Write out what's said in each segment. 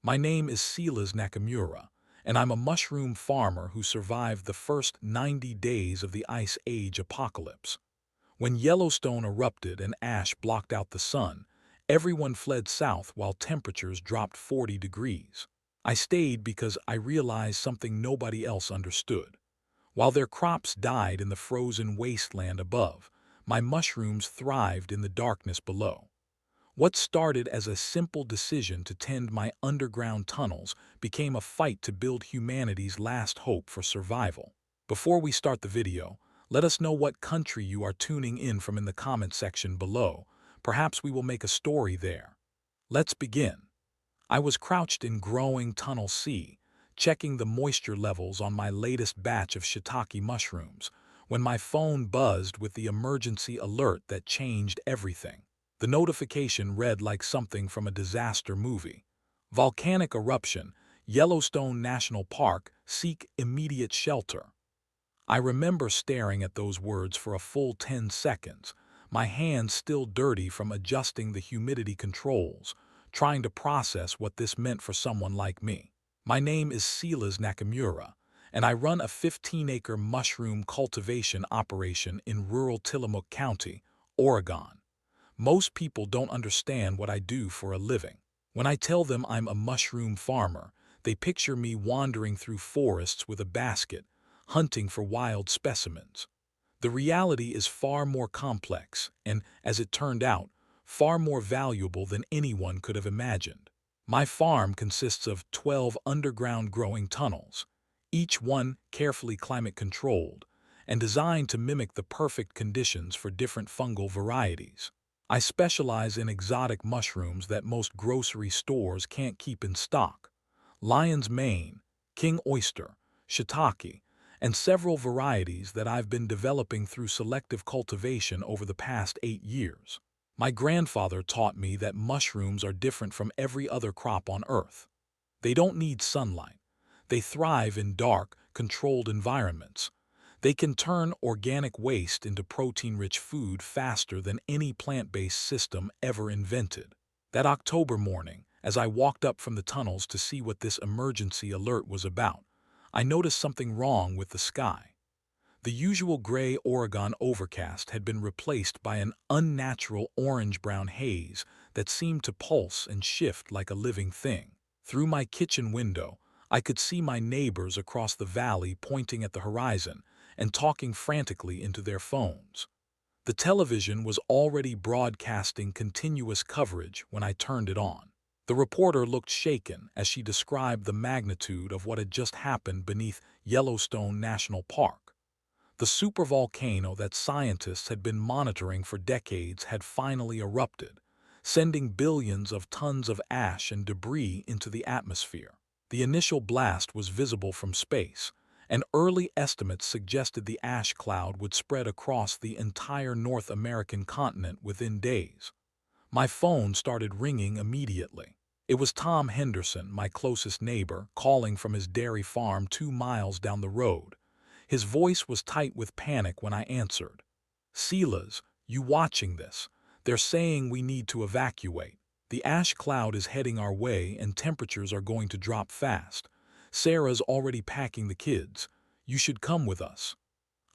My name is Silas Nakamura, and I'm a mushroom farmer who survived the first 90 days of the Ice Age apocalypse. When Yellowstone erupted and ash blocked out the sun, everyone fled south while temperatures dropped 40 degrees. I stayed because I realized something nobody else understood. While their crops died in the frozen wasteland above, my mushrooms thrived in the darkness below. What started as a simple decision to tend my underground tunnels became a fight to build humanity's last hope for survival. Before we start the video, let us know what country you are tuning in from in the comment section below. Perhaps we will make a story there. Let's begin. I was crouched in growing Tunnel C, checking the moisture levels on my latest batch of shiitake mushrooms, when my phone buzzed with the emergency alert that changed everything. The notification read like something from a disaster movie. Volcanic eruption, Yellowstone National Park, seek immediate shelter. I remember staring at those words for a full 10 seconds, my hands still dirty from adjusting the humidity controls, trying to process what this meant for someone like me. My name is Silas Nakamura, and I run a 15-acre mushroom cultivation operation in rural Tillamook County, Oregon. Most people don't understand what I do for a living. When I tell them I'm a mushroom farmer, they picture me wandering through forests with a basket, hunting for wild specimens. The reality is far more complex and, as it turned out, far more valuable than anyone could have imagined. My farm consists of 12 underground growing tunnels, each one carefully climate-controlled and designed to mimic the perfect conditions for different fungal varieties. I specialize in exotic mushrooms that most grocery stores can't keep in stock: lion's mane, king oyster, shiitake, and several varieties that I've been developing through selective cultivation over the past 8 years. My grandfather taught me that mushrooms are different from every other crop on Earth. They don't need sunlight. They thrive in dark, controlled environments. They can turn organic waste into protein-rich food faster than any plant-based system ever invented. That October morning, as I walked up from the tunnels to see what this emergency alert was about, I noticed something wrong with the sky. The usual gray Oregon overcast had been replaced by an unnatural orange-brown haze that seemed to pulse and shift like a living thing. Through my kitchen window, I could see my neighbors across the valley pointing at the horizon and talking frantically into their phones. The television was already broadcasting continuous coverage when I turned it on. The reporter looked shaken as she described the magnitude of what had just happened beneath Yellowstone National Park. The supervolcano that scientists had been monitoring for decades had finally erupted, sending billions of tons of ash and debris into the atmosphere. The initial blast was visible from space, and early estimates suggested the ash cloud would spread across the entire North American continent within days. My phone started ringing immediately. It was Tom Henderson, my closest neighbor, calling from his dairy farm 2 miles down the road. His voice was tight with panic when I answered. "Silas, you watching this? They're saying we need to evacuate. The ash cloud is heading our way and temperatures are going to drop fast. Sarah's already packing the kids. You should come with us."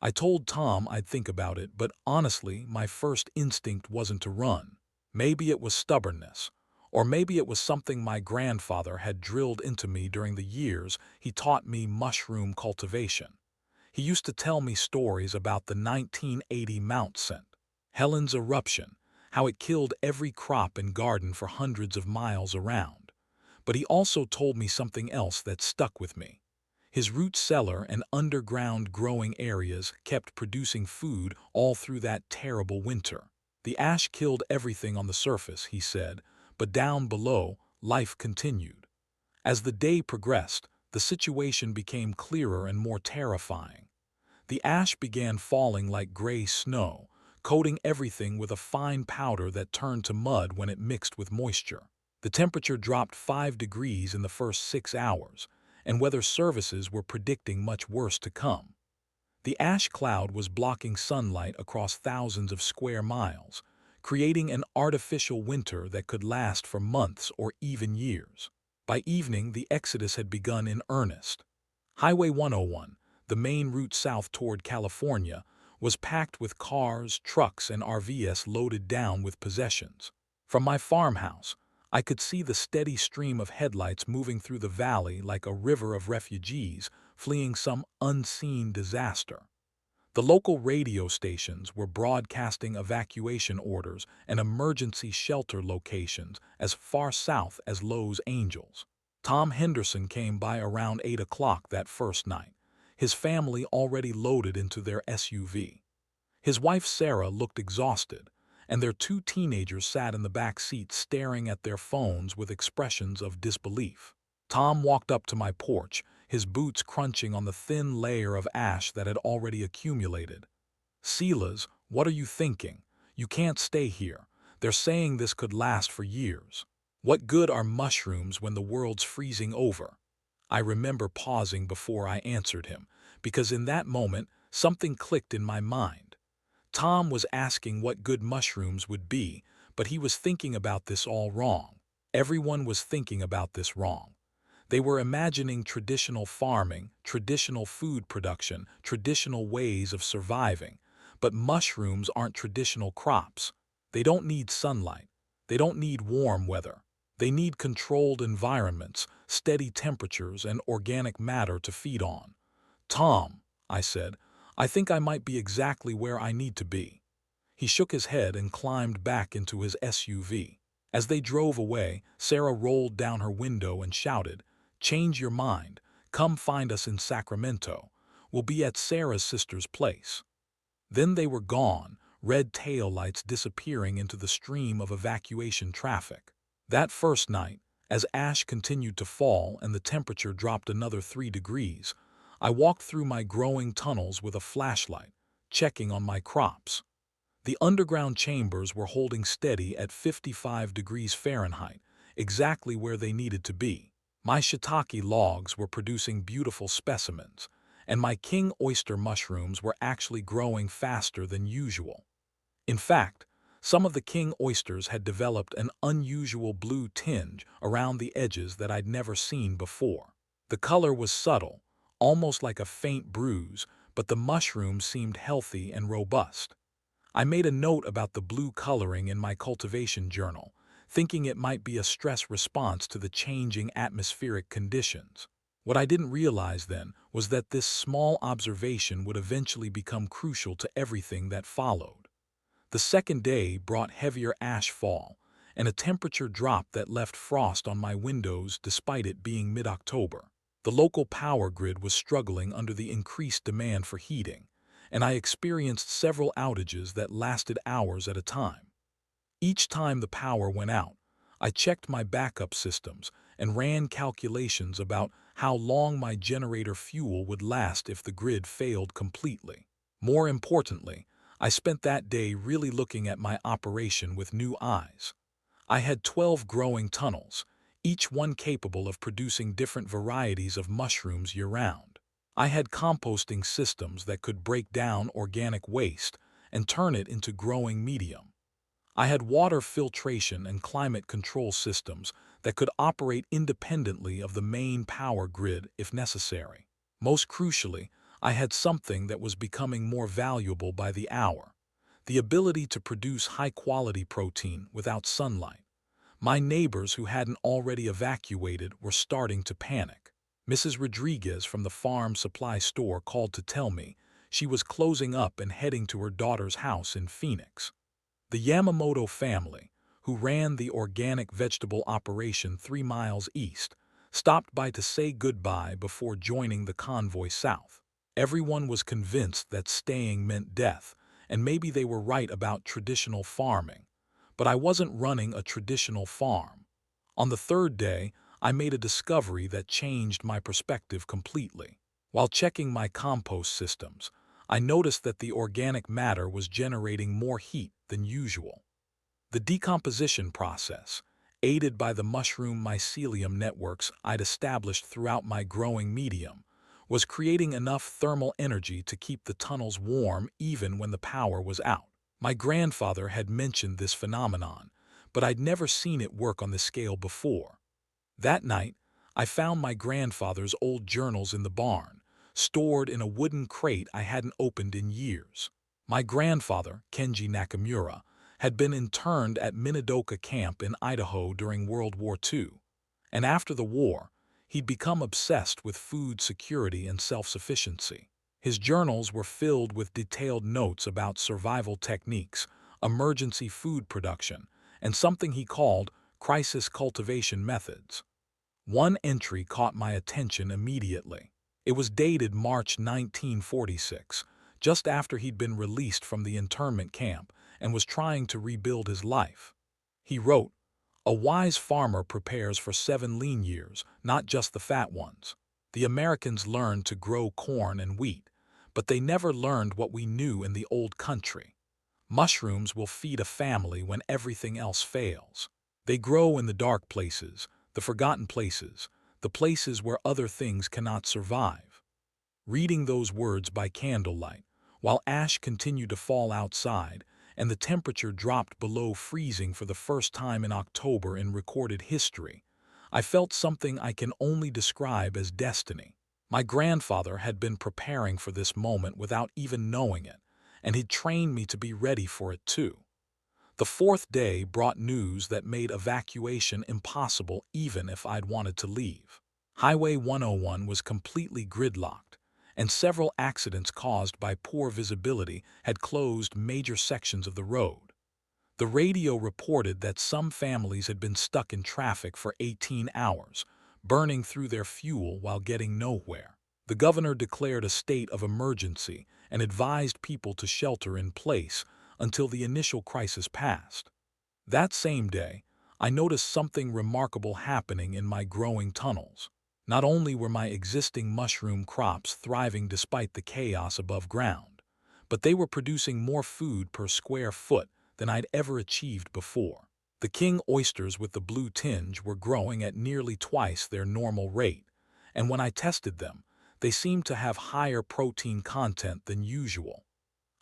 I told Tom I'd think about it, but honestly, my first instinct wasn't to run. Maybe it was stubbornness, or maybe it was something my grandfather had drilled into me during the years he taught me mushroom cultivation. He used to tell me stories about the 1980 Mount St. Helens eruption, how it killed every crop and garden for hundreds of miles around. But he also told me something else that stuck with me. His root cellar and underground growing areas kept producing food all through that terrible winter. The ash killed everything on the surface, he said, but down below, life continued. As the day progressed, the situation became clearer and more terrifying. The ash began falling like gray snow, coating everything with a fine powder that turned to mud when it mixed with moisture. The temperature dropped 5 degrees in the first 6 hours, and weather services were predicting much worse to come. The ash cloud was blocking sunlight across thousands of square miles, creating an artificial winter that could last for months or even years. By evening, the exodus had begun in earnest. Highway 101, the main route south toward California, was packed with cars, trucks, and RVs loaded down with possessions. From my farmhouse, I could see the steady stream of headlights moving through the valley like a river of refugees fleeing some unseen disaster. The local radio stations were broadcasting evacuation orders and emergency shelter locations as far south as Los Angeles. Tom Henderson came by around 8 o'clock that first night, his family already loaded into their SUV. His wife Sarah looked exhausted, and their two teenagers sat in the back seat staring at their phones with expressions of disbelief. Tom walked up to my porch, his boots crunching on the thin layer of ash that had already accumulated. "Silas, what are you thinking? You can't stay here. They're saying this could last for years. What good are mushrooms when the world's freezing over?" I remember pausing before I answered him, because in that moment, something clicked in my mind. Tom was asking what good mushrooms would be, but he was thinking about this all wrong. Everyone was thinking about this wrong. They were imagining traditional farming, traditional food production, traditional ways of surviving. But mushrooms aren't traditional crops. They don't need sunlight. They don't need warm weather. They need controlled environments, steady temperatures, and organic matter to feed on. "Tom," I said, "I think I might be exactly where I need to be." He shook his head and climbed back into his SUV. As they drove away, Sarah rolled down her window and shouted, "Change your mind. Come find us in Sacramento. We'll be at Sarah's sister's place." Then they were gone, red taillights disappearing into the stream of evacuation traffic. That first night, as ash continued to fall and the temperature dropped another 3 degrees, I walked through my growing tunnels with a flashlight, checking on my crops. The underground chambers were holding steady at 55 degrees Fahrenheit, exactly where they needed to be. My shiitake logs were producing beautiful specimens, and my king oyster mushrooms were actually growing faster than usual. In fact, some of the king oysters had developed an unusual blue tinge around the edges that I'd never seen before. The color was subtle, almost like a faint bruise, but the mushrooms seemed healthy and robust. I made a note about the blue coloring in my cultivation journal, thinking it might be a stress response to the changing atmospheric conditions. What I didn't realize then was that this small observation would eventually become crucial to everything that followed. The second day brought heavier ash fall, and a temperature drop that left frost on my windows despite it being mid-October. The local power grid was struggling under the increased demand for heating, and I experienced several outages that lasted hours at a time. Each time the power went out, I checked my backup systems and ran calculations about how long my generator fuel would last if the grid failed completely. More importantly, I spent that day really looking at my operation with new eyes. I had 12 growing tunnels, each one capable of producing different varieties of mushrooms year-round. I had composting systems that could break down organic waste and turn it into growing medium. I had water filtration and climate control systems that could operate independently of the main power grid if necessary. Most crucially, I had something that was becoming more valuable by the hour: the ability to produce high-quality protein without sunlight. My neighbors who hadn't already evacuated were starting to panic. Mrs. Rodriguez from the farm supply store called to tell me she was closing up and heading to her daughter's house in Phoenix. The Yamamoto family, who ran the organic vegetable operation 3 miles east, stopped by to say goodbye before joining the convoy south. Everyone was convinced that staying meant death, and maybe they were right about traditional farming. But I wasn't running a traditional farm. On the third day, I made a discovery that changed my perspective completely. While checking my compost systems, I noticed that the organic matter was generating more heat than usual. The decomposition process, aided by the mushroom mycelium networks I'd established throughout my growing medium, was creating enough thermal energy to keep the tunnels warm even when the power was out. My grandfather had mentioned this phenomenon, but I'd never seen it work on this scale before. That night, I found my grandfather's old journals in the barn, stored in a wooden crate I hadn't opened in years. My grandfather, Kenji Nakamura, had been interned at Minidoka Camp in Idaho during World War II, and after the war, he'd become obsessed with food security and self-sufficiency. His journals were filled with detailed notes about survival techniques, emergency food production, and something he called crisis cultivation methods. One entry caught my attention immediately. It was dated March 1946, just after he'd been released from the internment camp and was trying to rebuild his life. He wrote, "A wise farmer prepares for 7 lean years, not just the fat ones. The Americans learned to grow corn and wheat, but they never learned what we knew in the old country. Mushrooms will feed a family when everything else fails. They grow in the dark places, the forgotten places, the places where other things cannot survive." Reading those words by candlelight, while ash continued to fall outside and the temperature dropped below freezing for the first time in October in recorded history, I felt something I can only describe as destiny. My grandfather had been preparing for this moment without even knowing it, and he'd trained me to be ready for it too. The fourth day brought news that made evacuation impossible even if I'd wanted to leave. Highway 101 was completely gridlocked, and several accidents caused by poor visibility had closed major sections of the road. The radio reported that some families had been stuck in traffic for 18 hours, burning through their fuel while getting nowhere. The governor declared a state of emergency and advised people to shelter in place until the initial crisis passed. That same day, I noticed something remarkable happening in my growing tunnels. Not only were my existing mushroom crops thriving despite the chaos above ground, but they were producing more food per square foot than I'd ever achieved before. The king oysters with the blue tinge were growing at nearly twice their normal rate, and when I tested them, they seemed to have higher protein content than usual.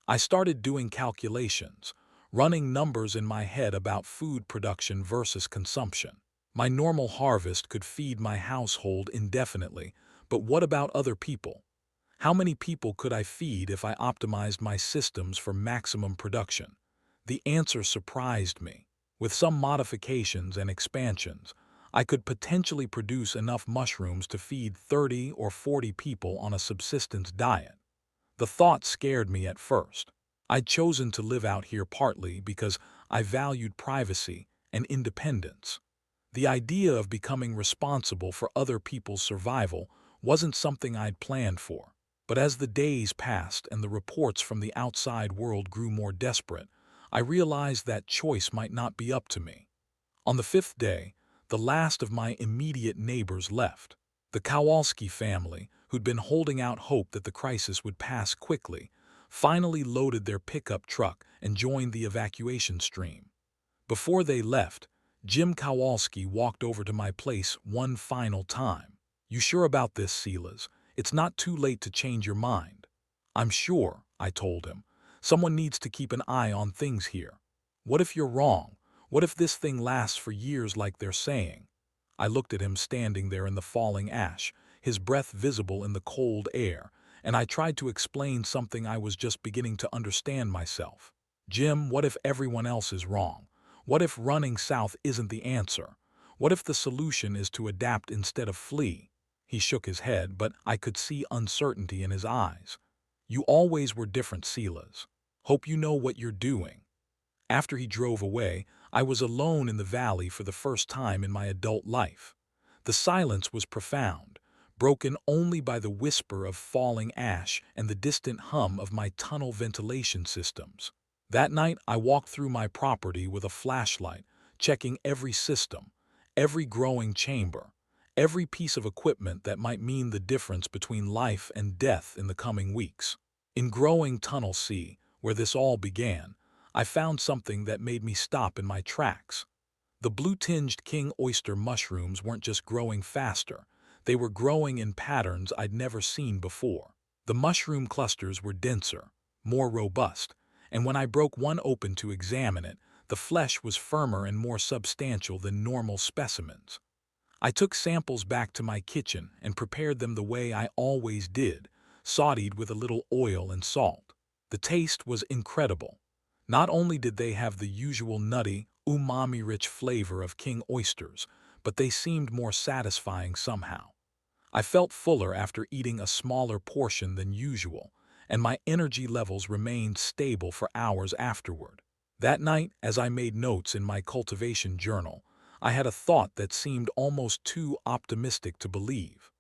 I started doing calculations, running numbers in my head about food production versus consumption. My normal harvest could feed my household indefinitely, but what about other people? How many people could I feed if I optimized my systems for maximum production? The answer surprised me. With some modifications and expansions, I could potentially produce enough mushrooms to feed 30 or 40 people on a subsistence diet. The thought scared me at first. I'd chosen to live out here partly because I valued privacy and independence. The idea of becoming responsible for other people's survival wasn't something I'd planned for. But as the days passed and the reports from the outside world grew more desperate, I realized that choice might not be up to me. On the 5th day, the last of my immediate neighbors left. The Kowalski family, who'd been holding out hope that the crisis would pass quickly, finally loaded their pickup truck and joined the evacuation stream. Before they left, Jim Kowalski walked over to my place one final time. "You sure about this, Silas? It's not too late to change your mind." "I'm sure," I told him. "Someone needs to keep an eye on things here. What if you're wrong? What if this thing lasts for years like they're saying?" I looked at him standing there in the falling ash, his breath visible in the cold air, and I tried to explain something I was just beginning to understand myself. "Jim, what if everyone else is wrong? What if running south isn't the answer? What if the solution is to adapt instead of flee?" He shook his head, but I could see uncertainty in his eyes. "You always were different, Silas. Hope you know what you're doing." After he drove away, I was alone in the valley for the first time in my adult life. The silence was profound, broken only by the whisper of falling ash and the distant hum of my tunnel ventilation systems. That night, I walked through my property with a flashlight, checking every system, every growing chamber, every piece of equipment that might mean the difference between life and death in the coming weeks. In growing Tunnel C, where this all began, I found something that made me stop in my tracks. The blue-tinged king oyster mushrooms weren't just growing faster, they were growing in patterns I'd never seen before. The mushroom clusters were denser, more robust, and when I broke one open to examine it, the flesh was firmer and more substantial than normal specimens. I took samples back to my kitchen and prepared them the way I always did, sautéed with a little oil and salt. The taste was incredible. Not only did they have the usual nutty, umami-rich flavor of king oysters, but they seemed more satisfying somehow. I felt fuller after eating a smaller portion than usual, and my energy levels remained stable for hours afterward. That night, as I made notes in my cultivation journal, I had a thought that seemed almost too optimistic to believe.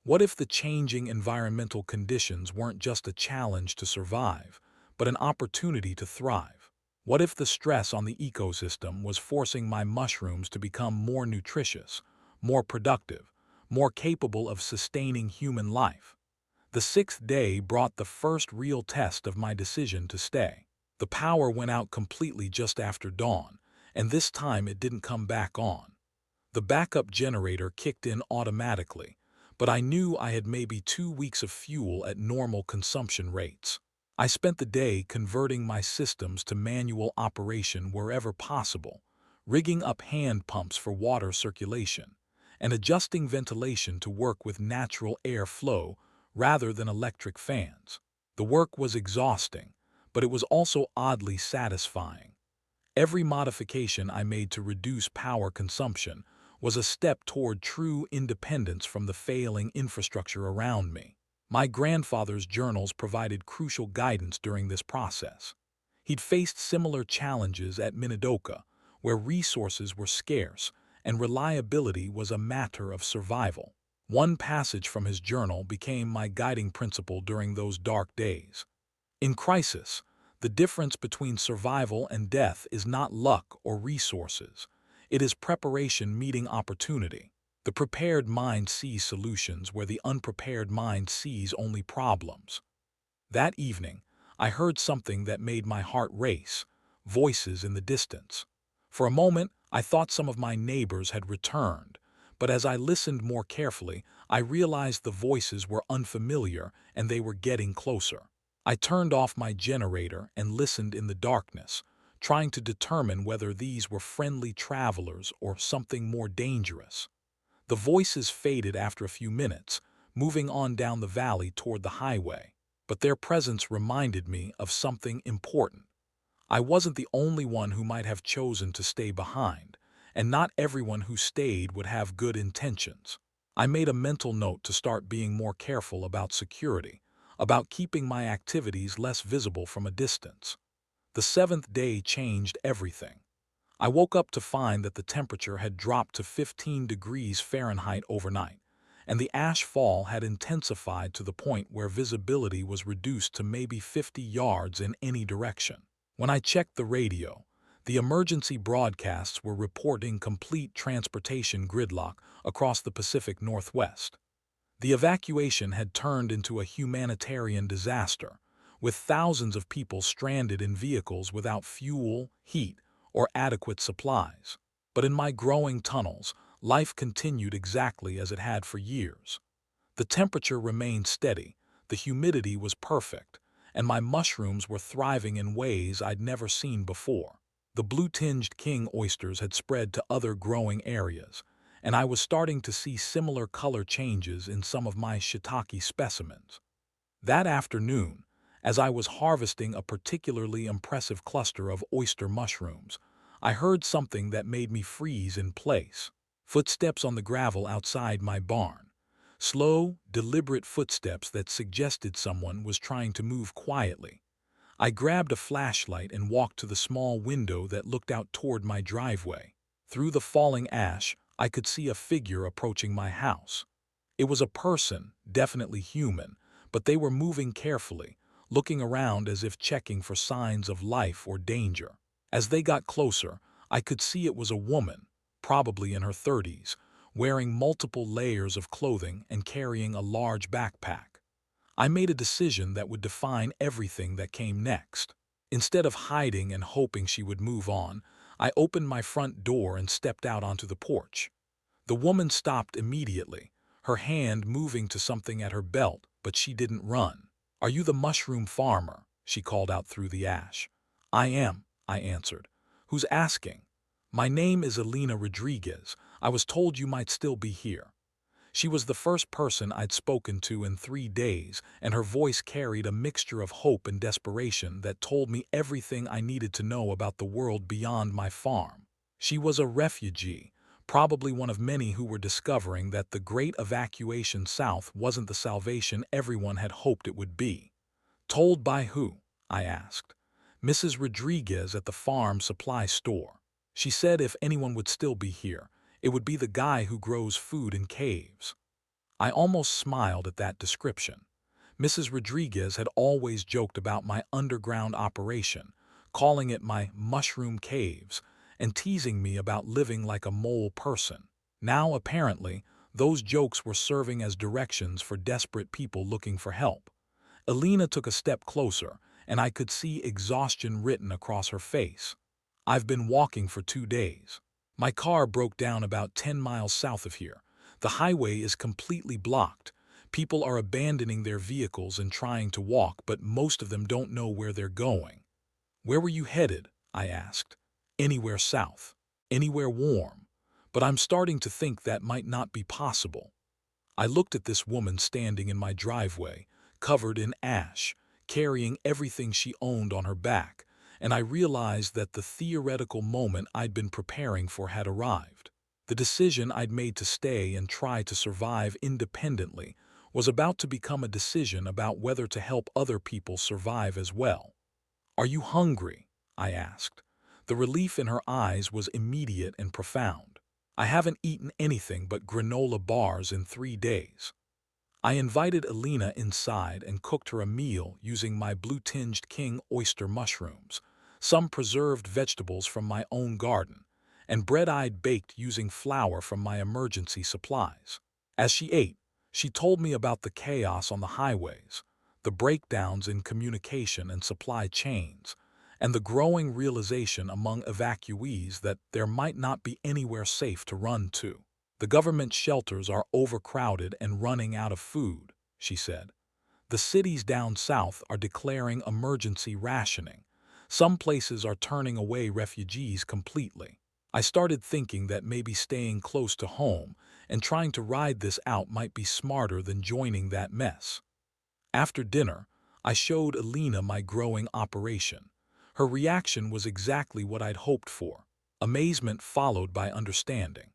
What if the changing environmental conditions weren't just a challenge to survive, but an opportunity to thrive? What if the stress on the ecosystem was forcing my mushrooms to become more nutritious, more productive, more capable of sustaining human life? The sixth day brought the first real test of my decision to stay. The power went out completely just after dawn, and this time it didn't come back on. The backup generator kicked in automatically, but I knew I had maybe 2 weeks of fuel at normal consumption rates. I spent the day converting my systems to manual operation wherever possible, rigging up hand pumps for water circulation, and adjusting ventilation to work with natural air flow rather than electric fans. The work was exhausting, but it was also oddly satisfying. Every modification I made to reduce power consumption was a step toward true independence from the failing infrastructure around me. My grandfather's journals provided crucial guidance during this process. He'd faced similar challenges at Minidoka, where resources were scarce and reliability was a matter of survival. One passage from his journal became my guiding principle during those dark days. In crisis, the difference between survival and death is not luck or resources. It is preparation meeting opportunity. The prepared mind sees solutions where the unprepared mind sees only problems. That evening, I heard something that made my heart race, voices in the distance. For a moment, I thought some of my neighbors had returned, but as I listened more carefully, I realized the voices were unfamiliar and they were getting closer. I turned off my generator and listened in the darkness, trying to determine whether these were friendly travelers or something more dangerous. The voices faded after a few minutes, moving on down the valley toward the highway, but their presence reminded me of something important. I wasn't the only one who might have chosen to stay behind, and not everyone who stayed would have good intentions. I made a mental note to start being more careful about security, about keeping my activities less visible from a distance. The seventh day changed everything. I woke up to find that the temperature had dropped to 15 degrees Fahrenheit overnight, and the ash fall had intensified to the point where visibility was reduced to maybe 50 yards in any direction. When I checked the radio, the emergency broadcasts were reporting complete transportation gridlock across the Pacific Northwest. The evacuation had turned into a humanitarian disaster, with thousands of people stranded in vehicles without fuel, heat, or adequate supplies. But in my growing tunnels, life continued exactly as it had for years. The temperature remained steady, the humidity was perfect, and my mushrooms were thriving in ways I'd never seen before. The blue-tinged king oysters had spread to other growing areas, and I was starting to see similar color changes in some of my shiitake specimens. That afternoon, as I was harvesting a particularly impressive cluster of oyster mushrooms, I heard something that made me freeze in place. Footsteps on the gravel outside my barn. Slow, deliberate footsteps that suggested someone was trying to move quietly. I grabbed a flashlight and walked to the small window that looked out toward my driveway. Through the falling ash, I could see a figure approaching my house. It was a person, definitely human, but they were moving carefully, looking around as if checking for signs of life or danger. As they got closer, I could see it was a woman, probably in her 30s, wearing multiple layers of clothing and carrying a large backpack. I made a decision that would define everything that came next. Instead of hiding and hoping she would move on, I opened my front door and stepped out onto the porch. The woman stopped immediately, her hand moving to something at her belt, but she didn't run. "Are you the mushroom farmer?" she called out through the ash. "I am," I answered. "Who's asking?" My name is Alina Rodriguez. I was told you might still be here. She was the first person I'd spoken to in 3 days, and her voice carried a mixture of hope and desperation that told me everything I needed to know about the world beyond my farm. She was a refugee, probably one of many who were discovering that the great evacuation south wasn't the salvation everyone had hoped it would be. Told by who? I asked. Mrs. Rodriguez at the farm supply store. She said if anyone would still be here, it would be the guy who grows food in caves. I almost smiled at that description. Mrs. Rodriguez had always joked about my underground operation, calling it my mushroom caves, and teasing me about living like a mole person. Now, apparently, those jokes were serving as directions for desperate people looking for help. Alina took a step closer, and I could see exhaustion written across her face. I've been walking for 2 days. My car broke down about 10 miles south of here. The highway is completely blocked. People are abandoning their vehicles and trying to walk, but most of them don't know where they're going. Where were you headed? I asked. Anywhere south. Anywhere warm. But I'm starting to think that might not be possible. I looked at this woman standing in my driveway, covered in ash, carrying everything she owned on her back, and I realized that the theoretical moment I'd been preparing for had arrived. The decision I'd made to stay and try to survive independently was about to become a decision about whether to help other people survive as well. Are you hungry? I asked. The relief in her eyes was immediate and profound. I haven't eaten anything but granola bars in 3 days. I invited Alina inside and cooked her a meal using my blue-tinged king oyster mushrooms, some preserved vegetables from my own garden, and bread I'd baked using flour from my emergency supplies. As she ate, she told me about the chaos on the highways, the breakdowns in communication and supply chains, and the growing realization among evacuees that there might not be anywhere safe to run to. The government shelters are overcrowded and running out of food, she said. The cities down south are declaring emergency rationing. Some places are turning away refugees completely. I started thinking that maybe staying close to home and trying to ride this out might be smarter than joining that mess. After dinner, I showed Alina my growing operation. Her reaction was exactly what I'd hoped for, amazement followed by understanding.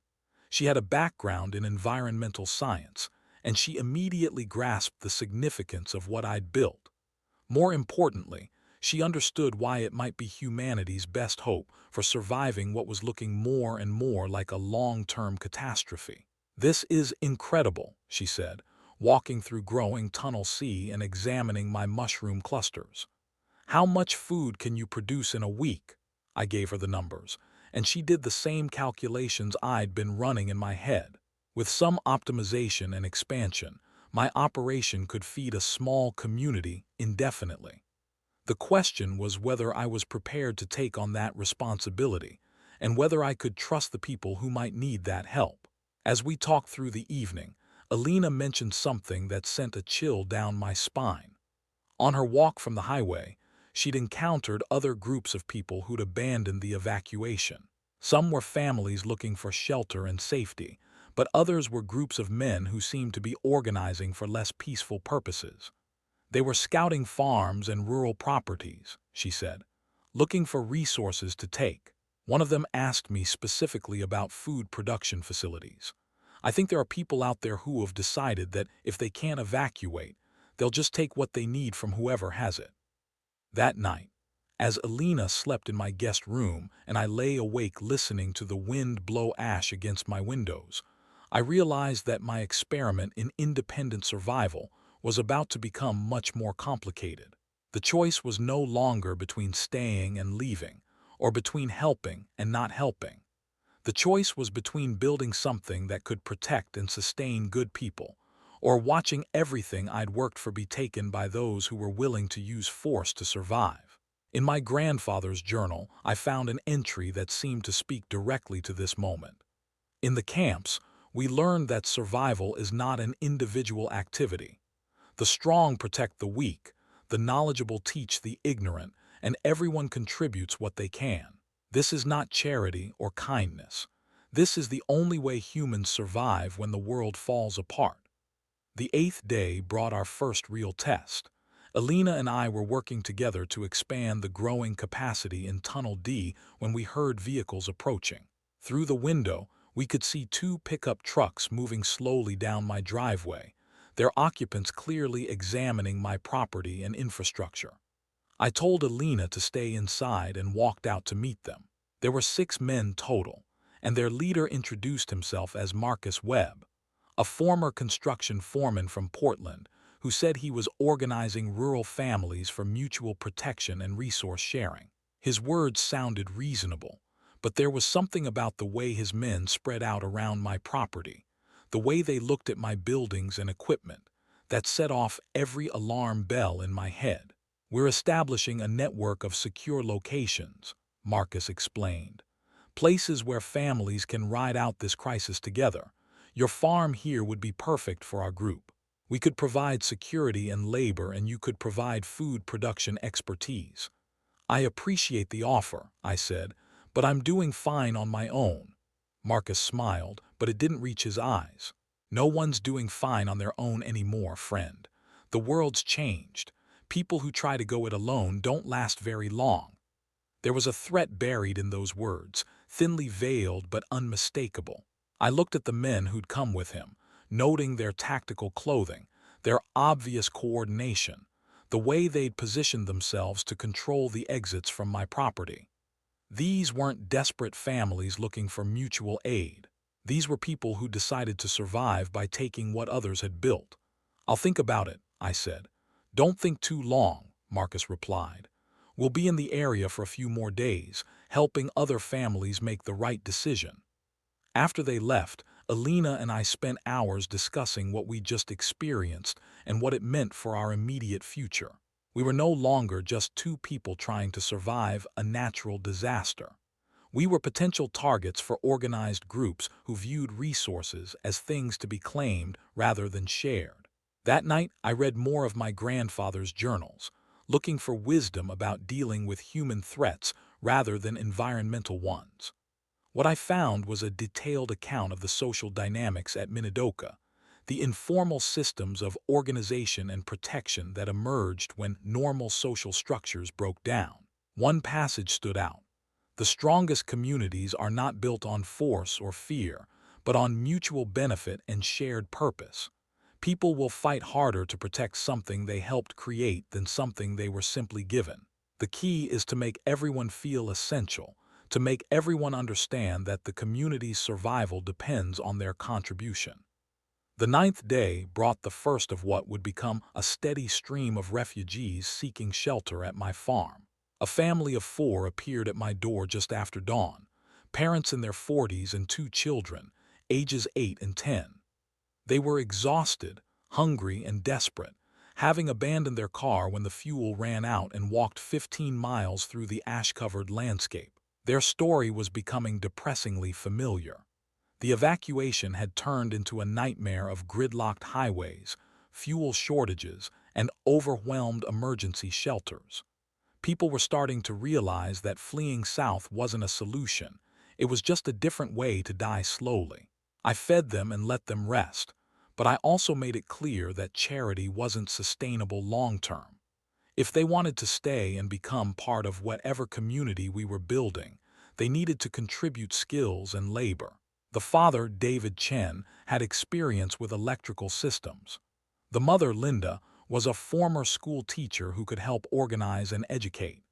She had a background in environmental science, and she immediately grasped the significance of what I'd built. More importantly, she understood why it might be humanity's best hope for surviving what was looking more and more like a long-term catastrophe. This is incredible, she said, walking through growing Tunnel C and examining my mushroom clusters. How much food can you produce in a week? I gave her the numbers, and she did the same calculations I'd been running in my head. With some optimization and expansion, my operation could feed a small community indefinitely. The question was whether I was prepared to take on that responsibility, and whether I could trust the people who might need that help. As we talked through the evening, Alina mentioned something that sent a chill down my spine. On her walk from the highway, she'd encountered other groups of people who'd abandoned the evacuation. Some were families looking for shelter and safety, but others were groups of men who seemed to be organizing for less peaceful purposes. They were scouting farms and rural properties, she said, looking for resources to take. One of them asked me specifically about food production facilities. I think there are people out there who have decided that if they can't evacuate, they'll just take what they need from whoever has it. That night, as Alina slept in my guest room and I lay awake listening to the wind blow ash against my windows, I realized that my experiment in independent survival was about to become much more complicated. The choice was no longer between staying and leaving, or between helping and not helping. The choice was between building something that could protect and sustain good people, or watching everything I'd worked for be taken by those who were willing to use force to survive. In my grandfather's journal, I found an entry that seemed to speak directly to this moment. In the camps, we learned that survival is not an individual activity. The strong protect the weak, the knowledgeable teach the ignorant, and everyone contributes what they can. This is not charity or kindness. This is the only way humans survive when the world falls apart. The eighth day brought our first real test. Alina and I were working together to expand the growing capacity in Tunnel D when we heard vehicles approaching. Through the window, we could see two pickup trucks moving slowly down my driveway, their occupants clearly examining my property and infrastructure. I told Alina to stay inside and walked out to meet them. There were 6 men total, and their leader introduced himself as Marcus Webb, a former construction foreman from Portland who said he was organizing rural families for mutual protection and resource sharing. His words sounded reasonable, but there was something about the way his men spread out around my property, the way they looked at my buildings and equipment, that set off every alarm bell in my head. We're establishing a network of secure locations, Marcus explained. Places where families can ride out this crisis together. Your farm here would be perfect for our group. We could provide security and labor, and you could provide food production expertise. I appreciate the offer, I said, but I'm doing fine on my own. Marcus smiled, but it didn't reach his eyes. No one's doing fine on their own anymore, friend. The world's changed. People who try to go it alone don't last very long. There was a threat buried in those words, thinly veiled but unmistakable. I looked at the men who'd come with him, noting their tactical clothing, their obvious coordination, the way they'd positioned themselves to control the exits from my property. These weren't desperate families looking for mutual aid. These were people who decided to survive by taking what others had built. I'll think about it, I said. Don't think too long, Marcus replied. We'll be in the area for a few more days, helping other families make the right decision. After they left, Alina and I spent hours discussing what we just experienced and what it meant for our immediate future. We were no longer just two people trying to survive a natural disaster. We were potential targets for organized groups who viewed resources as things to be claimed rather than shared. That night, I read more of my grandfather's journals, looking for wisdom about dealing with human threats rather than environmental ones. What I found was a detailed account of the social dynamics at Minidoka, the informal systems of organization and protection that emerged when normal social structures broke down. One passage stood out. The strongest communities are not built on force or fear, but on mutual benefit and shared purpose. People will fight harder to protect something they helped create than something they were simply given. The key is to make everyone feel essential, to make everyone understand that the community's survival depends on their contribution. The ninth day brought the first of what would become a steady stream of refugees seeking shelter at my farm. A family of 4 appeared at my door just after dawn, parents in their 40s and 2 children, ages 8 and 10. They were exhausted, hungry, and desperate, having abandoned their car when the fuel ran out and walked 15 miles through the ash-covered landscape. Their story was becoming depressingly familiar. The evacuation had turned into a nightmare of gridlocked highways, fuel shortages, and overwhelmed emergency shelters. People were starting to realize that fleeing south wasn't a solution. It was just a different way to die slowly. I fed them and let them rest, but I also made it clear that charity wasn't sustainable long-term. If they wanted to stay and become part of whatever community we were building, they needed to contribute skills and labor. The father, David Chen, had experience with electrical systems. The mother, Linda, was a former school teacher who could help organize and educate.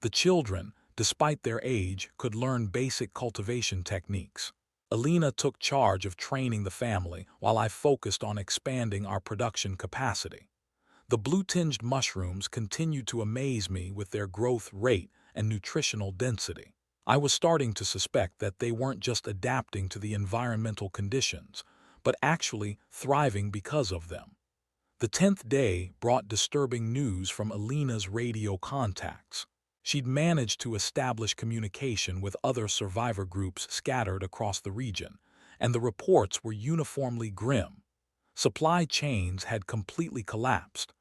The children, despite their age, could learn basic cultivation techniques. Alina took charge of training the family while I focused on expanding our production capacity. The blue-tinged mushrooms continued to amaze me with their growth rate and nutritional density. I was starting to suspect that they weren't just adapting to the environmental conditions, but actually thriving because of them. The 10th day brought disturbing news from Alina's radio contacts. She'd managed to establish communication with other survivor groups scattered across the region, and the reports were uniformly grim. Supply chains had completely collapsed.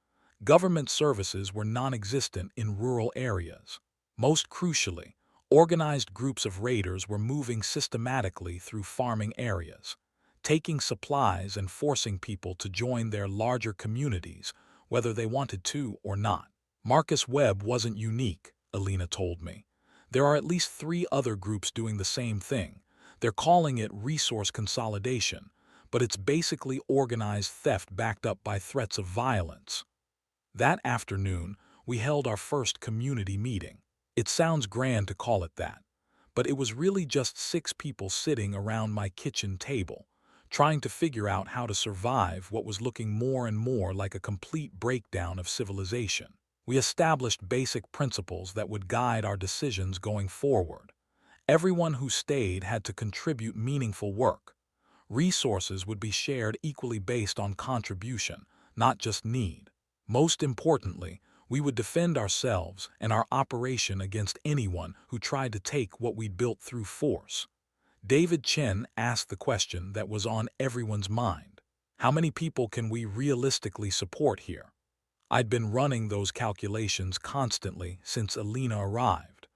Government services were non-existent in rural areas. Most crucially, Organized groups of raiders were moving systematically through farming areas, taking supplies and forcing people to join their larger communities, whether they wanted to or not. Marcus Webb wasn't unique, Alina told me. There are at least 3 other groups doing the same thing. They're calling it resource consolidation, but it's basically organized theft backed up by threats of violence. That afternoon, we held our first community meeting. It sounds grand to call it that, but it was really just 6 people sitting around my kitchen table, trying to figure out how to survive what was looking more and more like a complete breakdown of civilization. We established basic principles that would guide our decisions going forward. Everyone who stayed had to contribute meaningful work. Resources would be shared equally based on contribution, not just need. Most importantly, we would defend ourselves and our operation against anyone who tried to take what we'd built through force. David Chen asked the question that was on everyone's mind. How many people can we realistically support here? I'd been running those calculations constantly since Alina arrived.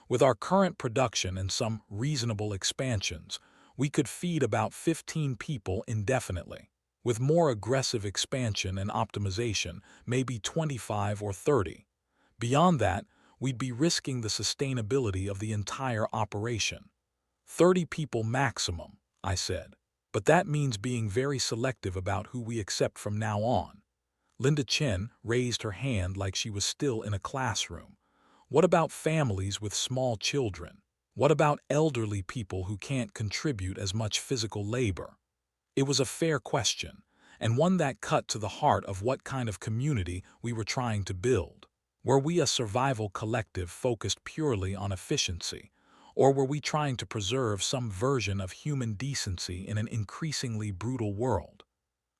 With our current production and some reasonable expansions, we could feed about 15 people indefinitely. With more aggressive expansion and optimization, maybe 25 or 30. Beyond that, we'd be risking the sustainability of the entire operation. 30 people maximum, I said. But that means being very selective about who we accept from now on. Linda Chen raised her hand like she was still in a classroom. What about families with small children? What about elderly people who can't contribute as much physical labor? It was a fair question, and one that cut to the heart of what kind of community we were trying to build. Were we a survival collective focused purely on efficiency, or were we trying to preserve some version of human decency in an increasingly brutal world?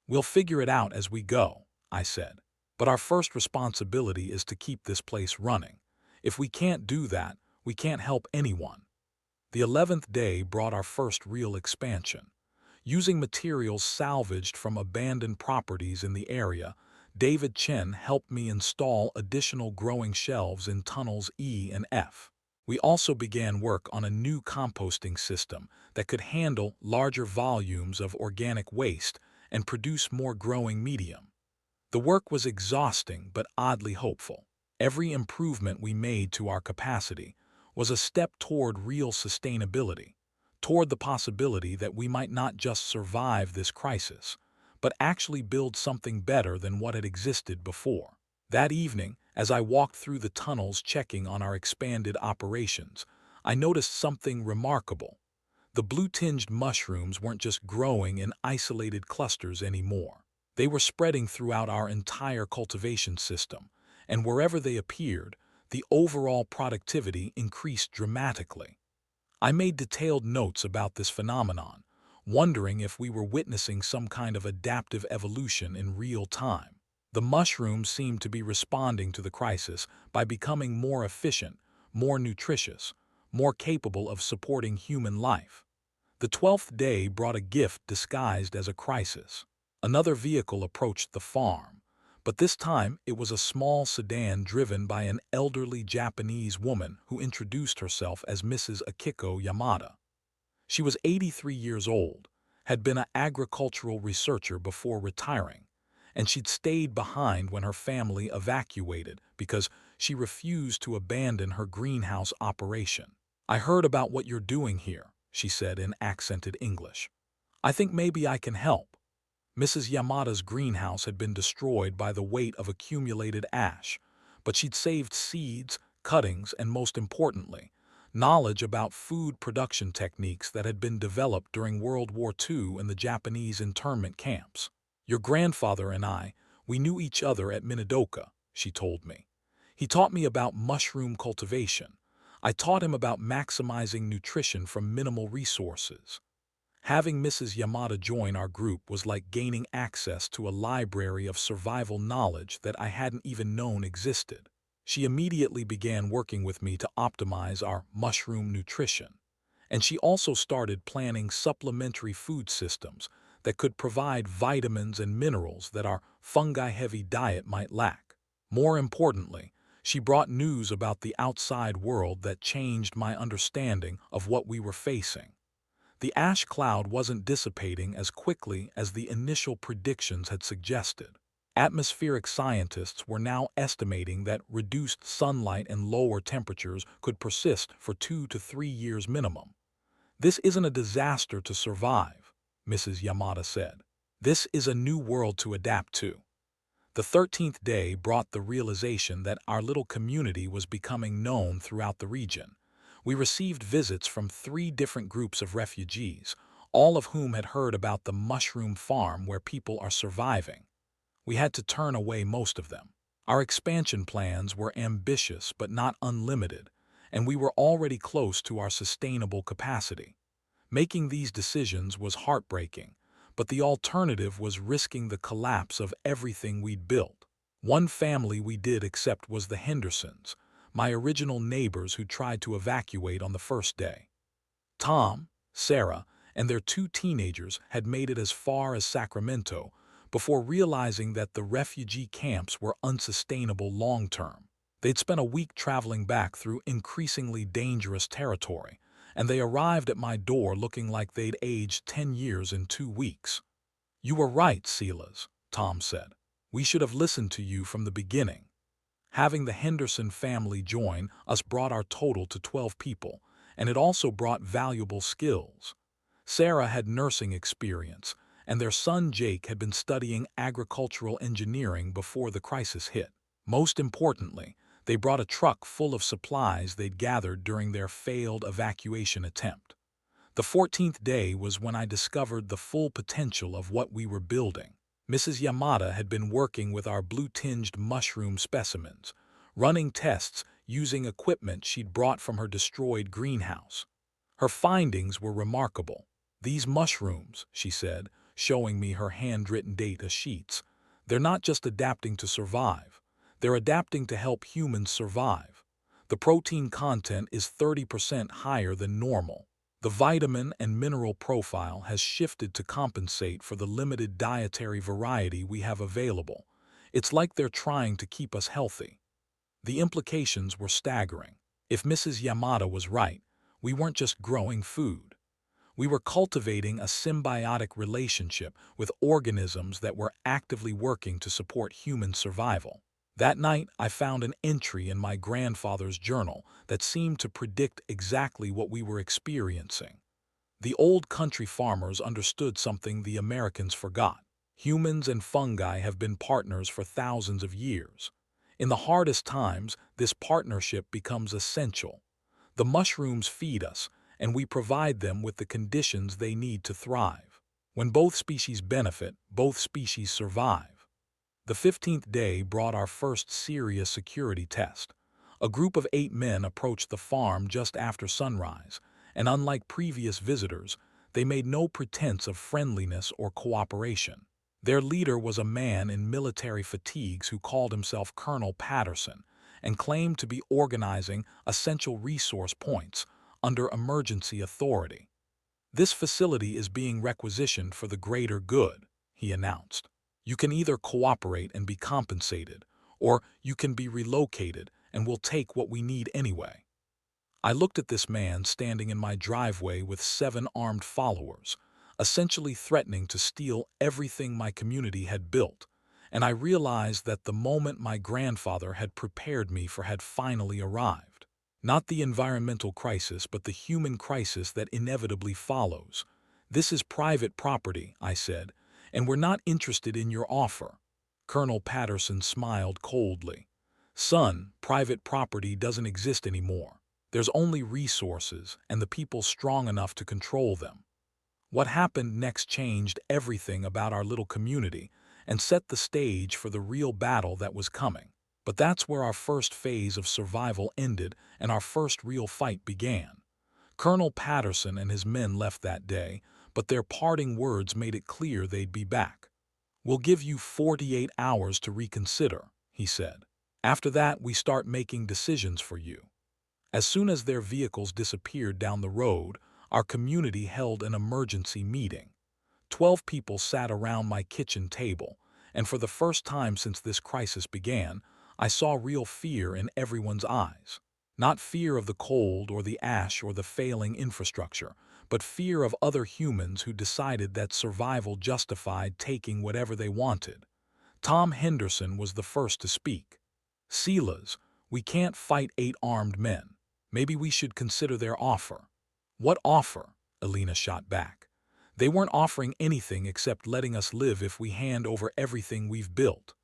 We'll figure it out as we go, I said. But our first responsibility is to keep this place running. If we can't do that, we can't help anyone. The 11th day brought our first real expansion. Using materials salvaged from abandoned properties in the area, David Chen helped me install additional growing shelves in tunnels E and F. We also began work on a new composting system that could handle larger volumes of organic waste and produce more growing medium. The work was exhausting but oddly hopeful. Every improvement we made to our capacity was a step toward real sustainability, toward the possibility that we might not just survive this crisis, but actually build something better than what had existed before. That evening, as I walked through the tunnels checking on our expanded operations, I noticed something remarkable. The blue-tinged mushrooms weren't just growing in isolated clusters anymore. They were spreading throughout our entire cultivation system, and wherever they appeared, the overall productivity increased dramatically. I made detailed notes about this phenomenon, wondering if we were witnessing some kind of adaptive evolution in real time. The mushrooms seemed to be responding to the crisis by becoming more efficient, more nutritious, more capable of supporting human life. The 12th day brought a gift disguised as a crisis. Another vehicle approached the farm, but this time it was a small sedan driven by an elderly Japanese woman who introduced herself as Mrs. Akiko Yamada. She was 83 years old, had been an agricultural researcher before retiring, and she'd stayed behind when her family evacuated because she refused to abandon her greenhouse operation. "I heard about what you're doing here," she said in accented English. "I think maybe I can help." Mrs. Yamada's greenhouse had been destroyed by the weight of accumulated ash, but she'd saved seeds, cuttings, and most importantly, knowledge about food production techniques that had been developed during World War II in the Japanese internment camps. "Your grandfather and we knew each other at Minidoka," she told me. "He taught me about mushroom cultivation. I taught him about maximizing nutrition from minimal resources." Having Mrs. Yamada join our group was like gaining access to a library of survival knowledge that I hadn't even known existed. She immediately began working with me to optimize our mushroom nutrition, and she also started planning supplementary food systems that could provide vitamins and minerals that our fungi-heavy diet might lack. More importantly, She brought news about the outside world that changed my understanding of what we were facing. The ash cloud wasn't dissipating as quickly as the initial predictions had suggested. Atmospheric scientists were now estimating that reduced sunlight and lower temperatures could persist for 2 to 3 years minimum. "This isn't a disaster to survive," Mrs. Yamada said. "This is a new world to adapt to." The 13th day brought the realization that our little community was becoming known throughout the region. We received visits from 3 different groups of refugees, all of whom had heard about the mushroom farm where people are surviving. We had to turn away most of them. Our expansion plans were ambitious but not unlimited, and we were already close to our sustainable capacity. Making these decisions was heartbreaking, but the alternative was risking the collapse of everything we'd built. One family we did accept was the Hendersons, my original neighbors who tried to evacuate on the first day. Tom, Sarah, and their 2 teenagers had made it as far as Sacramento before realizing that the refugee camps were unsustainable long-term. They'd spent a week traveling back through increasingly dangerous territory, and they arrived at my door looking like they'd aged 10 years in 2 weeks. "You were right, Silas," Tom said. "We should have listened to you from the beginning." Having the Henderson family join us brought our total to 12 people, and it also brought valuable skills. Sarah had nursing experience, and their son Jake had been studying agricultural engineering before the crisis hit. Most importantly, they brought a truck full of supplies they'd gathered during their failed evacuation attempt. The 14th day was when I discovered the full potential of what we were building. Mrs. Yamada had been working with our blue-tinged mushroom specimens, running tests using equipment she'd brought from her destroyed greenhouse. Her findings were remarkable. "These mushrooms," she said, showing me her handwritten data sheets, "they're not just adapting to survive. They're adapting to help humans survive. The protein content is 30% higher than normal. The vitamin and mineral profile has shifted to compensate for the limited dietary variety we have available. It's like they're trying to keep us healthy." The implications were staggering. If Mrs. Yamada was right, we weren't just growing food. We were cultivating a symbiotic relationship with organisms that were actively working to support human survival. That night, I found an entry in my grandfather's journal that seemed to predict exactly what we were experiencing. The old country farmers understood something the Americans forgot. Humans and fungi have been partners for thousands of years. In the hardest times, this partnership becomes essential. The mushrooms feed us, and we provide them with the conditions they need to thrive. When both species benefit, both species survive. The 15th day brought our first serious security test. A group of 8 men approached the farm just after sunrise, and unlike previous visitors, they made no pretense of friendliness or cooperation. Their leader was a man in military fatigues who called himself Colonel Patterson and claimed to be organizing essential resource points under emergency authority. "This facility is being requisitioned for the greater good," he announced. "You can either cooperate and be compensated, or you can be relocated and we'll take what we need anyway." I looked at this man standing in my driveway with 7 armed followers, essentially threatening to steal everything my community had built, and I realized that the moment my grandfather had prepared me for had finally arrived. Not the environmental crisis, but the human crisis that inevitably follows. "This is private property," I said, "and we're not interested in your offer." Colonel Patterson smiled coldly. "Son, private property doesn't exist anymore. There's only resources and the people strong enough to control them." What happened next changed everything about our little community and set the stage for the real battle that was coming. But that's where our first phase of survival ended and our first real fight began. Colonel Patterson and his men left that day, but their parting words made it clear they'd be back. "We'll give you 48 hours to reconsider," he said. "After that, we start making decisions for you." As soon as their vehicles disappeared down the road, our community held an emergency meeting. 12 people sat around my kitchen table, and for the first time since this crisis began, I saw real fear in everyone's eyes. Not fear of the cold or the ash or the failing infrastructure, but fear of other humans who decided that survival justified taking whatever they wanted. Tom Henderson was the first to speak. Silas, we can't fight 8 armed men. Maybe we should consider their offer. What offer? Alina shot back. They weren't offering anything except letting us live if we hand over everything we've built.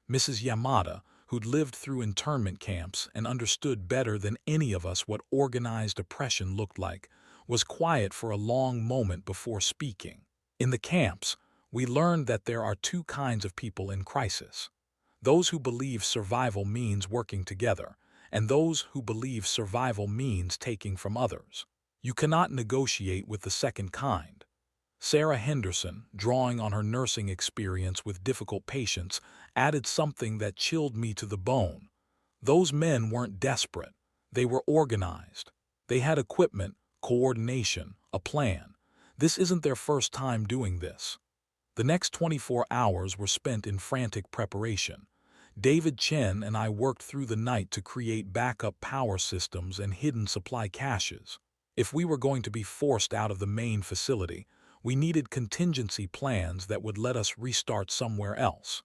Mrs. Yamada, who'd lived through internment camps and understood better than any of us what organized oppression looked like, was quiet for a long moment before speaking. In the camps, we learned that there are 2 kinds of people in crisis. Those who believe survival means working together, and those who believe survival means taking from others. You cannot negotiate with the second kind. Sarah Henderson, drawing on her nursing experience with difficult patients, added something that chilled me to the bone. Those men weren't desperate. They were organized. They had equipment, coordination, a plan. This isn't their first time doing this. The next 24 hours were spent in frantic preparation. David Chen and I worked through the night to create backup power systems and hidden supply caches. If we were going to be forced out of the main facility, we needed contingency plans that would let us restart somewhere else.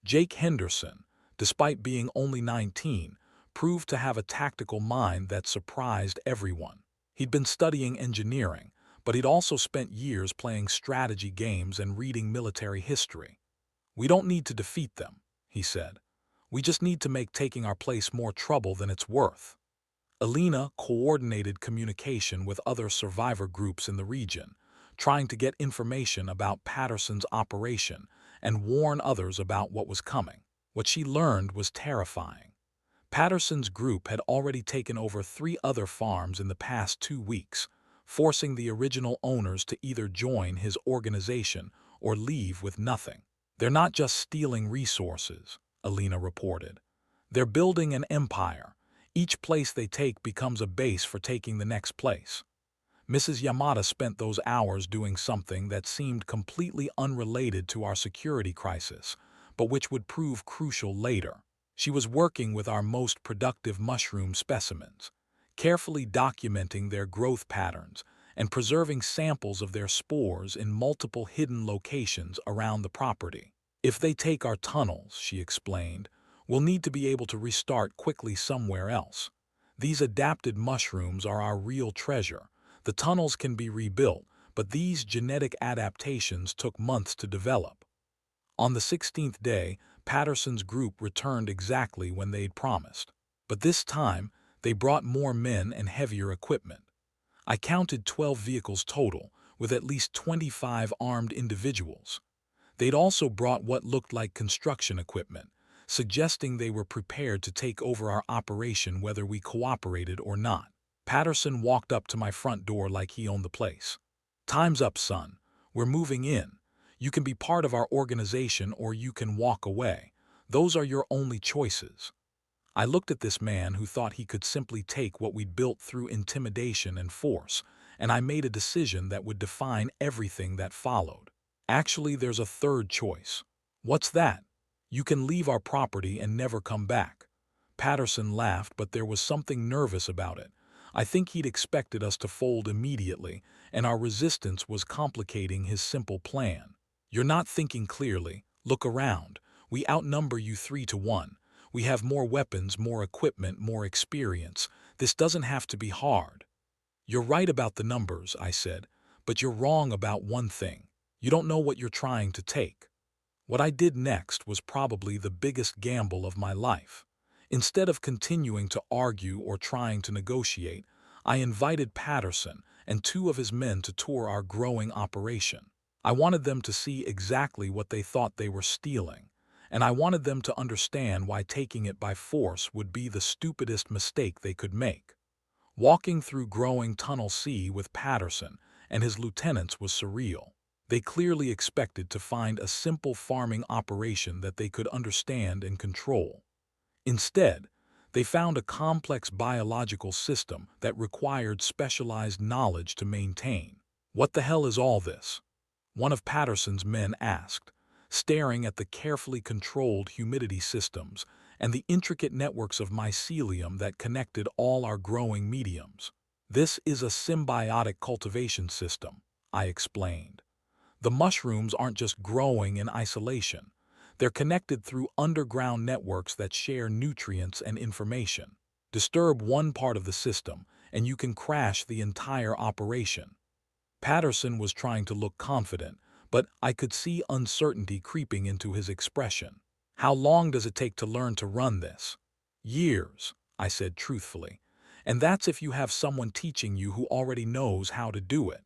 Jake Henderson, despite being only 19, proved to have a tactical mind that surprised everyone. He'd been studying engineering, but he'd also spent years playing strategy games and reading military history. "We don't need to defeat them," he said. "We just need to make taking our place more trouble than it's worth." Alina coordinated communication with other survivor groups in the region, trying to get information about Patterson's operation and warn others about what was coming. What she learned was terrifying. Patterson's group had already taken over 3 other farms in the past 2 weeks, forcing the original owners to either join his organization or leave with nothing. "They're not just stealing resources," Alina reported. "They're building an empire. Each place they take becomes a base for taking the next place." Mrs. Yamada spent those hours doing something that seemed completely unrelated to our security crisis, but which would prove crucial later. She was working with our most productive mushroom specimens, carefully documenting their growth patterns and preserving samples of their spores in multiple hidden locations around the property. "If they take our tunnels," she explained, "we'll need to be able to restart quickly somewhere else. These adapted mushrooms are our real treasure. The tunnels can be rebuilt, but these genetic adaptations took months to develop." On the 16th day, Patterson's group returned exactly when they'd promised. But this time, they brought more men and heavier equipment. I counted 12 vehicles total, with at least 25 armed individuals. They'd also brought what looked like construction equipment, suggesting they were prepared to take over our operation whether we cooperated or not. Patterson walked up to my front door like he owned the place. "Time's up, son. We're moving in. You can be part of our organization or you can walk away. Those are your only choices." I looked at this man who thought he could simply take what we'd built through intimidation and force, and I made a decision that would define everything that followed. "Actually, there's a third choice." "What's that?" "You can leave our property and never come back." Patterson laughed, but there was something nervous about it. I think he'd expected us to fold immediately, and our resistance was complicating his simple plan. "You're not thinking clearly. Look around. We outnumber you 3-1. We have more weapons, more equipment, more experience. This doesn't have to be hard." "You're right about the numbers," I said, "but you're wrong about one thing. You don't know what you're trying to take." What I did next was probably the biggest gamble of my life. Instead of continuing to argue or trying to negotiate, I invited Patterson and 2 of his men to tour our growing operation. I wanted them to see exactly what they thought they were stealing, and I wanted them to understand why taking it by force would be the stupidest mistake they could make. Walking through growing Tunnel C with Patterson and his lieutenants was surreal. They clearly expected to find a simple farming operation that they could understand and control. Instead, they found a complex biological system that required specialized knowledge to maintain. "What the hell is all this?" one of Patterson's men asked, staring at the carefully controlled humidity systems and the intricate networks of mycelium that connected all our growing mediums. This is a symbiotic cultivation system, I explained. The mushrooms aren't just growing in isolation. They're connected through underground networks that share nutrients and information. Disturb one part of the system, and you can crash the entire operation. Patterson was trying to look confident, but I could see uncertainty creeping into his expression. How long does it take to learn to run this? Years, I said truthfully. And that's if you have someone teaching you who already knows how to do it.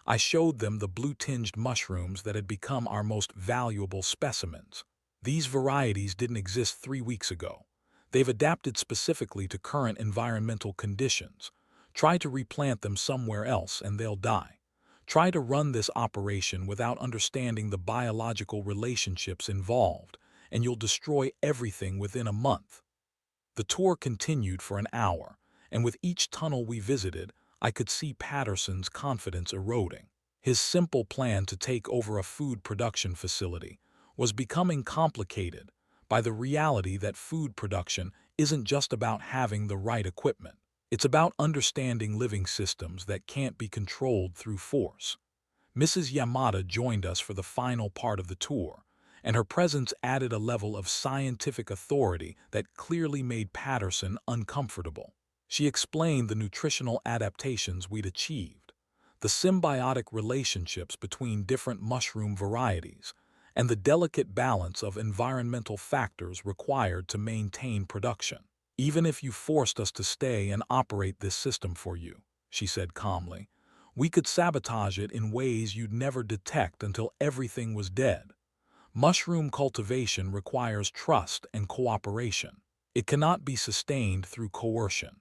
I showed them the blue-tinged mushrooms that had become our most valuable specimens. These varieties didn't exist 3 weeks ago. They've adapted specifically to current environmental conditions. Try to replant them somewhere else and they'll die. Try to run this operation without understanding the biological relationships involved, and you'll destroy everything within a month. The tour continued for an hour, and with each tunnel we visited, I could see Patterson's confidence eroding. His simple plan to take over a food production facility was becoming complicated by the reality that food production isn't just about having the right equipment. It's about understanding living systems that can't be controlled through force. Mrs. Yamada joined us for the final part of the tour, and her presence added a level of scientific authority that clearly made Patterson uncomfortable. She explained the nutritional adaptations we'd achieved, the symbiotic relationships between different mushroom varieties, and the delicate balance of environmental factors required to maintain production. Even if you forced us to stay and operate this system for you, she said calmly, we could sabotage it in ways you'd never detect until everything was dead. Mushroom cultivation requires trust and cooperation. It cannot be sustained through coercion.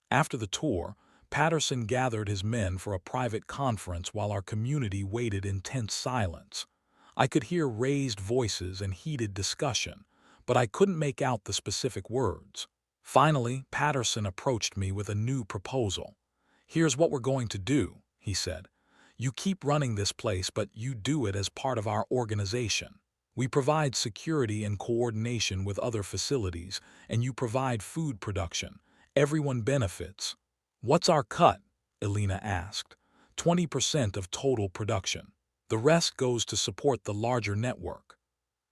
After the tour, Patterson gathered his men for a private conference while our community waited in tense silence. I could hear raised voices and heated discussion, but I couldn't make out the specific words. Finally, Patterson approached me with a new proposal. Here's what we're going to do, he said. You keep running this place, but you do it as part of our organization. We provide security and coordination with other facilities, and you provide food production. Everyone benefits. What's our cut? Elena asked. 20% of total production. The rest goes to support the larger network.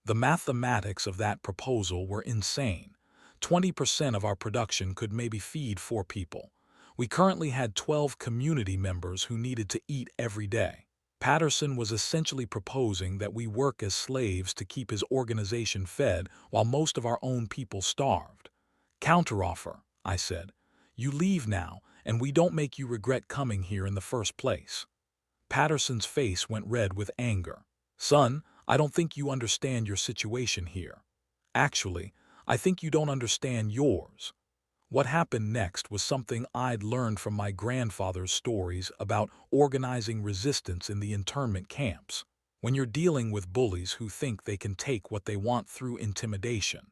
The mathematics of that proposal were insane. 20% of our production could maybe feed 4 people. We currently had 12 community members who needed to eat every day. Patterson was essentially proposing that we work as slaves to keep his organization fed while most of our own people starved. Counteroffer, I said. You leave now, and we don't make you regret coming here in the first place. Patterson's face went red with anger. Son, I don't think you understand your situation here. Actually, I think you don't understand yours. What happened next was something I'd learned from my grandfather's stories about organizing resistance in the internment camps. When you're dealing with bullies who think they can take what they want through intimidation,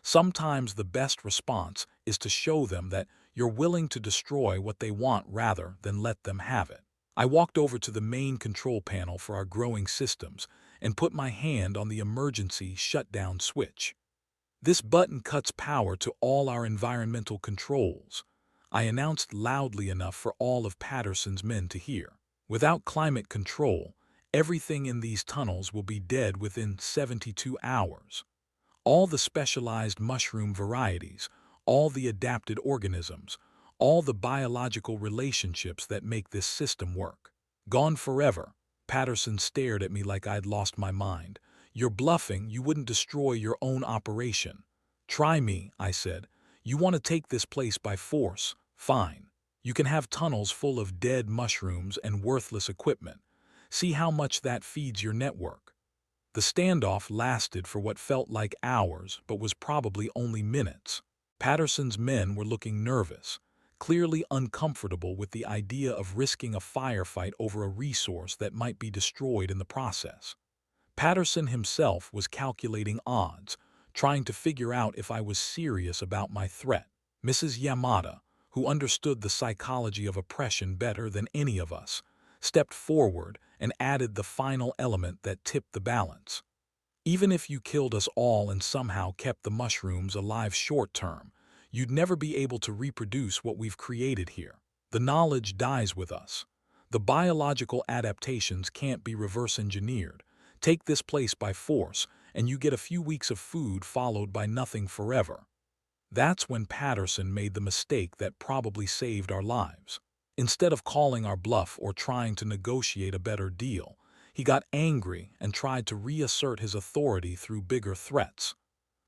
sometimes the best response is to show them that you're willing to destroy what they want rather than let them have it. I walked over to the main control panel for our growing systems and put my hand on the emergency shutdown switch. This button cuts power to all our environmental controls, I announced loudly enough for all of Patterson's men to hear. Without climate control, everything in these tunnels will be dead within 72 hours. All the specialized mushroom varieties, all the adapted organisms, all the biological relationships that make this system work. Gone forever. Patterson stared at me like I'd lost my mind. You're bluffing, you wouldn't destroy your own operation. Try me, I said. You want to take this place by force? Fine. You can have tunnels full of dead mushrooms and worthless equipment. See how much that feeds your network. The standoff lasted for what felt like hours, but was probably only minutes. Patterson's men were looking nervous, clearly uncomfortable with the idea of risking a firefight over a resource that might be destroyed in the process. Patterson himself was calculating odds, trying to figure out if I was serious about my threat. Mrs. Yamada, who understood the psychology of oppression better than any of us, stepped forward and added the final element that tipped the balance. Even if you killed us all and somehow kept the mushrooms alive short term, you'd never be able to reproduce what we've created here. The knowledge dies with us. The biological adaptations can't be reverse engineered. Take this place by force, and you get a few weeks of food followed by nothing forever. That's when Patterson made the mistake that probably saved our lives. Instead of calling our bluff or trying to negotiate a better deal, he got angry and tried to reassert his authority through bigger threats.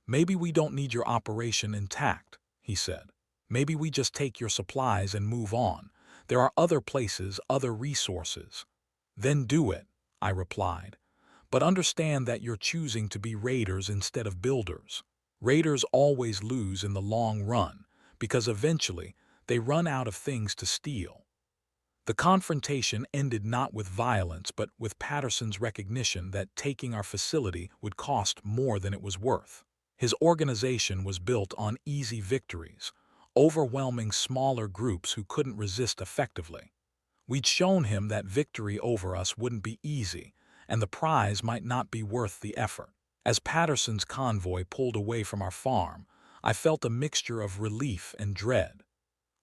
"Maybe we don't need your operation intact," he said. "Maybe we just take your supplies and move on. There are other places, other resources." "Then do it," I replied. "But understand that you're choosing to be raiders instead of builders. Raiders always lose in the long run, because eventually they run out of things to steal." The confrontation ended not with violence but with Patterson's recognition that taking our facility would cost more than it was worth. His organization was built on easy victories, overwhelming smaller groups who couldn't resist effectively. We'd shown him that victory over us wouldn't be easy, and the prize might not be worth the effort. As Patterson's convoy pulled away from our farm, I felt a mixture of relief and dread.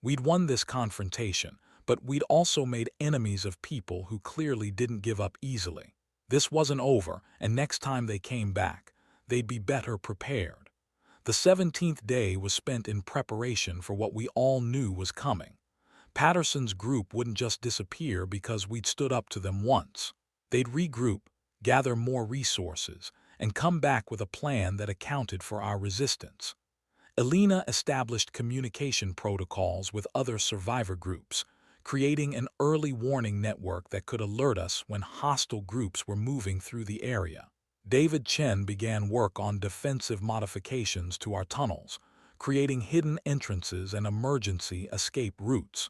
We'd won this confrontation, but we'd also made enemies of people who clearly didn't give up easily. This wasn't over, and next time they came back, they'd be better prepared. The 17th day was spent in preparation for what we all knew was coming. Patterson's group wouldn't just disappear because we'd stood up to them once. They'd regroup, gather more resources, and come back with a plan that accounted for our resistance. Elena established communication protocols with other survivor groups, creating an early warning network that could alert us when hostile groups were moving through the area. David Chen began work on defensive modifications to our tunnels, creating hidden entrances and emergency escape routes.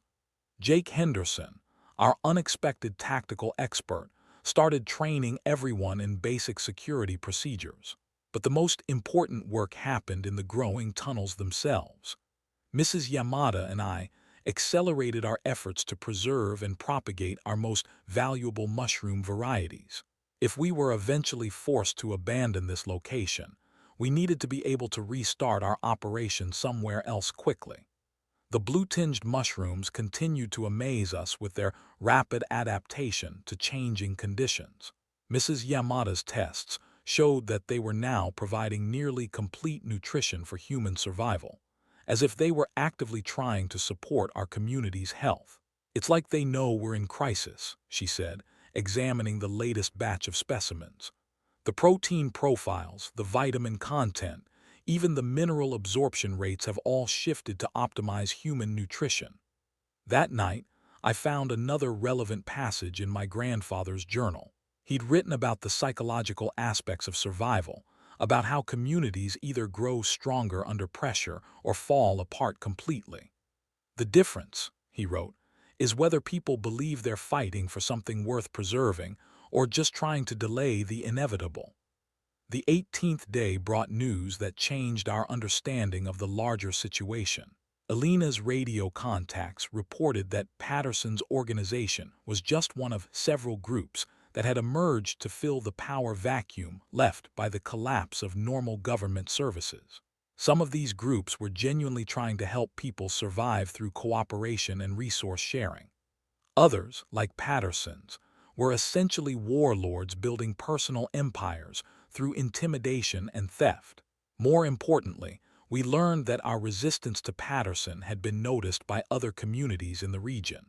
Jake Henderson, our unexpected tactical expert, started training everyone in basic security procedures. But the most important work happened in the growing tunnels themselves. Mrs. Yamada and I accelerated our efforts to preserve and propagate our most valuable mushroom varieties. If we were eventually forced to abandon this location, we needed to be able to restart our operation somewhere else quickly. The blue-tinged mushrooms continued to amaze us with their rapid adaptation to changing conditions. Mrs. Yamada's tests showed that they were now providing nearly complete nutrition for human survival, as if they were actively trying to support our community's health. "It's like they know we're in crisis," she said, examining the latest batch of specimens. "The protein profiles, the vitamin content, even the mineral absorption rates have all shifted to optimize human nutrition." That night, I found another relevant passage in my grandfather's journal. He'd written about the psychological aspects of survival, about how communities either grow stronger under pressure or fall apart completely. "The difference," he wrote, "is whether people believe they're fighting for something worth preserving or just trying to delay the inevitable." The 18th day brought news that changed our understanding of the larger situation. Elena's radio contacts reported that Patterson's organization was just one of several groups that had emerged to fill the power vacuum left by the collapse of normal government services. Some of these groups were genuinely trying to help people survive through cooperation and resource sharing. Others, like Patterson's, were essentially warlords building personal empires through intimidation and theft. More importantly, we learned that our resistance to Patterson had been noticed by other communities in the region.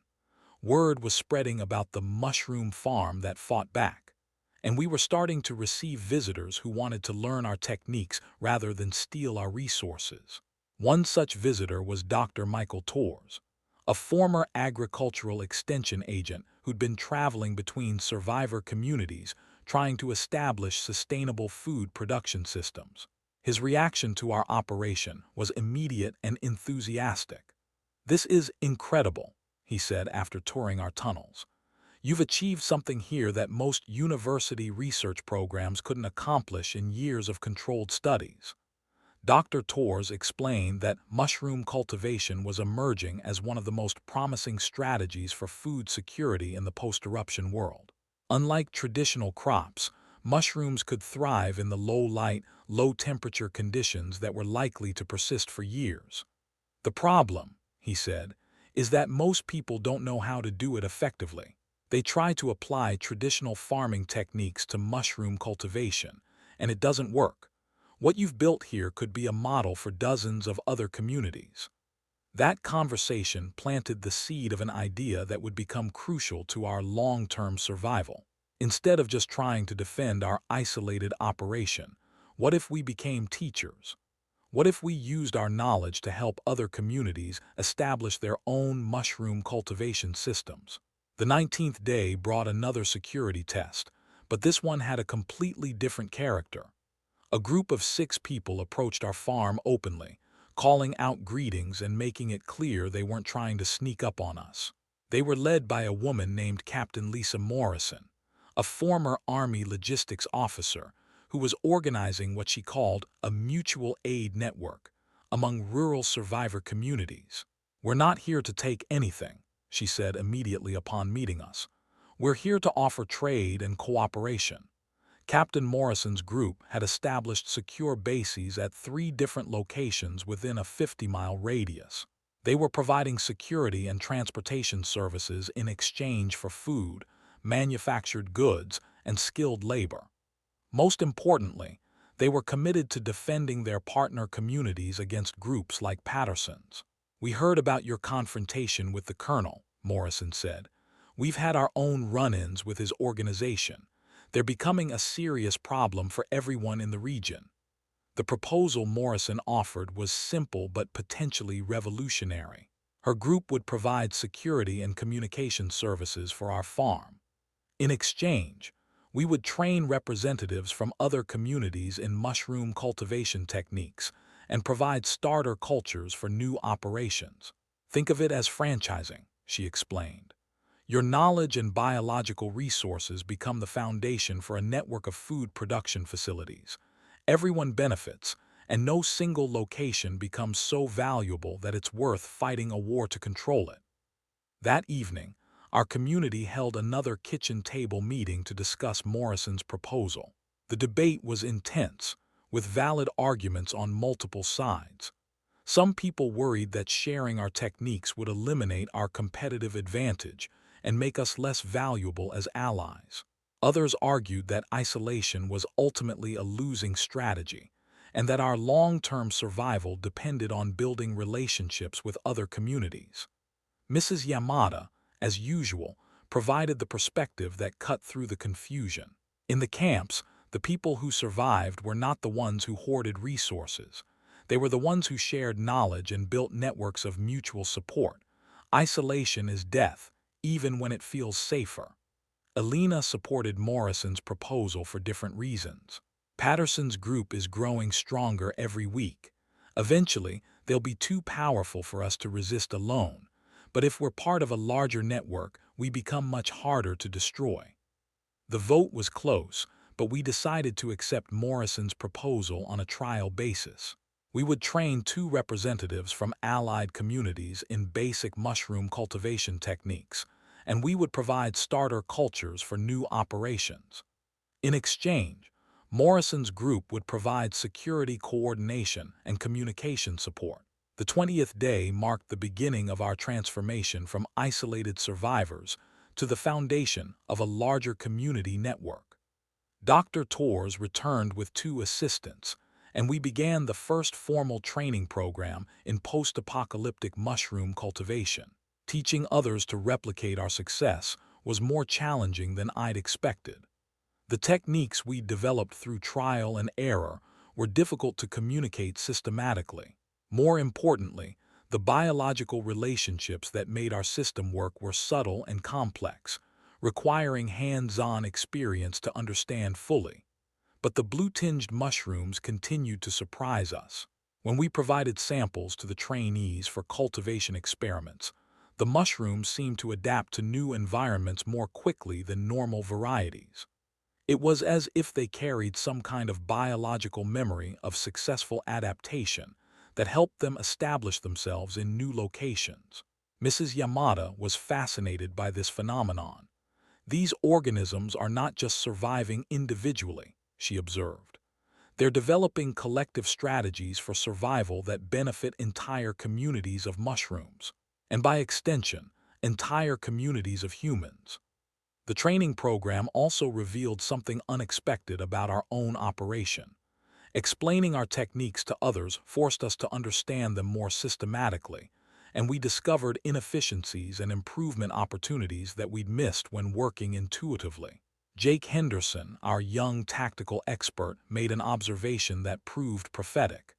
Word was spreading about the mushroom farm that fought back, and we were starting to receive visitors who wanted to learn our techniques rather than steal our resources. One such visitor was Dr. Michael Torres, a former agricultural extension agent who'd been traveling between survivor communities trying to establish sustainable food production systems. His reaction to our operation was immediate and enthusiastic. "This is incredible," he said after touring our tunnels. "You've achieved something here that most university research programs couldn't accomplish in years of controlled studies." Dr. Torres explained that mushroom cultivation was emerging as one of the most promising strategies for food security in the post-eruption world. Unlike traditional crops, Mushrooms could thrive in the low-light, low-temperature conditions that were likely to persist for years. The problem, he said, is that most people don't know how to do it effectively. They try to apply traditional farming techniques to mushroom cultivation, and it doesn't work. What you've built here could be a model for dozens of other communities. That conversation planted the seed of an idea that would become crucial to our long-term survival. Instead of just trying to defend our isolated operation, what if we became teachers? What if we used our knowledge to help other communities establish their own mushroom cultivation systems? The 19th day brought another security test, but this one had a completely different character. A group of 6 people approached our farm openly, calling out greetings and making it clear they weren't trying to sneak up on us. They were led by a woman named Captain Lisa Morrison, a former Army logistics officer who was organizing what she called a mutual aid network among rural survivor communities. "We're not here to take anything," she said immediately upon meeting us. "We're here to offer trade and cooperation." Captain Morrison's group had established secure bases at 3 different locations within a 50-mile radius. They were providing security and transportation services in exchange for food, manufactured goods, and skilled labor. Most importantly, they were committed to defending their partner communities against groups like Patterson's. "We heard about your confrontation with the Colonel," Morrison said. "We've had our own run-ins with his organization. They're becoming a serious problem for everyone in the region." The proposal Morrison offered was simple but potentially revolutionary. Her group would provide security and communication services for our farm. In exchange, we would train representatives from other communities in mushroom cultivation techniques and provide starter cultures for new operations. "Think of it as franchising," she explained. "Your knowledge and biological resources become the foundation for a network of food production facilities. Everyone benefits, and no single location becomes so valuable that it's worth fighting a war to control it." That evening, our community held another kitchen table meeting to discuss Morrison's proposal. The debate was intense, with valid arguments on multiple sides. Some people worried that sharing our techniques would eliminate our competitive advantage and make us less valuable as allies. Others argued that isolation was ultimately a losing strategy, and that our long-term survival depended on building relationships with other communities. Mrs. Yamada, as usual, provided the perspective that cut through the confusion. In the camps, the people who survived were not the ones who hoarded resources. They were the ones who shared knowledge and built networks of mutual support. Isolation is death, even when it feels safer. Alina supported Morrison's proposal for different reasons. Patterson's group is growing stronger every week. Eventually, they'll be too powerful for us to resist alone. But if we're part of a larger network, we become much harder to destroy. The vote was close, but we decided to accept Morrison's proposal on a trial basis. We would train 2 representatives from allied communities in basic mushroom cultivation techniques, and we would provide starter cultures for new operations. In exchange, Morrison's group would provide security coordination and communication support. The 20th day marked the beginning of our transformation from isolated survivors to the foundation of a larger community network. Dr. Torres returned with 2 assistants, and we began the first formal training program in post-apocalyptic mushroom cultivation. Teaching others to replicate our success was more challenging than I'd expected. The techniques we developed through trial and error were difficult to communicate systematically. More importantly, the biological relationships that made our system work were subtle and complex, requiring hands-on experience to understand fully. But the blue-tinged mushrooms continued to surprise us. When we provided samples to the trainees for cultivation experiments, the mushrooms seemed to adapt to new environments more quickly than normal varieties. It was as if they carried some kind of biological memory of successful adaptation that helped them establish themselves in new locations. Mrs. Yamada was fascinated by this phenomenon. These organisms are not just surviving individually, she observed. They're developing collective strategies for survival that benefit entire communities of mushrooms, and by extension, entire communities of humans. The training program also revealed something unexpected about our own operation. Explaining our techniques to others forced us to understand them more systematically, and we discovered inefficiencies and improvement opportunities that we'd missed when working intuitively. Jake Henderson, our young tactical expert, made an observation that proved prophetic.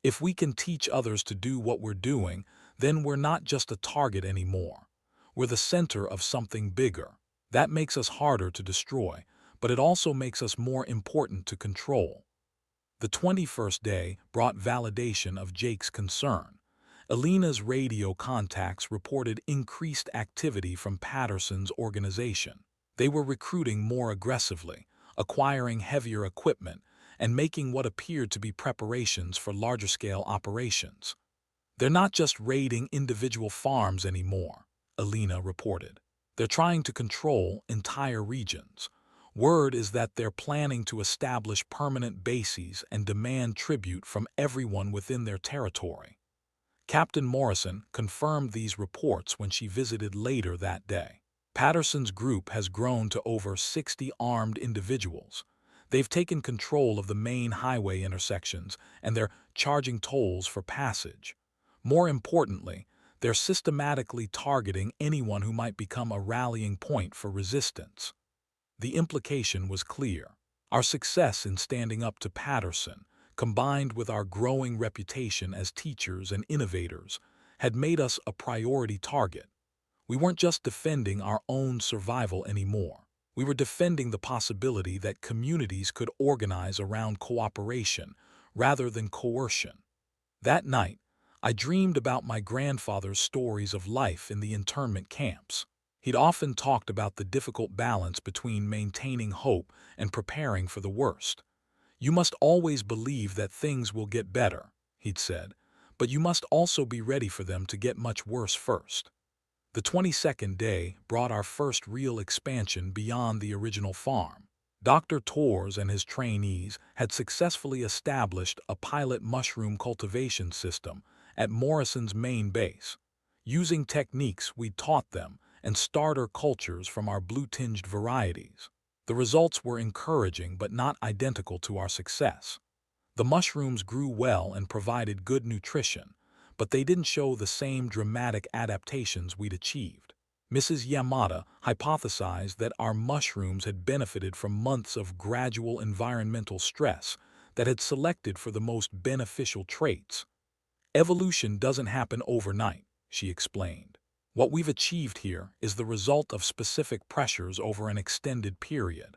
If we can teach others to do what we're doing, then we're not just a target anymore. We're the center of something bigger. That makes us harder to destroy, but it also makes us more important to control. The 21st day brought validation of Jake's concern. Alina's radio contacts reported increased activity from Patterson's organization. They were recruiting more aggressively, acquiring heavier equipment, and making what appeared to be preparations for larger-scale operations. They're not just raiding individual farms anymore, Alina reported. They're trying to control entire regions. Word is that they're planning to establish permanent bases and demand tribute from everyone within their territory. Captain Morrison confirmed these reports when she visited later that day. Patterson's group has grown to over 60 armed individuals. They've taken control of the main highway intersections, and they're charging tolls for passage. More importantly, they're systematically targeting anyone who might become a rallying point for resistance. The implication was clear. Our success in standing up to Patterson, combined with our growing reputation as teachers and innovators, had made us a priority target. We weren't just defending our own survival anymore. We were defending the possibility that communities could organize around cooperation rather than coercion. That night, I dreamed about my grandfather's stories of life in the internment camps. He'd often talked about the difficult balance between maintaining hope and preparing for the worst. "You must always believe that things will get better," he'd said, "but you must also be ready for them to get much worse first." The 22nd day brought our first real expansion beyond the original farm. Dr. Torres and his trainees had successfully established a pilot mushroom cultivation system at Morrison's main base. Using techniques we'd taught them and starter cultures from our blue-tinged varieties. The results were encouraging but not identical to our success. The mushrooms grew well and provided good nutrition, but they didn't show the same dramatic adaptations we'd achieved. Mrs. Yamada hypothesized that our mushrooms had benefited from months of gradual environmental stress that had selected for the most beneficial traits. "Evolution doesn't happen overnight," she explained. "What we've achieved here is the result of specific pressures over an extended period.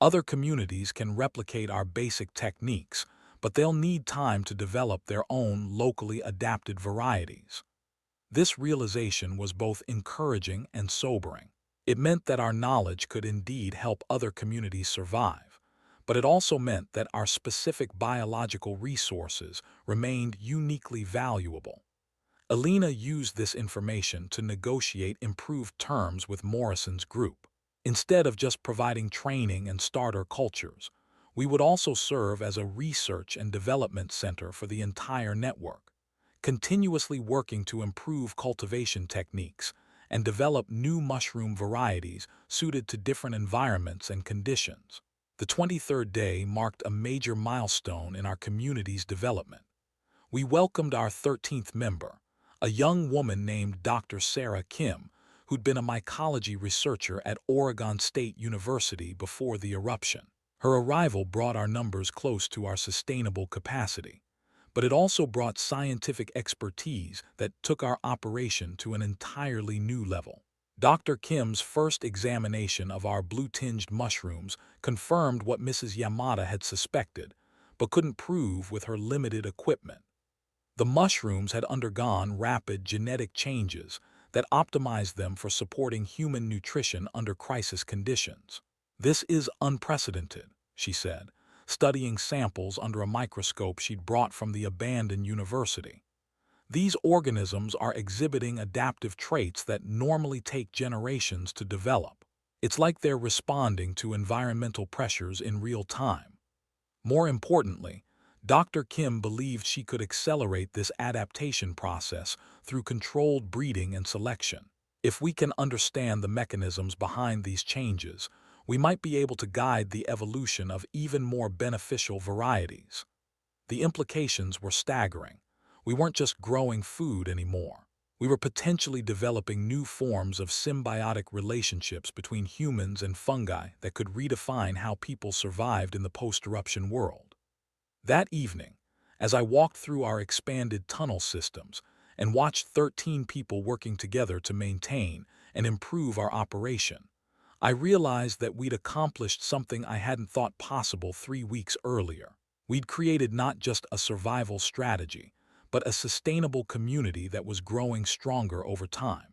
Other communities can replicate our basic techniques, but they'll need time to develop their own locally adapted varieties." This realization was both encouraging and sobering. It meant that our knowledge could indeed help other communities survive, but it also meant that our specific biological resources remained uniquely valuable. Alina used this information to negotiate improved terms with Morrison's group. Instead of just providing training and starter cultures, we would also serve as a research and development center for the entire network, continuously working to improve cultivation techniques and develop new mushroom varieties suited to different environments and conditions. The 23rd day marked a major milestone in our community's development. We welcomed our 13th member, a young woman named Dr. Sarah Kim, who'd been a mycology researcher at Oregon State University before the eruption. Her arrival brought our numbers close to our sustainable capacity, but it also brought scientific expertise that took our operation to an entirely new level. Dr. Kim's first examination of our blue-tinged mushrooms confirmed what Mrs. Yamada had suspected, but couldn't prove with her limited equipment. The mushrooms had undergone rapid genetic changes that optimized them for supporting human nutrition under crisis conditions. "This is unprecedented," she said, studying samples under a microscope she'd brought from the abandoned university. "These organisms are exhibiting adaptive traits that normally take generations to develop. It's like they're responding to environmental pressures in real time. More importantly, Dr. Kim believed she could accelerate this adaptation process through controlled breeding and selection. If we can understand the mechanisms behind these changes, we might be able to guide the evolution of even more beneficial varieties. The implications were staggering. We weren't just growing food anymore. We were potentially developing new forms of symbiotic relationships between humans and fungi that could redefine how people survived in the post-eruption world. That evening, as I walked through our expanded tunnel systems and watched 13 people working together to maintain and improve our operation, I realized that we'd accomplished something I hadn't thought possible 3 weeks earlier. We'd created not just a survival strategy, but a sustainable community that was growing stronger over time.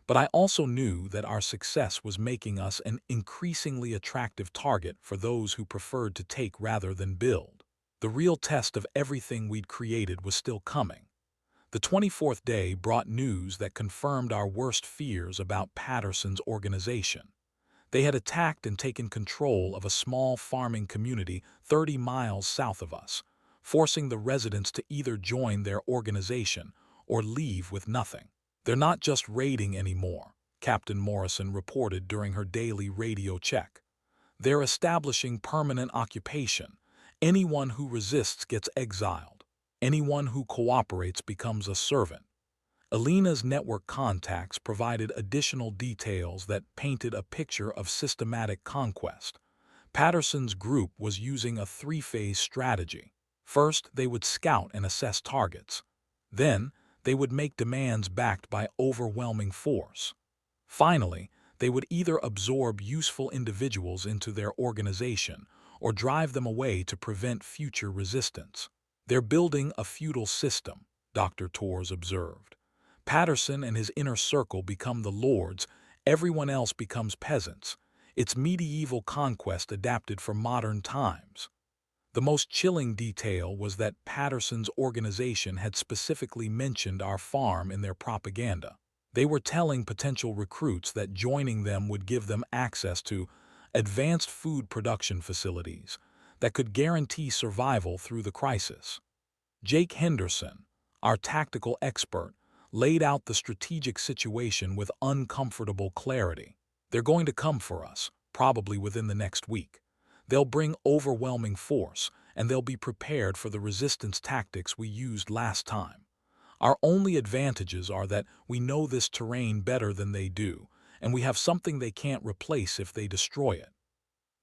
But I also knew that our success was making us an increasingly attractive target for those who preferred to take rather than build. The real test of everything we'd created was still coming. The 24th day brought news that confirmed our worst fears about Patterson's organization. They had attacked and taken control of a small farming community 30 miles south of us, forcing the residents to either join their organization or leave with nothing. They're not just raiding anymore, Captain Morrison reported during her daily radio check. They're establishing permanent occupation. Anyone who resists gets exiled. Anyone who cooperates becomes a servant. Alina's network contacts provided additional details that painted a picture of systematic conquest. Patterson's group was using a three-phase strategy. First, they would scout and assess targets. Then, they would make demands backed by overwhelming force. Finally, they would either absorb useful individuals into their organization or drive them away to prevent future resistance. They're building a feudal system, Dr. Torres observed. Patterson and his inner circle become the lords, everyone else becomes peasants. It's medieval conquest adapted for modern times. The most chilling detail was that Patterson's organization had specifically mentioned our farm in their propaganda. They were telling potential recruits that joining them would give them access to advanced food production facilities that could guarantee survival through the crisis. Jake Henderson, our tactical expert, laid out the strategic situation with uncomfortable clarity. They're going to come for us, probably within the next week. They'll bring overwhelming force, and they'll be prepared for the resistance tactics we used last time. Our only advantages are that we know this terrain better than they do, and we have something they can't replace if they destroy it.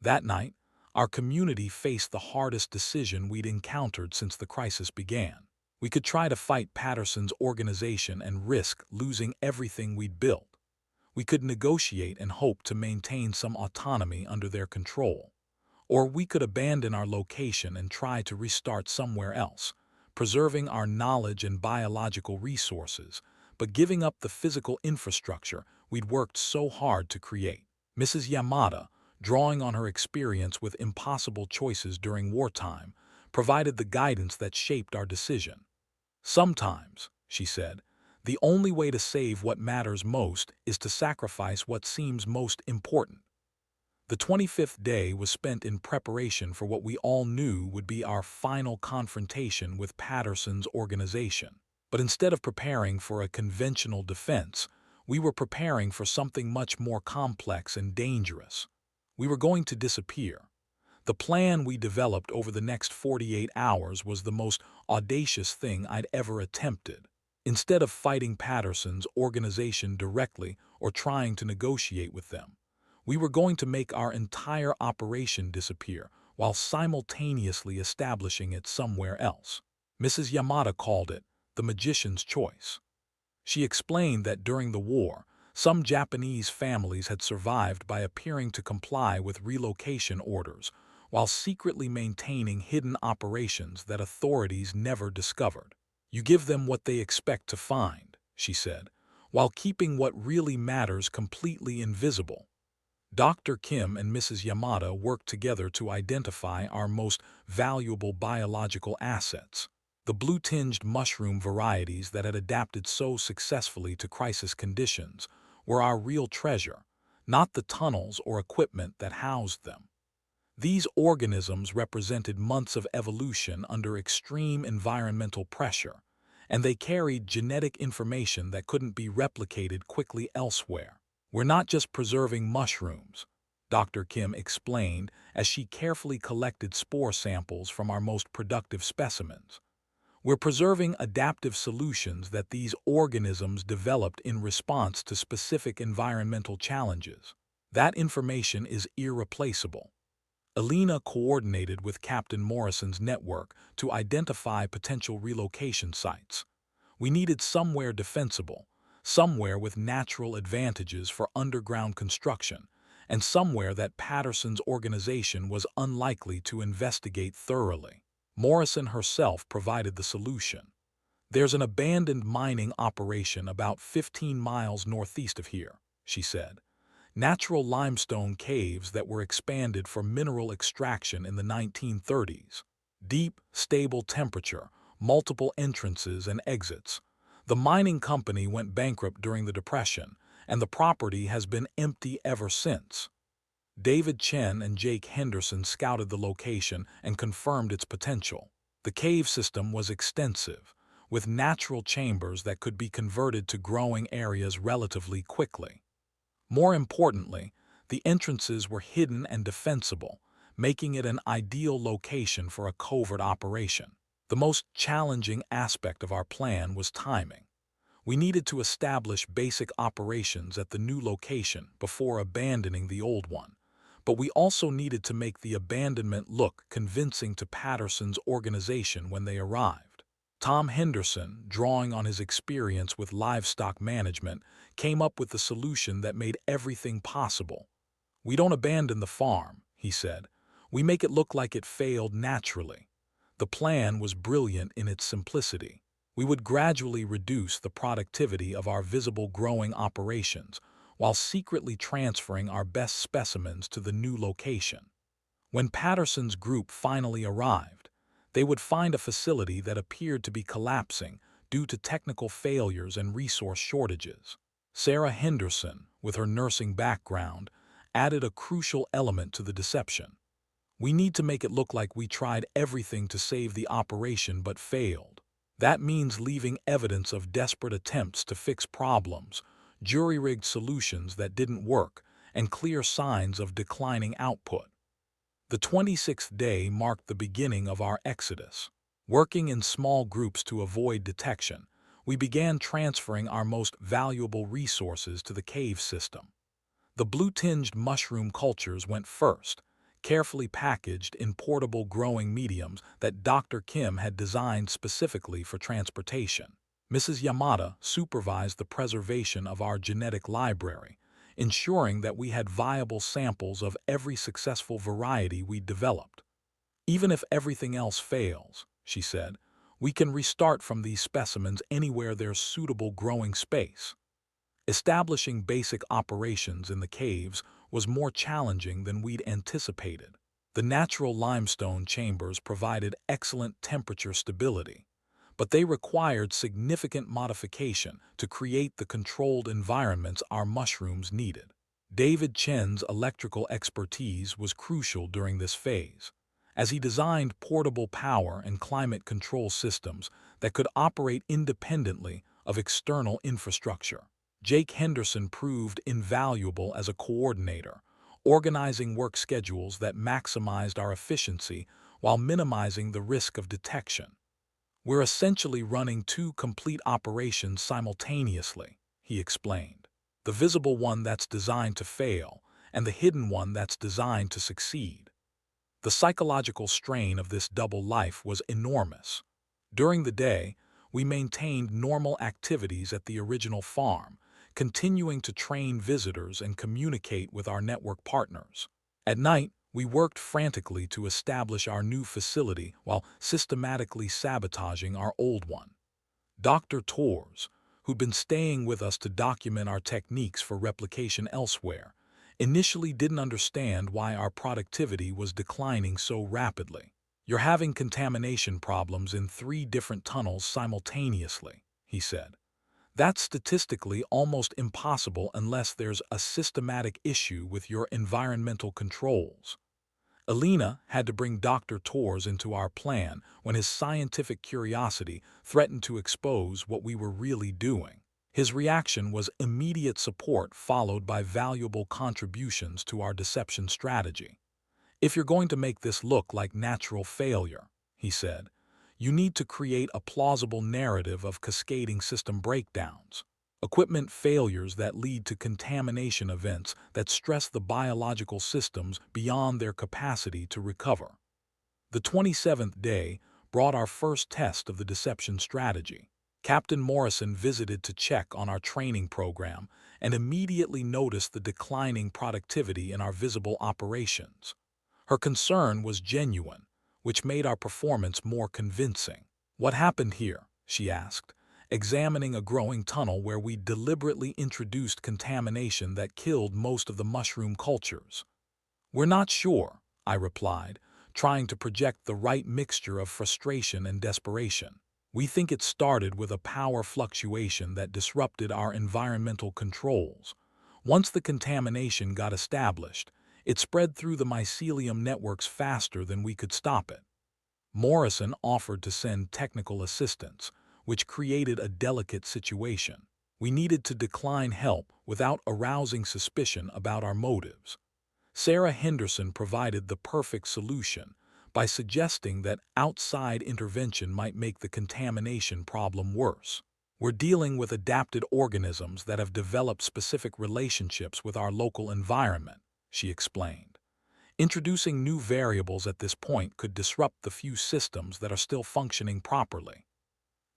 That night, our community faced the hardest decision we'd encountered since the crisis began. We could try to fight Patterson's organization and risk losing everything we'd built. We could negotiate and hope to maintain some autonomy under their control. Or we could abandon our location and try to restart somewhere else, preserving our knowledge and biological resources, but giving up the physical infrastructure we'd worked so hard to create. Mrs. Yamada, drawing on her experience with impossible choices during wartime, provided the guidance that shaped our decision. Sometimes, she said, the only way to save what matters most is to sacrifice what seems most important. The 25th day was spent in preparation for what we all knew would be our final confrontation with Patterson's organization. But instead of preparing for a conventional defense, we were preparing for something much more complex and dangerous. We were going to disappear. The plan we developed over the next 48 hours was the most audacious thing I'd ever attempted. Instead of fighting Patterson's organization directly or trying to negotiate with them, we were going to make our entire operation disappear while simultaneously establishing it somewhere else. Mrs. Yamada called it the magician's choice. She explained that during the war, some Japanese families had survived by appearing to comply with relocation orders while secretly maintaining hidden operations that authorities never discovered. You give them what they expect to find, she said, while keeping what really matters completely invisible. Dr. Kim and Mrs. Yamada worked together to identify our most valuable biological assets. The blue-tinged mushroom varieties that had adapted so successfully to crisis conditions were our real treasure, not the tunnels or equipment that housed them. These organisms represented months of evolution under extreme environmental pressure, and they carried genetic information that couldn't be replicated quickly elsewhere. We're not just preserving mushrooms, Dr. Kim explained as she carefully collected spore samples from our most productive specimens. We're preserving adaptive solutions that these organisms developed in response to specific environmental challenges. That information is irreplaceable. Alina coordinated with Captain Morrison's network to identify potential relocation sites. We needed somewhere defensible, somewhere with natural advantages for underground construction, and somewhere that Patterson's organization was unlikely to investigate thoroughly. Morrison herself provided the solution. There's an abandoned mining operation about 15 miles northeast of here, she said. Natural limestone caves that were expanded for mineral extraction in the 1930s. Deep, stable temperature, multiple entrances and exits. The mining company went bankrupt during the Depression, and the property has been empty ever since. David Chen and Jake Henderson scouted the location and confirmed its potential. The cave system was extensive, with natural chambers that could be converted to growing areas relatively quickly. More importantly, the entrances were hidden and defensible, making it an ideal location for a covert operation. The most challenging aspect of our plan was timing. We needed to establish basic operations at the new location before abandoning the old one, but we also needed to make the abandonment look convincing to Patterson's organization when they arrived. Tom Henderson, drawing on his experience with livestock management, came up with the solution that made everything possible. "We don't abandon the farm," he said. "We make it look like it failed naturally." The plan was brilliant in its simplicity. We would gradually reduce the productivity of our visible growing operations while secretly transferring our best specimens to the new location. When Patterson's group finally arrived, they would find a facility that appeared to be collapsing due to technical failures and resource shortages. Sarah Henderson, with her nursing background, added a crucial element to the deception. "We need to make it look like we tried everything to save the operation but failed. That means leaving evidence of desperate attempts to fix problems, jury-rigged solutions that didn't work, and clear signs of declining output." The 26th day marked the beginning of our exodus. Working in small groups to avoid detection, we began transferring our most valuable resources to the cave system. The blue-tinged mushroom cultures went first, carefully packaged in portable growing mediums that Dr. Kim had designed specifically for transportation. Mrs. Yamada supervised the preservation of our genetic library, ensuring that we had viable samples of every successful variety we developed. "Even if everything else fails," she said, "we can restart from these specimens anywhere there's suitable growing space." Establishing basic operations in the caves was more challenging than we'd anticipated. The natural limestone chambers provided excellent temperature stability, but they required significant modification to create the controlled environments our mushrooms needed. David Chen's electrical expertise was crucial during this phase, as he designed portable power and climate control systems that could operate independently of external infrastructure. Jake Henderson proved invaluable as a coordinator, organizing work schedules that maximized our efficiency while minimizing the risk of detection. "We're essentially running two complete operations simultaneously," he explained. "The visible one that's designed to fail, and the hidden one that's designed to succeed." The psychological strain of this double life was enormous. During the day, we maintained normal activities at the original farm, continuing to train visitors and communicate with our network partners. At night, we worked frantically to establish our new facility while systematically sabotaging our old one. Dr. Torres, who'd been staying with us to document our techniques for replication elsewhere, initially didn't understand why our productivity was declining so rapidly. "You're having contamination problems in 3 different tunnels simultaneously," he said. That's statistically almost impossible unless there's a systematic issue with your environmental controls. Alina had to bring Dr. Torres into our plan when his scientific curiosity threatened to expose what we were really doing. His reaction was immediate support followed by valuable contributions to our deception strategy. "If you're going to make this look like natural failure," he said, "you need to create a plausible narrative of cascading system breakdowns, equipment failures that lead to contamination events that stress the biological systems beyond their capacity to recover." The 27th day brought our first test of the deception strategy. Captain Morrison visited to check on our training program and immediately noticed the declining productivity in our visible operations. Her concern was genuine, which made our performance more convincing. "What happened here?" she asked, examining a growing tunnel where we deliberately introduced contamination that killed most of the mushroom cultures. "We're not sure," I replied, trying to project the right mixture of frustration and desperation. "We think it started with a power fluctuation that disrupted our environmental controls. Once the contamination got established, it spread through the mycelium networks faster than we could stop it." Morrison offered to send technical assistance, which created a delicate situation. We needed to decline help without arousing suspicion about our motives. Sarah Henderson provided the perfect solution by suggesting that outside intervention might make the contamination problem worse. "We're dealing with adapted organisms that have developed specific relationships with our local environment," she explained. "Introducing new variables at this point could disrupt the few systems that are still functioning properly."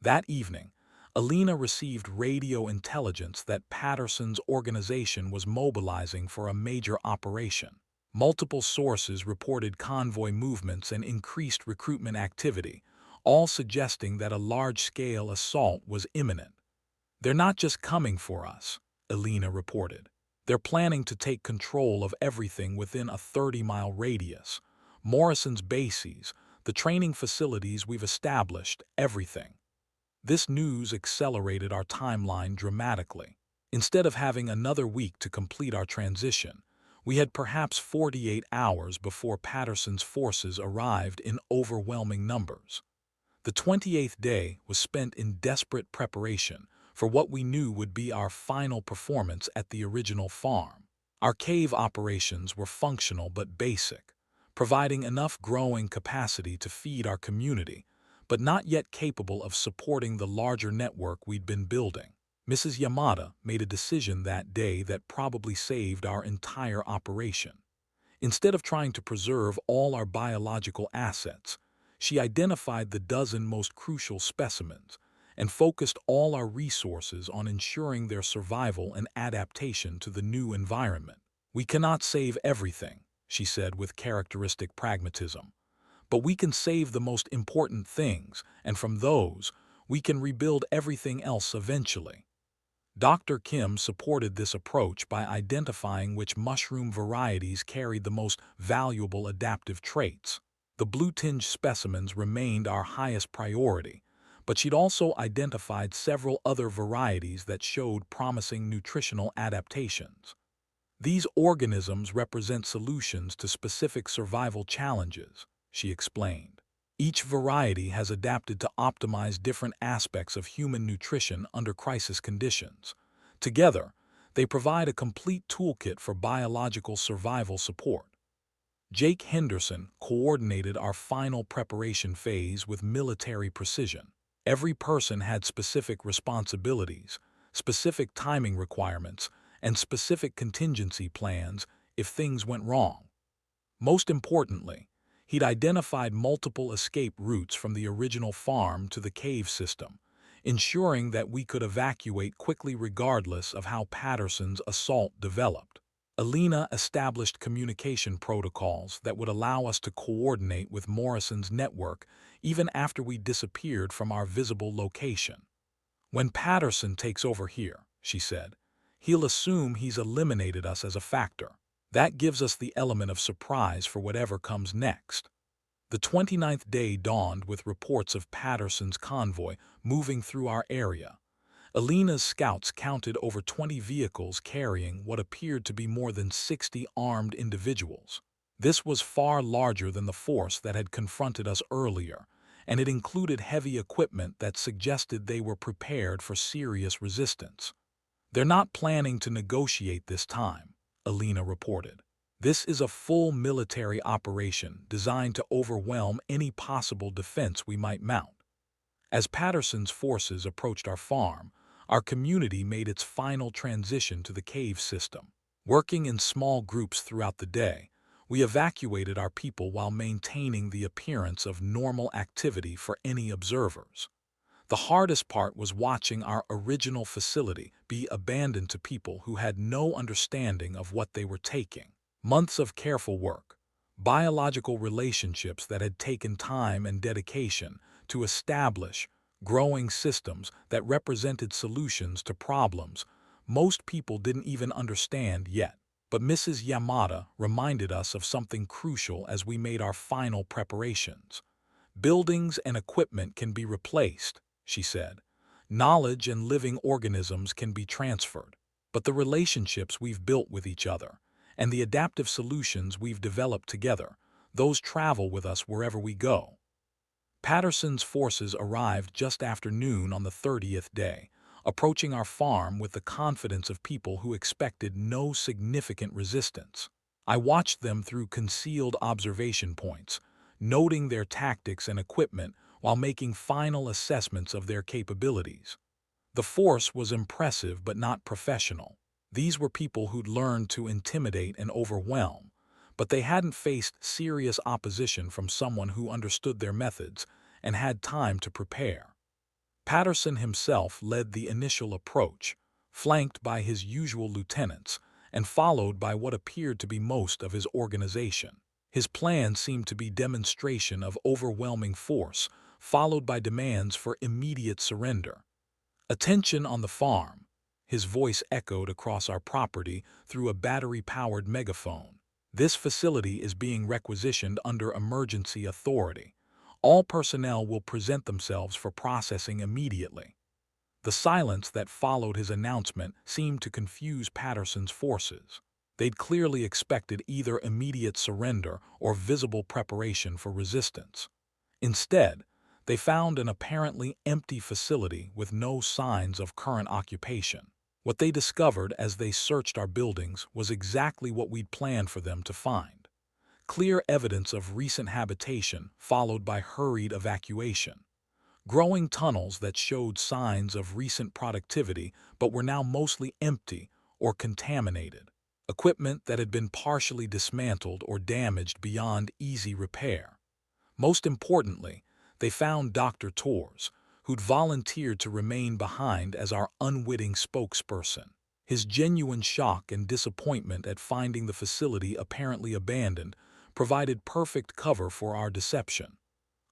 That evening, Alina received radio intelligence that Patterson's organization was mobilizing for a major operation. Multiple sources reported convoy movements and increased recruitment activity, all suggesting that a large-scale assault was imminent. "They're not just coming for us," Alina reported. "They're planning to take control of everything within a 30-mile radius. Morrison's bases, the training facilities we've established, everything." This news accelerated our timeline dramatically. Instead of having another week to complete our transition, we had perhaps 48 hours before Patterson's forces arrived in overwhelming numbers. The 28th day was spent in desperate preparation for what we knew would be our final performance at the original farm. Our cave operations were functional but basic, providing enough growing capacity to feed our community, but not yet capable of supporting the larger network we'd been building. Mrs. Yamada made a decision that day that probably saved our entire operation. Instead of trying to preserve all our biological assets, she identified the dozen most crucial specimens and focused all our resources on ensuring their survival and adaptation to the new environment. "We cannot save everything," she said with characteristic pragmatism, "but we can save the most important things, and from those, we can rebuild everything else eventually." Dr. Kim supported this approach by identifying which mushroom varieties carried the most valuable adaptive traits. The blue-tinged specimens remained our highest priority, but she'd also identified several other varieties that showed promising nutritional adaptations. "These organisms represent solutions to specific survival challenges," she explained. "Each variety has adapted to optimize different aspects of human nutrition under crisis conditions. Together, they provide a complete toolkit for biological survival support." Jake Henderson coordinated our final preparation phase with military precision. Every person had specific responsibilities, specific timing requirements, and specific contingency plans if things went wrong. Most importantly, he'd identified multiple escape routes from the original farm to the cave system, ensuring that we could evacuate quickly regardless of how Patterson's assault developed. Alina established communication protocols that would allow us to coordinate with Morrison's network even after we disappeared from our visible location. "When Patterson takes over here," she said, "he'll assume he's eliminated us as a factor. That gives us the element of surprise for whatever comes next." The 29th day dawned with reports of Patterson's convoy moving through our area. Alina's scouts counted over 20 vehicles carrying what appeared to be more than 60 armed individuals. This was far larger than the force that had confronted us earlier, and it included heavy equipment that suggested they were prepared for serious resistance. "They're not planning to negotiate this time," Alina reported. "This is a full military operation designed to overwhelm any possible defense we might mount." As Patterson's forces approached our farm, our community made its final transition to the cave system. Working in small groups throughout the day, we evacuated our people while maintaining the appearance of normal activity for any observers. The hardest part was watching our original facility be abandoned to people who had no understanding of what they were taking. Months of careful work, biological relationships that had taken time and dedication to establish, growing systems that represented solutions to problems most people didn't even understand yet. But Mrs. Yamada reminded us of something crucial as we made our final preparations. "Buildings and equipment can be replaced," she said. "Knowledge and living organisms can be transferred. But the relationships we've built with each other, and the adaptive solutions we've developed together, those travel with us wherever we go." Patterson's forces arrived just after noon on the 30th day, approaching our farm with the confidence of people who expected no significant resistance. I watched them through concealed observation points, noting their tactics and equipment while making final assessments of their capabilities. The force was impressive but not professional. These were people who'd learned to intimidate and overwhelm, but they hadn't faced serious opposition from someone who understood their methods and had time to prepare. Patterson himself led the initial approach, flanked by his usual lieutenants and followed by what appeared to be most of his organization. His plan seemed to be demonstration of overwhelming force, followed by demands for immediate surrender. "Attention on the farm," his voice echoed across our property through a battery-powered megaphone. "This facility is being requisitioned under emergency authority. All personnel will present themselves for processing immediately." The silence that followed his announcement seemed to confuse Patterson's forces. They'd clearly expected either immediate surrender or visible preparation for resistance. Instead, they found an apparently empty facility with no signs of current occupation. What they discovered as they searched our buildings was exactly what we'd planned for them to find. Clear evidence of recent habitation followed by hurried evacuation. Growing tunnels that showed signs of recent productivity but were now mostly empty or contaminated. Equipment that had been partially dismantled or damaged beyond easy repair. Most importantly, they found Dr. Torres, who'd volunteered to remain behind as our unwitting spokesperson. His genuine shock and disappointment at finding the facility apparently abandoned provided perfect cover for our deception.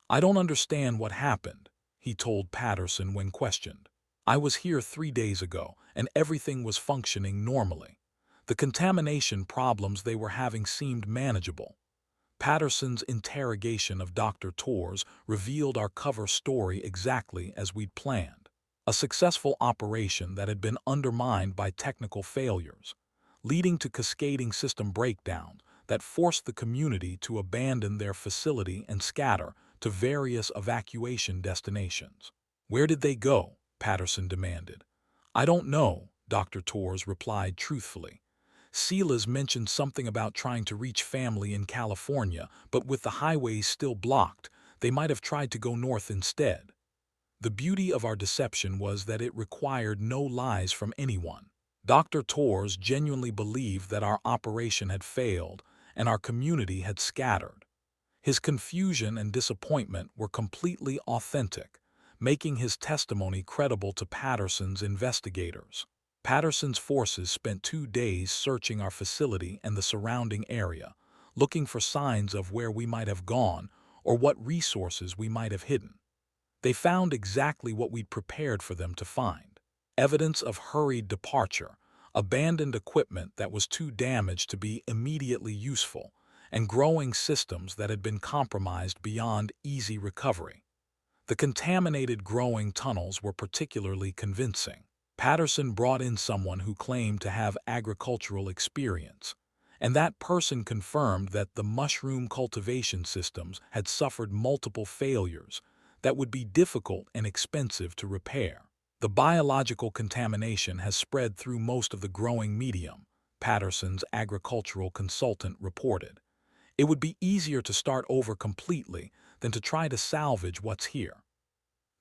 "I don't understand what happened," he told Patterson when questioned. "I was here 3 days ago, and everything was functioning normally. The contamination problems they were having seemed manageable." Patterson's interrogation of Dr. Torres revealed our cover story exactly as we'd planned. A successful operation that had been undermined by technical failures, leading to cascading system breakdowns that forced the community to abandon their facility and scatter to various evacuation destinations. "Where did they go?" Patterson demanded. "I don't know," Dr. Torres replied truthfully. "Silas mentioned something about trying to reach family in California, but with the highways still blocked, they might have tried to go north instead." The beauty of our deception was that it required no lies from anyone. Dr. Torres genuinely believed that our operation had failed and our community had scattered. His confusion and disappointment were completely authentic, making his testimony credible to Patterson's investigators. Patterson's forces spent 2 days searching our facility and the surrounding area, looking for signs of where we might have gone or what resources we might have hidden. They found exactly what we'd prepared for them to find: evidence of hurried departure, abandoned equipment that was too damaged to be immediately useful, and growing systems that had been compromised beyond easy recovery. The contaminated growing tunnels were particularly convincing. Patterson brought in someone who claimed to have agricultural experience, and that person confirmed that the mushroom cultivation systems had suffered multiple failures that would be difficult and expensive to repair. The biological contamination has spread through most of the growing medium, Patterson's agricultural consultant reported. It would be easier to start over completely than to try to salvage what's here.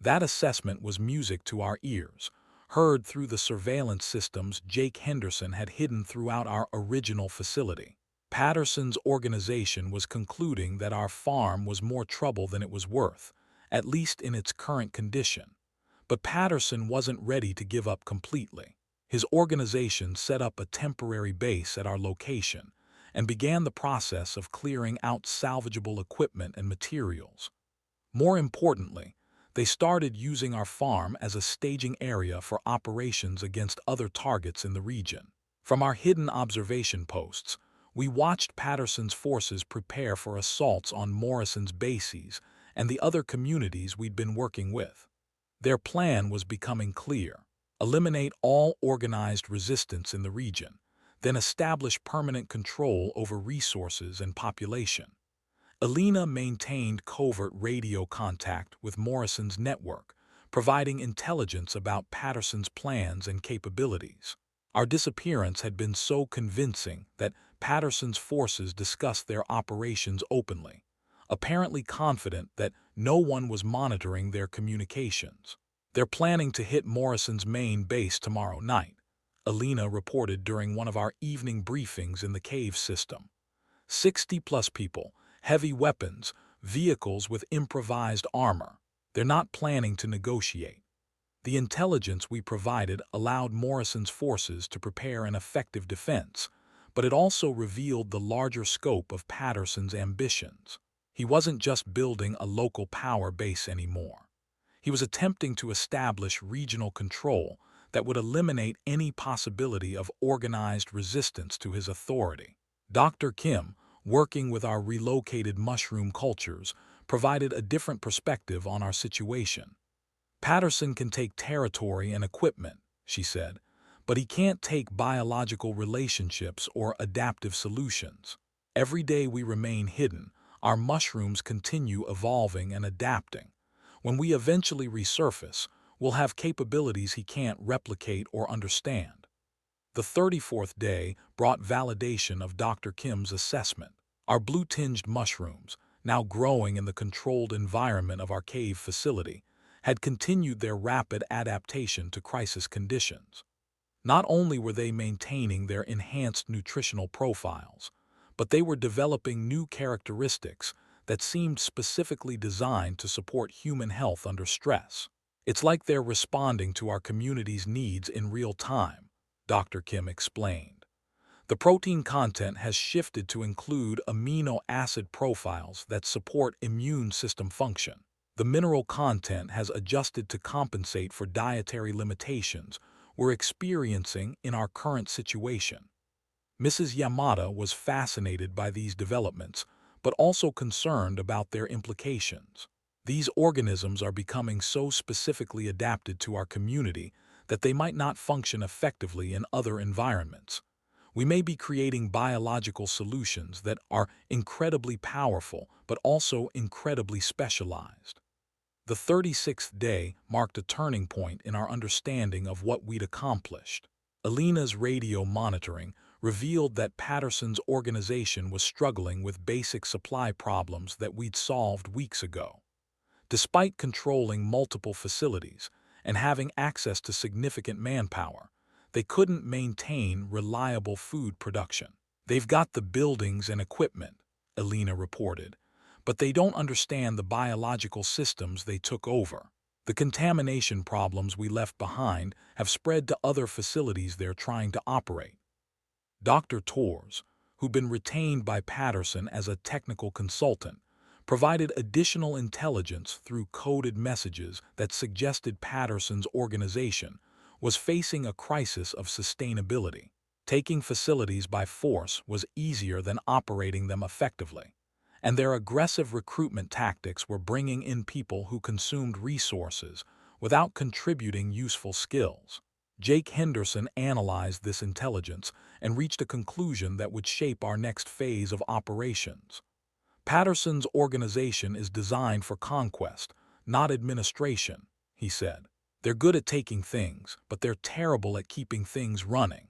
That assessment was music to our ears, heard through the surveillance systems Jake Henderson had hidden throughout our original facility. Patterson's organization was concluding that our farm was more trouble than it was worth, at least in its current condition. But Patterson wasn't ready to give up completely. His organization set up a temporary base at our location and began the process of clearing out salvageable equipment and materials. More importantly, they started using our farm as a staging area for operations against other targets in the region. From our hidden observation posts, we watched Patterson's forces prepare for assaults on Morrison's bases and the other communities we'd been working with. Their plan was becoming clear: eliminate all organized resistance in the region, then establish permanent control over resources and population. Alina maintained covert radio contact with Morrison's network, providing intelligence about Patterson's plans and capabilities. Our disappearance had been so convincing that Patterson's forces discussed their operations openly, apparently confident that no one was monitoring their communications. "They're planning to hit Morrison's main base tomorrow night," Alina reported during one of our evening briefings in the cave system. 60-plus people, heavy weapons, vehicles with improvised armor. They're not planning to negotiate. The intelligence we provided allowed Morrison's forces to prepare an effective defense, but it also revealed the larger scope of Patterson's ambitions. He wasn't just building a local power base anymore. He was attempting to establish regional control that would eliminate any possibility of organized resistance to his authority. Dr. Kim, working with our relocated mushroom cultures, provided a different perspective on our situation. "Patterson can take territory and equipment," she said, "but he can't take biological relationships or adaptive solutions. Every day we remain hidden, our mushrooms continue evolving and adapting. When we eventually resurface, we'll have capabilities he can't replicate or understand." The 34th day brought validation of Dr. Kim's assessment. Our blue-tinged mushrooms, now growing in the controlled environment of our cave facility, had continued their rapid adaptation to crisis conditions. Not only were they maintaining their enhanced nutritional profiles, but they were developing new characteristics that seemed specifically designed to support human health under stress. "It's like they're responding to our community's needs in real time," Dr. Kim explained. "The protein content has shifted to include amino acid profiles that support immune system function. The mineral content has adjusted to compensate for dietary limitations we're experiencing in our current situation." Mrs. Yamada was fascinated by these developments, but also concerned about their implications. "These organisms are becoming so specifically adapted to our community that they might not function effectively in other environments. We may be creating biological solutions that are incredibly powerful but also incredibly specialized." The 36th day marked a turning point in our understanding of what we'd accomplished. Alina's radio monitoring revealed that Patterson's organization was struggling with basic supply problems that we'd solved weeks ago. Despite controlling multiple facilities and having access to significant manpower, they couldn't maintain reliable food production. "They've got the buildings and equipment," Alina reported, "but they don't understand the biological systems they took over. The contamination problems we left behind have spread to other facilities they're trying to operate." Dr. Torres, who'd been retained by Patterson as a technical consultant, provided additional intelligence through coded messages that suggested Patterson's organization was facing a crisis of sustainability. Taking facilities by force was easier than operating them effectively, and their aggressive recruitment tactics were bringing in people who consumed resources without contributing useful skills. Jake Henderson analyzed this intelligence and reached a conclusion that would shape our next phase of operations. Patterson's organization is designed for conquest, not administration, he said. They're good at taking things, but they're terrible at keeping things running.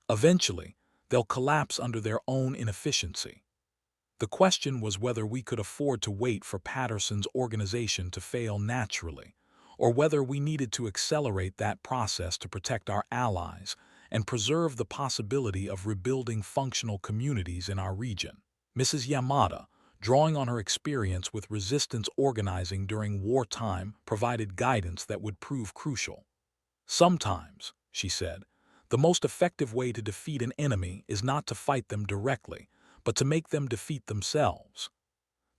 Eventually, they'll collapse under their own inefficiency. The question was whether we could afford to wait for Patterson's organization to fail naturally, or whether we needed to accelerate that process to protect our allies and preserve the possibility of rebuilding functional communities in our region. Mrs. Yamada, drawing on her experience with resistance organizing during wartime, provided guidance that would prove crucial. Sometimes, she said, the most effective way to defeat an enemy is not to fight them directly, but to make them defeat themselves.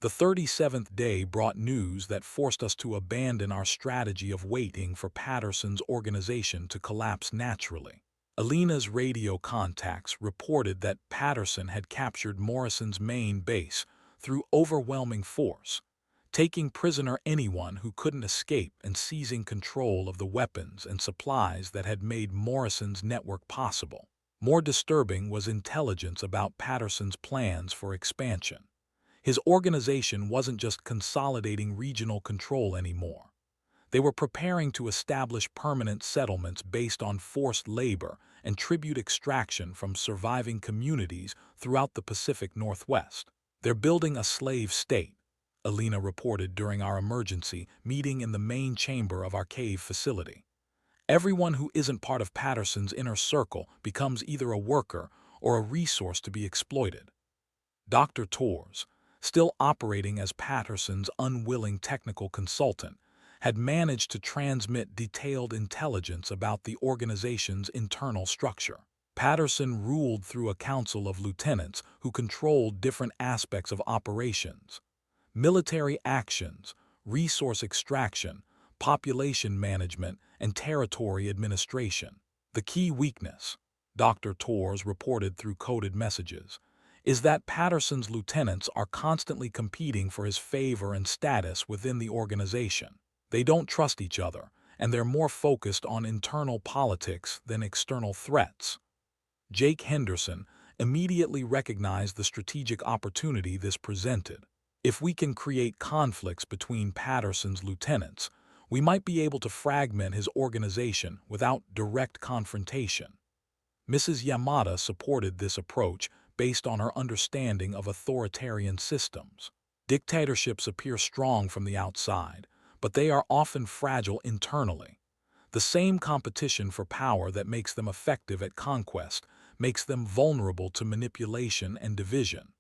The 37th day brought news that forced us to abandon our strategy of waiting for Patterson's organization to collapse naturally. Alina's radio contacts reported that Patterson had captured Morrison's main base through overwhelming force, taking prisoner anyone who couldn't escape and seizing control of the weapons and supplies that had made Morrison's network possible. More disturbing was intelligence about Patterson's plans for expansion. His organization wasn't just consolidating regional control anymore. They were preparing to establish permanent settlements based on forced labor and tribute extraction from surviving communities throughout the Pacific Northwest. They're building a slave state, Alina reported during our emergency meeting in the main chamber of our cave facility. Everyone who isn't part of Patterson's inner circle becomes either a worker or a resource to be exploited. Dr. Torres, still operating as Patterson's unwilling technical consultant, had managed to transmit detailed intelligence about the organization's internal structure. Patterson ruled through a council of lieutenants who controlled different aspects of operations: military actions, resource extraction, population management, and territory administration. The key weakness, Dr. Torres reported through coded messages, is that Patterson's lieutenants are constantly competing for his favor and status within the organization. They don't trust each other, and they're more focused on internal politics than external threats. Jake Henderson immediately recognized the strategic opportunity this presented. If we can create conflicts between Patterson's lieutenants, we might be able to fragment his organization without direct confrontation. Mrs. Yamada supported this approach based on her understanding of authoritarian systems. Dictatorships appear strong from the outside, but they are often fragile internally. The same competition for power that makes them effective at conquest makes them vulnerable to manipulation and division.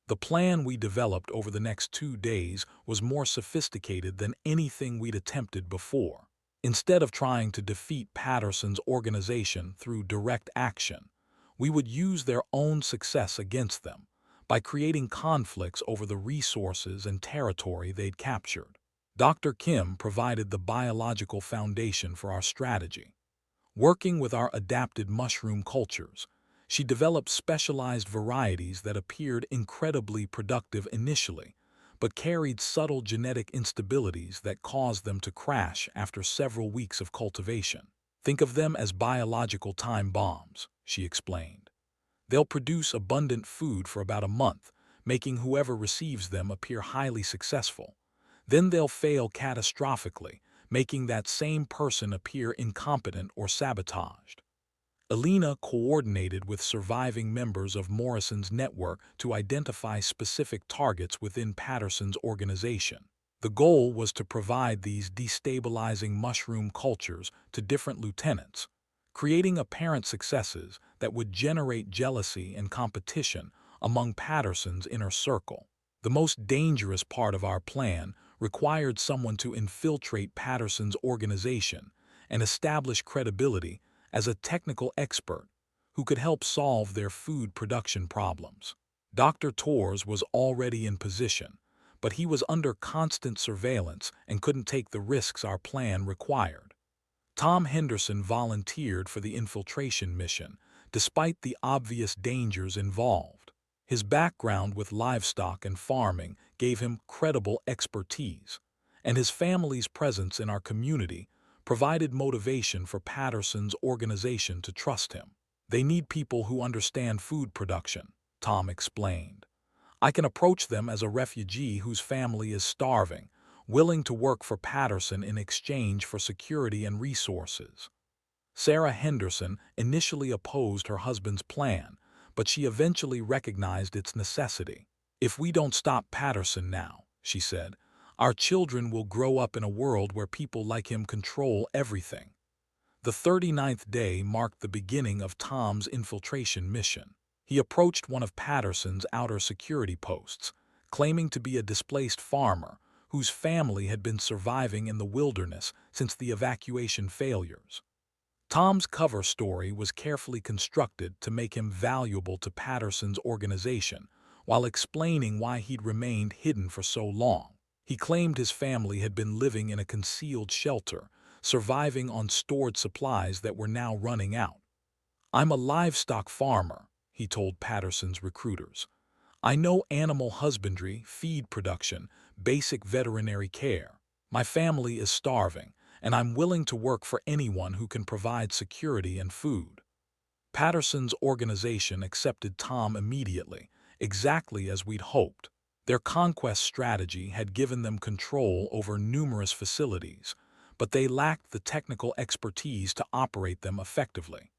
The plan we developed over the next 2 days was more sophisticated than anything we'd attempted before. Instead of trying to defeat Patterson's organization through direct action, we would use their own success against them by creating conflicts over the resources and territory they'd captured. Dr. Kim provided the biological foundation for our strategy. Working with our adapted mushroom cultures, she developed specialized varieties that appeared incredibly productive initially, but carried subtle genetic instabilities that caused them to crash after several weeks of cultivation. Think of them as biological time bombs, she explained. They'll produce abundant food for about a month, making whoever receives them appear highly successful. Then they'll fail catastrophically, making that same person appear incompetent or sabotaged. Alina coordinated with surviving members of Morrison's network to identify specific targets within Patterson's organization. The goal was to provide these destabilizing mushroom cultures to different lieutenants, creating apparent successes that would generate jealousy and competition among Patterson's inner circle. The most dangerous part of our plan required someone to infiltrate Patterson's organization and establish credibility as a technical expert who could help solve their food production problems. Dr. Torres was already in position, but he was under constant surveillance and couldn't take the risks our plan required. Tom Henderson volunteered for the infiltration mission, despite the obvious dangers involved. His background with livestock and farming gave him credible expertise, and his family's presence in our community provided motivation for Patterson's organization to trust him. "They need people who understand food production," Tom explained. "I can approach them as a refugee whose family is starving, willing to work for Patterson in exchange for security and resources." Sarah Henderson initially opposed her husband's plan, but she eventually recognized its necessity. "If we don't stop Patterson now," she said, "our children will grow up in a world where people like him control everything." The 39th day marked the beginning of Tom's infiltration mission. He approached one of Patterson's outer security posts, claiming to be a displaced farmer whose family had been surviving in the wilderness since the evacuation failures. Tom's cover story was carefully constructed to make him valuable to Patterson's organization, while explaining why he'd remained hidden for so long. He claimed his family had been living in a concealed shelter, surviving on stored supplies that were now running out. "I'm a livestock farmer," he told Patterson's recruiters. "I know animal husbandry, feed production, basic veterinary care. My family is starving, and I'm willing to work for anyone who can provide security and food." Patterson's organization accepted Tom immediately, exactly as we'd hoped. Their conquest strategy had given them control over numerous facilities, but they lacked the technical expertise to operate them effectively.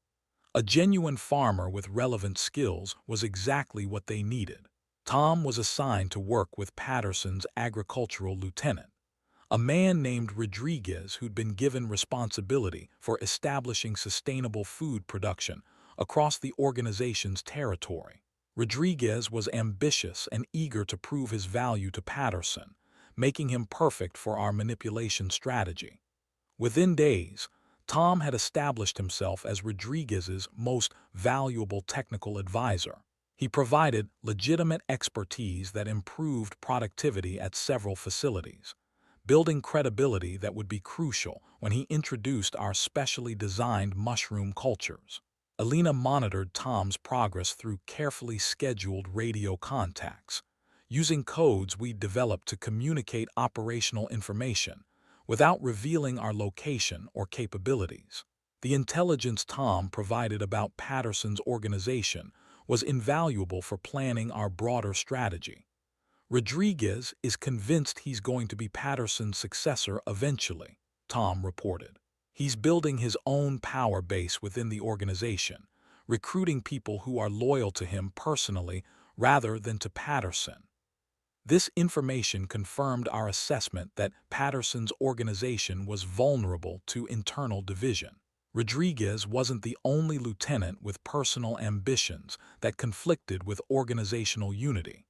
A genuine farmer with relevant skills was exactly what they needed. Tom was assigned to work with Patterson's agricultural lieutenant, a man named Rodriguez who'd been given responsibility for establishing sustainable food production across the organization's territory. Rodriguez was ambitious and eager to prove his value to Patterson, making him perfect for our manipulation strategy. Within days, Tom had established himself as Rodriguez's most valuable technical advisor. He provided legitimate expertise that improved productivity at several facilities, building credibility that would be crucial when he introduced our specially designed mushroom cultures. Alina monitored Tom's progress through carefully scheduled radio contacts, using codes we'd developed to communicate operational information without revealing our location or capabilities. The intelligence Tom provided about Patterson's organization was invaluable for planning our broader strategy. "Rodriguez is convinced he's going to be Patterson's successor eventually," Tom reported. "He's building his own power base within the organization, recruiting people who are loyal to him personally rather than to Patterson." This information confirmed our assessment that Patterson's organization was vulnerable to internal division. Rodriguez wasn't the only lieutenant with personal ambitions that conflicted with organizational unity.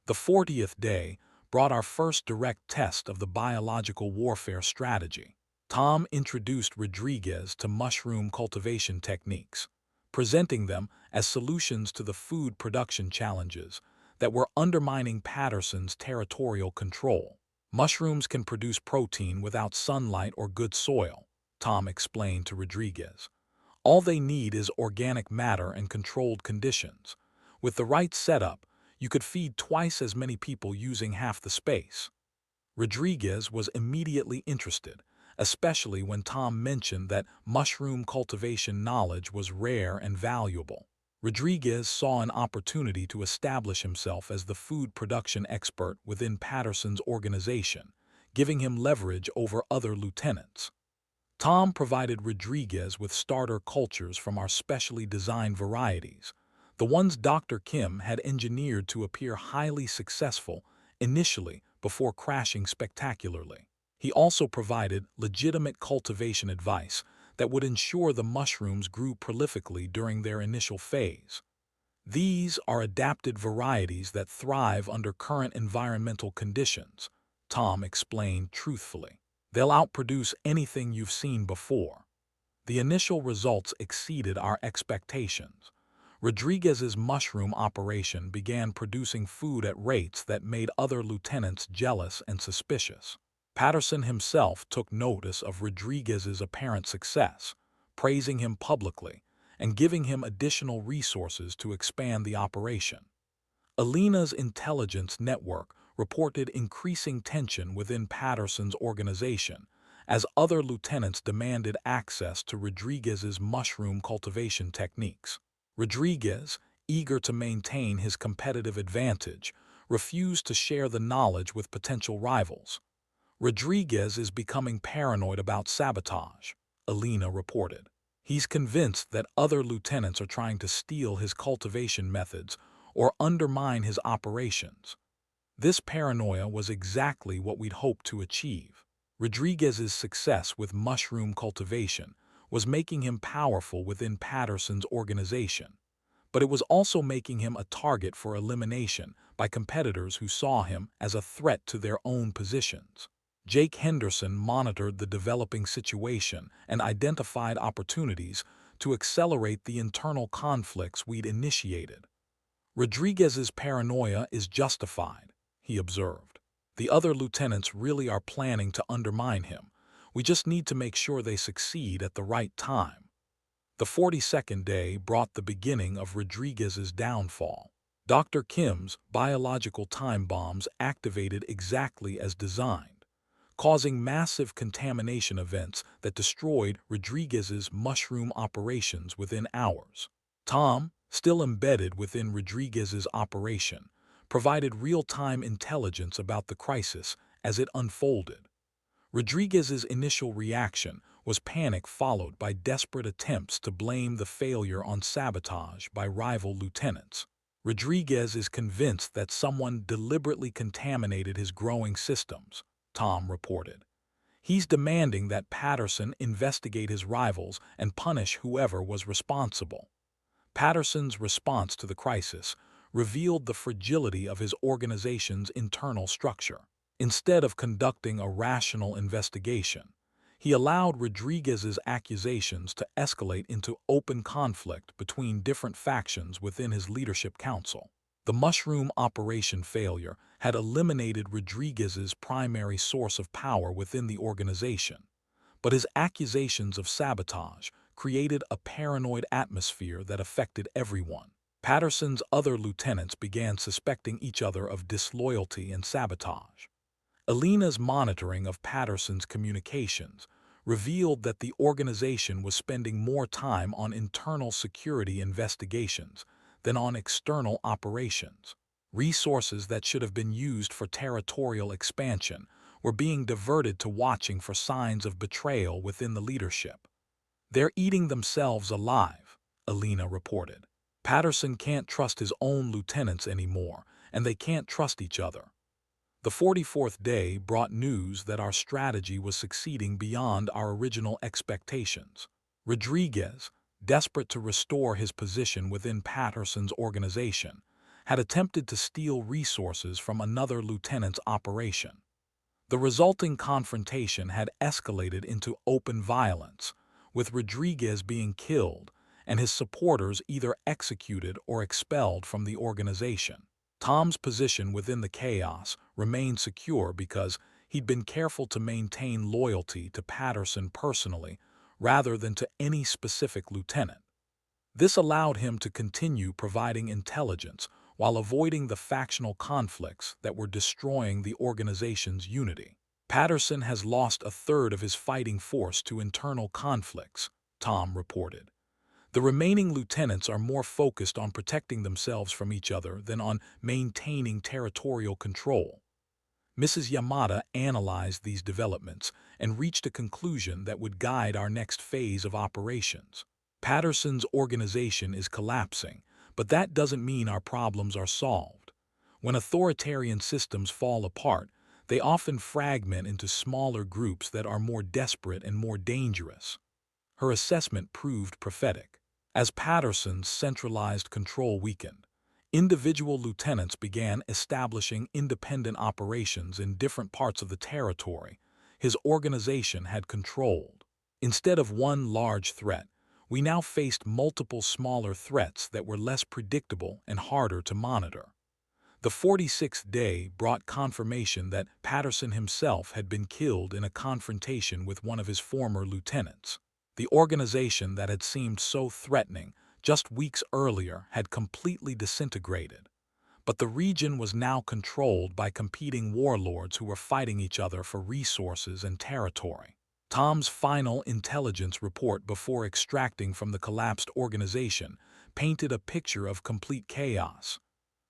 The 40th day brought our first direct test of the biological warfare strategy. Tom introduced Rodriguez to mushroom cultivation techniques, presenting them as solutions to the food production challenges that were undermining Patterson's territorial control. "Mushrooms can produce protein without sunlight or good soil," Tom explained to Rodriguez. "All they need is organic matter and controlled conditions. With the right setup, you could feed twice as many people using half the space." Rodriguez was immediately interested, especially when Tom mentioned that mushroom cultivation knowledge was rare and valuable. Rodriguez saw an opportunity to establish himself as the food production expert within Patterson's organization, giving him leverage over other lieutenants. Tom provided Rodriguez with starter cultures from our specially designed varieties, the ones Dr. Kim had engineered to appear highly successful initially before crashing spectacularly. He also provided legitimate cultivation advice that would ensure the mushrooms grew prolifically during their initial phase. "These are adapted varieties that thrive under current environmental conditions," Tom explained truthfully. "They'll outproduce anything you've seen before." The initial results exceeded our expectations. Rodriguez's mushroom operation began producing food at rates that made other lieutenants jealous and suspicious. Patterson himself took notice of Rodriguez's apparent success, praising him publicly and giving him additional resources to expand the operation. Alina's intelligence network reported increasing tension within Patterson's organization as other lieutenants demanded access to Rodriguez's mushroom cultivation techniques. Rodriguez, eager to maintain his competitive advantage, refused to share the knowledge with potential rivals. Rodriguez is becoming paranoid about sabotage, Alina reported. He's convinced that other lieutenants are trying to steal his cultivation methods or undermine his operations. This paranoia was exactly what we'd hoped to achieve. Rodriguez's success with mushroom cultivation was making him powerful within Patterson's organization, but it was also making him a target for elimination by competitors who saw him as a threat to their own positions. Jake Henderson monitored the developing situation and identified opportunities to accelerate the internal conflicts we'd initiated. Rodriguez's paranoia is justified, he observed. The other lieutenants really are planning to undermine him. We just need to make sure they succeed at the right time. The 42nd day brought the beginning of Rodriguez's downfall. Dr. Kim's biological time bombs activated exactly as designed, causing massive contamination events that destroyed Rodriguez's mushroom operations within hours. Tom, still embedded within Rodriguez's operation, provided real-time intelligence about the crisis as it unfolded. Rodriguez's initial reaction was panic followed by desperate attempts to blame the failure on sabotage by rival lieutenants. Rodriguez is convinced that someone deliberately contaminated his growing systems, Tom reported. He's demanding that Patterson investigate his rivals and punish whoever was responsible. Patterson's response to the crisis revealed the fragility of his organization's internal structure. Instead of conducting a rational investigation, he allowed Rodriguez's accusations to escalate into open conflict between different factions within his leadership council. The mushroom operation failure had eliminated Rodriguez's primary source of power within the organization, but his accusations of sabotage created a paranoid atmosphere that affected everyone. Patterson's other lieutenants began suspecting each other of disloyalty and sabotage. Alina's monitoring of Patterson's communications revealed that the organization was spending more time on internal security investigations than on external operations. Resources that should have been used for territorial expansion were being diverted to watching for signs of betrayal within the leadership. "They're eating themselves alive," Alina reported. "Patterson can't trust his own lieutenants anymore, and they can't trust each other." The 44th day brought news that our strategy was succeeding beyond our original expectations. Rodriguez, desperate to restore his position within Patterson's organization, had attempted to steal resources from another lieutenant's operation. The resulting confrontation had escalated into open violence, with Rodriguez being killed and his supporters either executed or expelled from the organization. Tom's position within the chaos remained secure because he'd been careful to maintain loyalty to Patterson personally rather than to any specific lieutenant. This allowed him to continue providing intelligence while avoiding the factional conflicts that were destroying the organization's unity. "Patterson has lost a third of his fighting force to internal conflicts," Tom reported. "The remaining lieutenants are more focused on protecting themselves from each other than on maintaining territorial control." Mrs. Yamada analyzed these developments and reached a conclusion that would guide our next phase of operations. "Patterson's organization is collapsing, but that doesn't mean our problems are solved. When authoritarian systems fall apart, they often fragment into smaller groups that are more desperate and more dangerous." Her assessment proved prophetic. As Patterson's centralized control weakened, individual lieutenants began establishing independent operations in different parts of the territory his organization had controlled. Instead of one large threat, we now faced multiple smaller threats that were less predictable and harder to monitor. The 46th day brought confirmation that Patterson himself had been killed in a confrontation with one of his former lieutenants. The organization that had seemed so threatening just weeks earlier had completely disintegrated, but the region was now controlled by competing warlords who were fighting each other for resources and territory. Tom's final intelligence report before extracting from the collapsed organization painted a picture of complete chaos.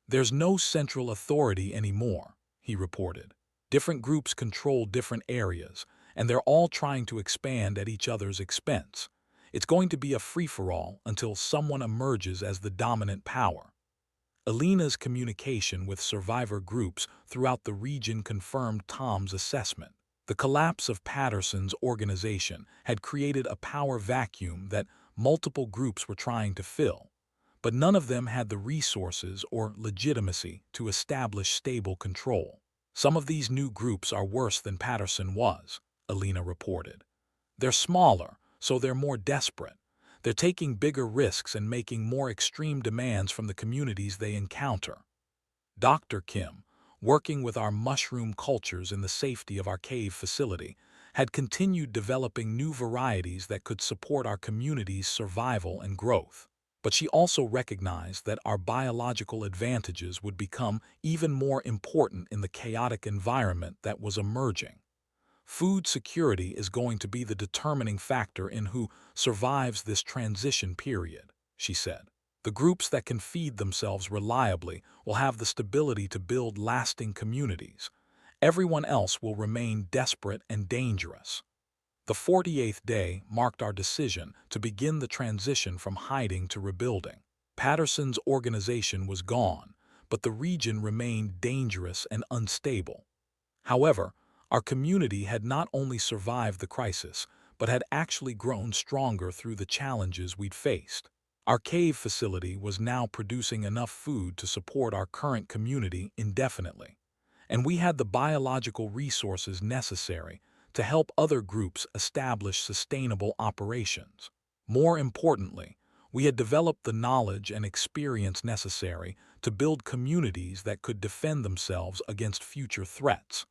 "There's no central authority anymore," he reported. "Different groups control different areas, and they're all trying to expand at each other's expense. It's going to be a free-for-all until someone emerges as the dominant power." Alina's communication with survivor groups throughout the region confirmed Tom's assessment. The collapse of Patterson's organization had created a power vacuum that multiple groups were trying to fill, but none of them had the resources or legitimacy to establish stable control. "Some of these new groups are worse than Patterson was," Alina reported. "They're smaller, so they're more desperate. They're taking bigger risks and making more extreme demands from the communities they encounter." Dr. Kim, working with our mushroom cultures in the safety of our cave facility, had continued developing new varieties that could support our community's survival and growth. But she also recognized that our biological advantages would become even more important in the chaotic environment that was emerging. "Food security is going to be the determining factor in who survives this transition period," she said. "The groups that can feed themselves reliably will have the stability to build lasting communities. Everyone else will remain desperate and dangerous." The 48th day marked our decision to begin the transition from hiding to rebuilding. Patterson's organization was gone, but the region remained dangerous and unstable. However, our community had not only survived the crisis, but had actually grown stronger through the challenges we'd faced. Our cave facility was now producing enough food to support our current community indefinitely, and we had the biological resources necessary to help other groups establish sustainable operations. More importantly, we had developed the knowledge and experience necessary to build communities that could defend themselves against future threats.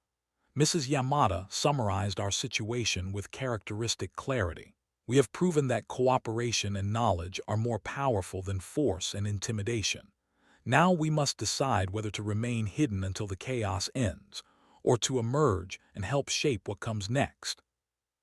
Mrs. Yamada summarized our situation with characteristic clarity. "We have proven that cooperation and knowledge are more powerful than force and intimidation. Now we must decide whether to remain hidden until the chaos ends, or to emerge and help shape what comes next."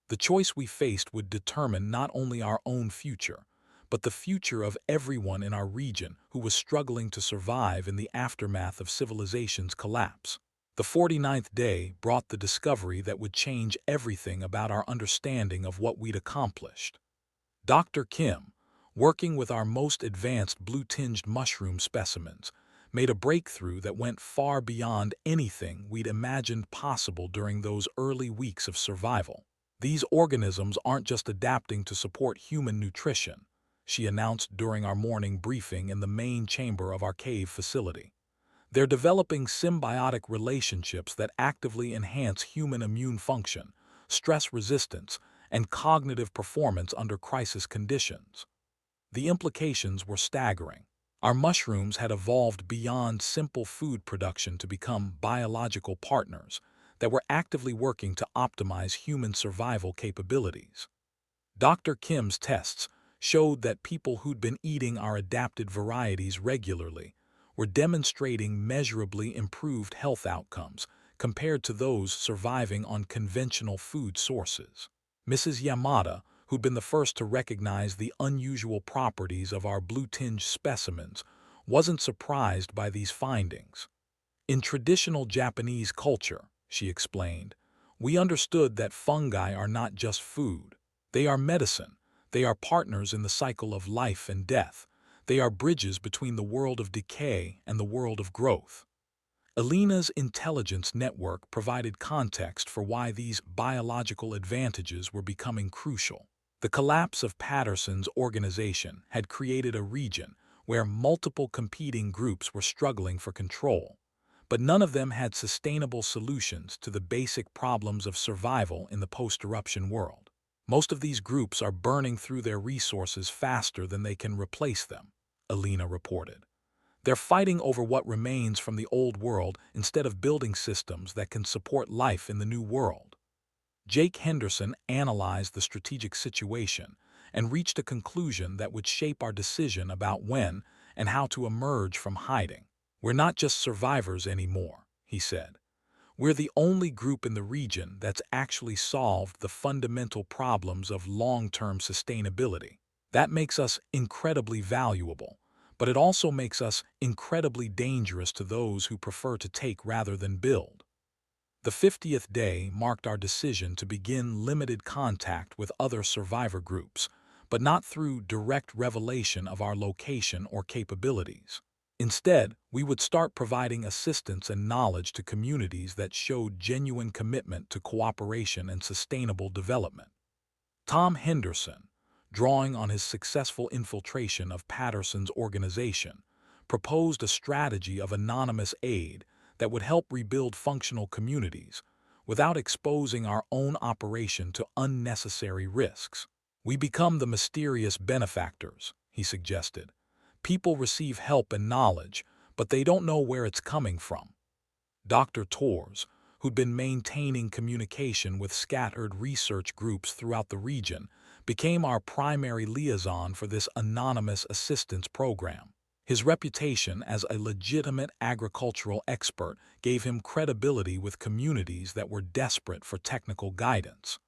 The choice we faced would determine not only our own future, but the future of everyone in our region who was struggling to survive in the aftermath of civilization's collapse. The 49th day brought the discovery that would change everything about our understanding of what we'd accomplished. Dr. Kim, working with our most advanced blue-tinged mushroom specimens, made a breakthrough that went far beyond anything we'd imagined possible during those early weeks of survival. "These organisms aren't just adapting to support human nutrition," she announced during our morning briefing in the main chamber of our cave facility. "They're developing symbiotic relationships that actively enhance human immune function, stress resistance, and cognitive performance under crisis conditions." The implications were staggering. Our mushrooms had evolved beyond simple food production to become biological partners that were actively working to optimize human survival capabilities. Dr. Kim's tests showed that people who'd been eating our adapted varieties regularly were demonstrating measurably improved health outcomes compared to those surviving on conventional food sources. Mrs. Yamada, who'd been the first to recognize the unusual properties of our blue-tinged specimens, wasn't surprised by these findings. "In traditional Japanese culture," she explained, "we understood that fungi are not just food. They are medicine. They are partners in the cycle of life and death. They are bridges between the world of decay and the world of growth." Alina's intelligence network provided context for why these biological advantages were becoming crucial. The collapse of Patterson's organization had created a region where multiple competing groups were struggling for control, but none of them had sustainable solutions to the basic problems of survival in the post-eruption world. "Most of these groups are burning through their resources faster than they can replace them," Alina reported. "They're fighting over what remains from the old world instead of building systems that can support life in the new world." Jake Henderson analyzed the strategic situation and reached a conclusion that would shape our decision about when and how to emerge from hiding. "We're not just survivors anymore," he said. We're the only group in the region that's actually solved the fundamental problems of long-term sustainability. That makes us incredibly valuable, but it also makes us incredibly dangerous to those who prefer to take rather than build. The 50th day marked our decision to begin limited contact with other survivor groups, but not through direct revelation of our location or capabilities. Instead, we would start providing assistance and knowledge to communities that showed genuine commitment to cooperation and sustainable development. Tom Henderson, drawing on his successful infiltration of Patterson's organization, proposed a strategy of anonymous aid that would help rebuild functional communities without exposing our own operation to unnecessary risks. We become the mysterious benefactors, he suggested. People receive help and knowledge, but they don't know where it's coming from. Dr. Torres, who'd been maintaining communication with scattered research groups throughout the region, became our primary liaison for this anonymous assistance program. His reputation as a legitimate agricultural expert gave him credibility with communities that were desperate for technical guidance.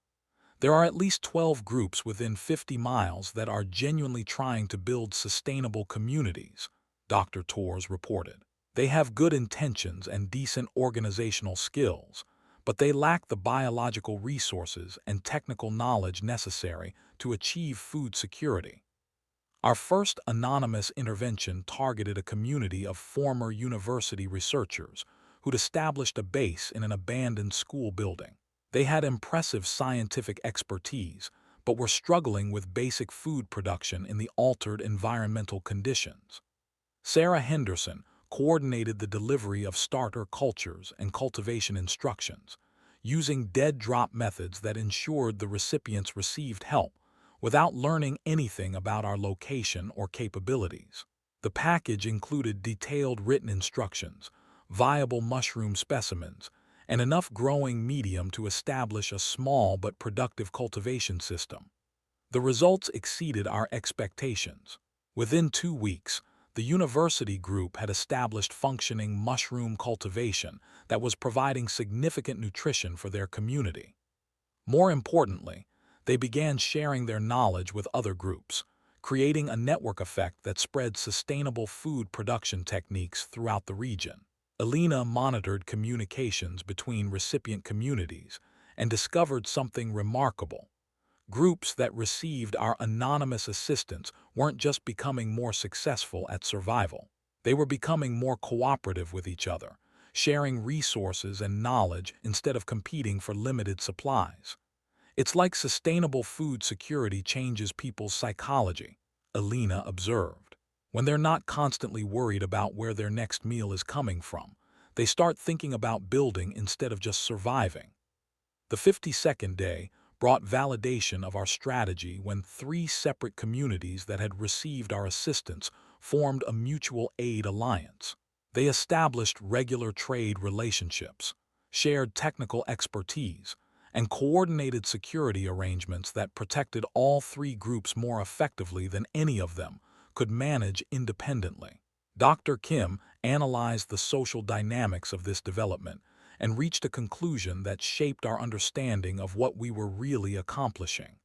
There are at least 12 groups within 50 miles that are genuinely trying to build sustainable communities, Dr. Torres reported. They have good intentions and decent organizational skills, but they lack the biological resources and technical knowledge necessary to achieve food security. Our first anonymous intervention targeted a community of former university researchers who'd established a base in an abandoned school building. They had impressive scientific expertise, but were struggling with basic food production in the altered environmental conditions. Sarah Henderson coordinated the delivery of starter cultures and cultivation instructions, using dead drop methods that ensured the recipients received help without learning anything about our location or capabilities. The package included detailed written instructions, viable mushroom specimens, and enough growing medium to establish a small but productive cultivation system. The results exceeded our expectations. Within 2 weeks, the university group had established functioning mushroom cultivation that was providing significant nutrition for their community. More importantly, they began sharing their knowledge with other groups, creating a network effect that spread sustainable food production techniques throughout the region. Alina monitored communications between recipient communities and discovered something remarkable. Groups that received our anonymous assistance weren't just becoming more successful at survival. They were becoming more cooperative with each other, sharing resources and knowledge instead of competing for limited supplies. It's like sustainable food security changes people's psychology, Alina observed. When they're not constantly worried about where their next meal is coming from, they start thinking about building instead of just surviving. The 52nd day brought validation of our strategy when 3 separate communities that had received our assistance formed a mutual aid alliance. They established regular trade relationships, shared technical expertise, and coordinated security arrangements that protected all 3 groups more effectively than any of them could manage independently. Dr. Kim analyzed the social dynamics of this development and reached a conclusion that shaped our understanding of what we were really accomplishing.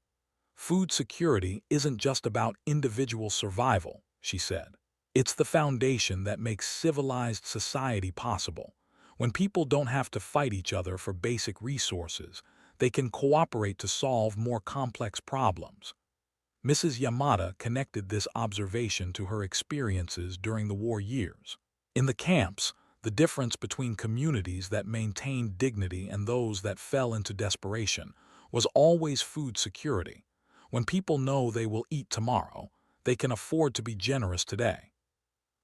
Food security isn't just about individual survival, she said. It's the foundation that makes civilized society possible. When people don't have to fight each other for basic resources, they can cooperate to solve more complex problems. Mrs. Yamada connected this observation to her experiences during the war years. In the camps, the difference between communities that maintained dignity and those that fell into desperation was always food security. When people know they will eat tomorrow, they can afford to be generous today.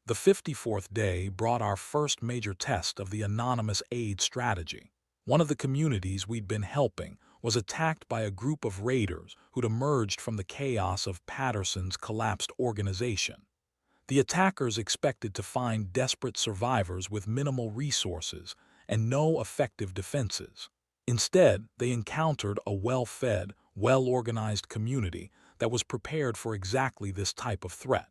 The 54th day brought our first major test of the anonymous aid strategy. One of the communities we'd been helping was attacked by a group of raiders who'd emerged from the chaos of Patterson's collapsed organization. The attackers expected to find desperate survivors with minimal resources and no effective defenses. Instead, they encountered a well-fed, well-organized community that was prepared for exactly this type of threat.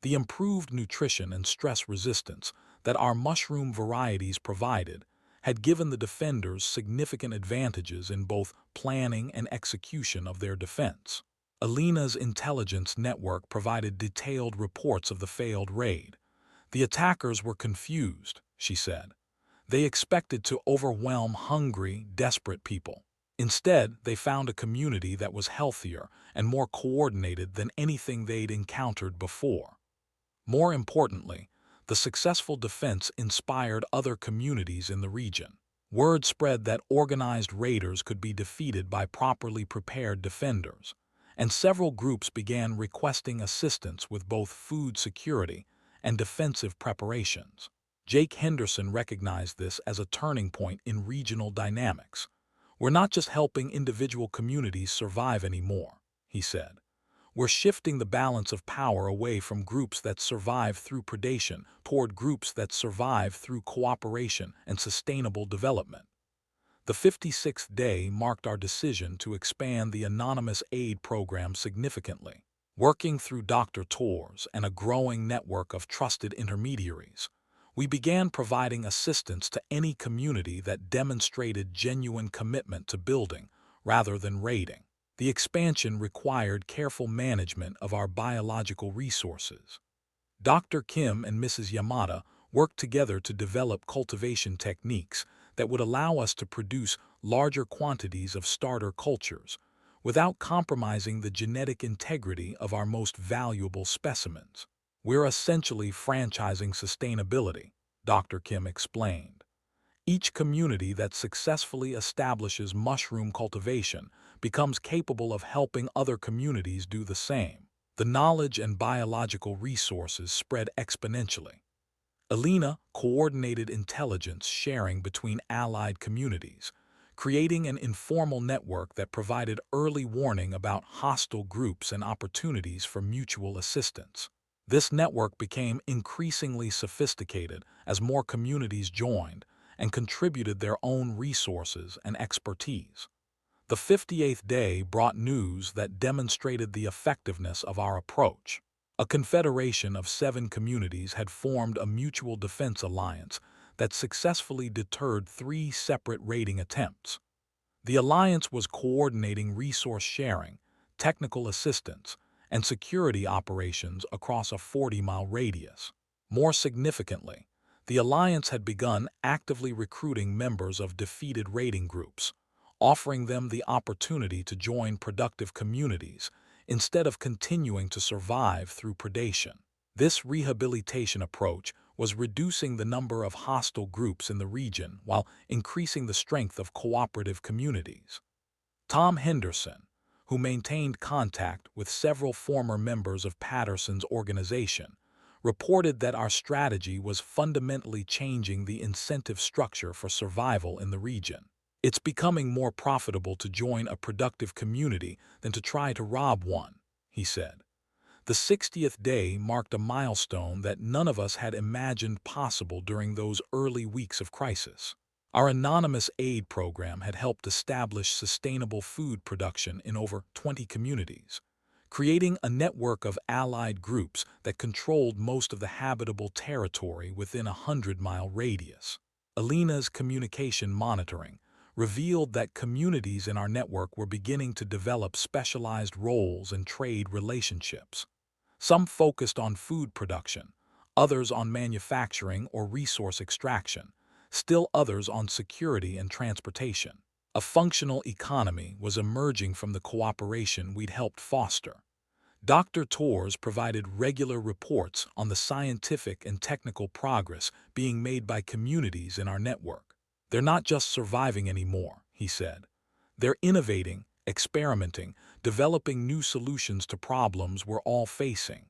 The improved nutrition and stress resistance that our mushroom varieties provided had given the defenders significant advantages in both planning and execution of their defense. Alina's intelligence network provided detailed reports of the failed raid. The attackers were confused, she said. They expected to overwhelm hungry, desperate people. Instead, they found a community that was healthier and more coordinated than anything they'd encountered before. More importantly, the successful defense inspired other communities in the region. Word spread that organized raiders could be defeated by properly prepared defenders, and several groups began requesting assistance with both food security and defensive preparations. Jake Henderson recognized this as a turning point in regional dynamics. "We're not just helping individual communities survive anymore," he said. "We're shifting the balance of power away from groups that survive through predation toward groups that survive through cooperation and sustainable development." The 56th day marked our decision to expand the anonymous aid program significantly. Working through Dr. Tours and a growing network of trusted intermediaries, we began providing assistance to any community that demonstrated genuine commitment to building rather than raiding. The expansion required careful management of our biological resources. Dr. Kim and Mrs. Yamada worked together to develop cultivation techniques that would allow us to produce larger quantities of starter cultures without compromising the genetic integrity of our most valuable specimens. "We're essentially franchising sustainability," Dr. Kim explained. "Each community that successfully establishes mushroom cultivation becomes capable of helping other communities do the same." The knowledge and biological resources spread exponentially. Alina coordinated intelligence sharing between allied communities, creating an informal network that provided early warning about hostile groups and opportunities for mutual assistance. This network became increasingly sophisticated as more communities joined and contributed their own resources and expertise. The 58th day brought news that demonstrated the effectiveness of our approach. A confederation of 7 communities had formed a mutual defense alliance that successfully deterred 3 separate raiding attempts. The alliance was coordinating resource sharing, technical assistance, and security operations across a 40-mile radius. More significantly, the alliance had begun actively recruiting members of defeated raiding groups, offering them the opportunity to join productive communities instead of continuing to survive through predation. This rehabilitation approach was reducing the number of hostile groups in the region while increasing the strength of cooperative communities. Tom Henderson, who maintained contact with several former members of Patterson's organization, reported that our strategy was fundamentally changing the incentive structure for survival in the region. "It's becoming more profitable to join a productive community than to try to rob one," he said. The 60th day marked a milestone that none of us had imagined possible during those early weeks of crisis. Our anonymous aid program had helped establish sustainable food production in over 20 communities, creating a network of allied groups that controlled most of the habitable territory within a 100-mile radius. Alina's communication monitoring revealed that communities in our network were beginning to develop specialized roles and trade relationships. Some focused on food production, others on manufacturing or resource extraction, still others on security and transportation. A functional economy was emerging from the cooperation we'd helped foster. Dr. Tours provided regular reports on the scientific and technical progress being made by communities in our network. "They're not just surviving anymore," he said. "They're innovating, experimenting, developing new solutions to problems we're all facing."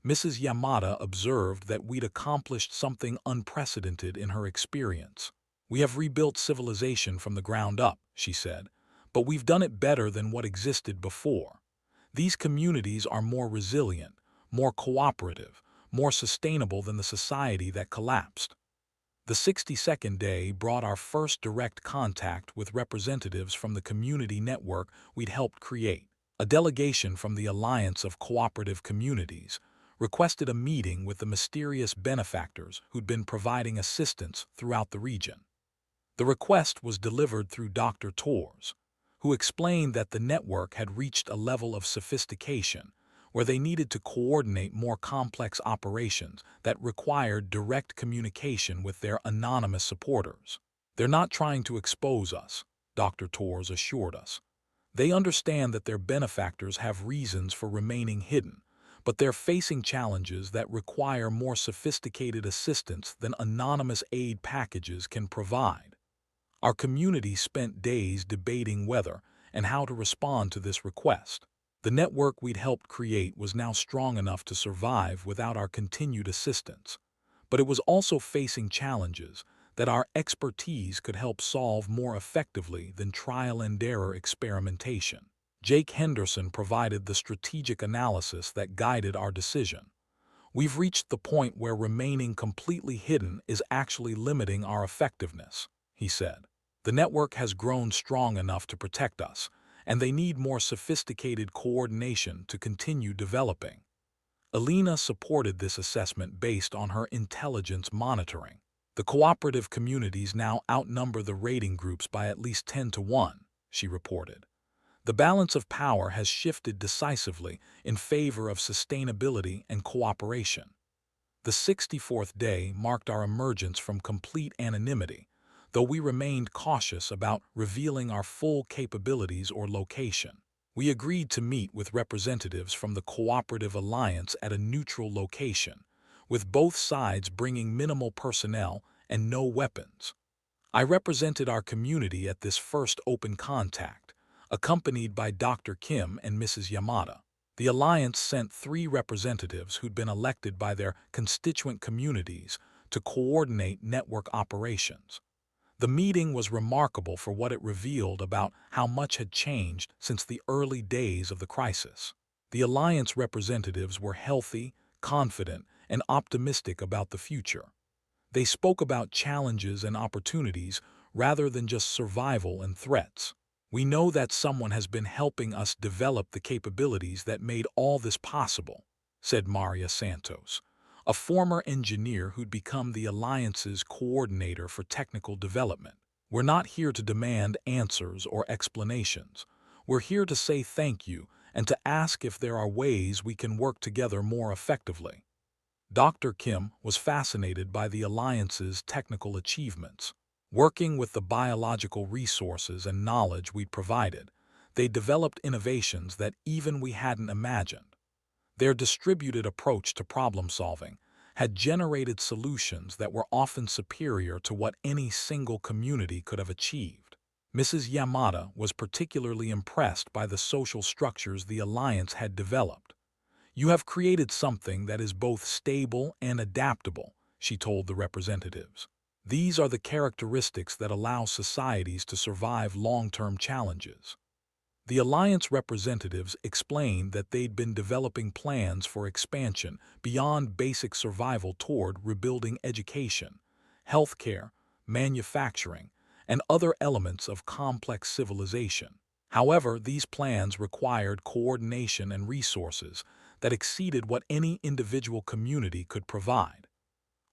Mrs. Yamada observed that we'd accomplished something unprecedented in her experience. "We have rebuilt civilization from the ground up," she said, "but we've done it better than what existed before. These communities are more resilient, more cooperative, more sustainable than the society that collapsed." The 62nd day brought our first direct contact with representatives from the community network we'd helped create. A delegation from the Alliance of Cooperative Communities requested a meeting with the mysterious benefactors who'd been providing assistance throughout the region. The request was delivered through Dr. Torres, who explained that the network had reached a level of sophistication where they needed to coordinate more complex operations that required direct communication with their anonymous supporters. "They're not trying to expose us," Dr. Torres assured us. "They understand that their benefactors have reasons for remaining hidden, but they're facing challenges that require more sophisticated assistance than anonymous aid packages can provide." Our community spent days debating whether and how to respond to this request. The network we'd helped create was now strong enough to survive without our continued assistance, but it was also facing challenges that our expertise could help solve more effectively than trial-and-error experimentation. Jake Henderson provided the strategic analysis that guided our decision. "We've reached the point where remaining completely hidden is actually limiting our effectiveness," he said. "The network has grown strong enough to protect us, and they need more sophisticated coordination to continue developing." Alina supported this assessment based on her intelligence monitoring. "The cooperative communities now outnumber the raiding groups by at least 10 to 1, she reported. "The balance of power has shifted decisively in favor of sustainability and cooperation." The 64th day marked our emergence from complete anonymity, though we remained cautious about revealing our full capabilities or location. We agreed to meet with representatives from the Cooperative Alliance at a neutral location, with both sides bringing minimal personnel and no weapons. I represented our community at this first open contact, accompanied by Dr. Kim and Mrs. Yamada. The Alliance sent 3 representatives who'd been elected by their constituent communities to coordinate network operations. The meeting was remarkable for what it revealed about how much had changed since the early days of the crisis. The Alliance representatives were healthy, confident, and optimistic about the future. They spoke about challenges and opportunities rather than just survival and threats. "We know that someone has been helping us develop the capabilities that made all this possible," said Maria Santos, a former engineer who'd become the Alliance's coordinator for technical development. "We're not here to demand answers or explanations. We're here to say thank you and to ask if there are ways we can work together more effectively." Dr. Kim was fascinated by the Alliance's technical achievements. Working with the biological resources and knowledge we'd provided, they developed innovations that even we hadn't imagined. Their distributed approach to problem-solving had generated solutions that were often superior to what any single community could have achieved. Mrs. Yamada was particularly impressed by the social structures the Alliance had developed. "You have created something that is both stable and adaptable," she told the representatives. "These are the characteristics that allow societies to survive long-term challenges." The Alliance representatives explained that they'd been developing plans for expansion beyond basic survival toward rebuilding education, healthcare, manufacturing, and other elements of complex civilization. However, these plans required coordination and resources that exceeded what any individual community could provide.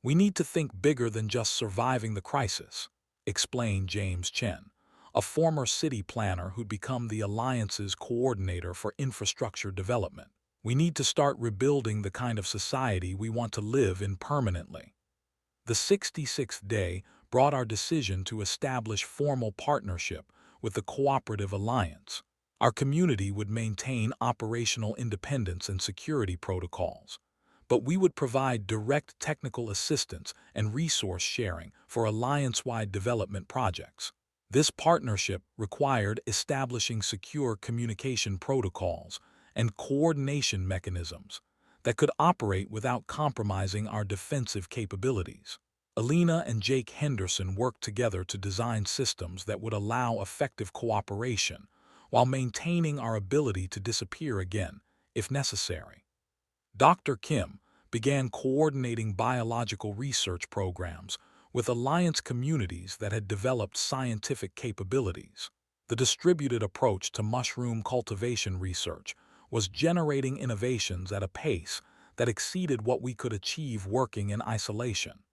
"We need to think bigger than just surviving the crisis," explained James Chen, a former city planner who'd become the Alliance's coordinator for infrastructure development. "We need to start rebuilding the kind of society we want to live in permanently." The 66th day brought our decision to establish formal partnership with the Cooperative Alliance. Our community would maintain operational independence and security protocols, but we would provide direct technical assistance and resource sharing for Alliance-wide development projects. This partnership required establishing secure communication protocols and coordination mechanisms that could operate without compromising our defensive capabilities. Alina and Jake Henderson worked together to design systems that would allow effective cooperation while maintaining our ability to disappear again, if necessary. Dr. Kim began coordinating biological research programs with Alliance communities that had developed scientific capabilities. The distributed approach to mushroom cultivation research was generating innovations at a pace that exceeded what we could achieve working in isolation.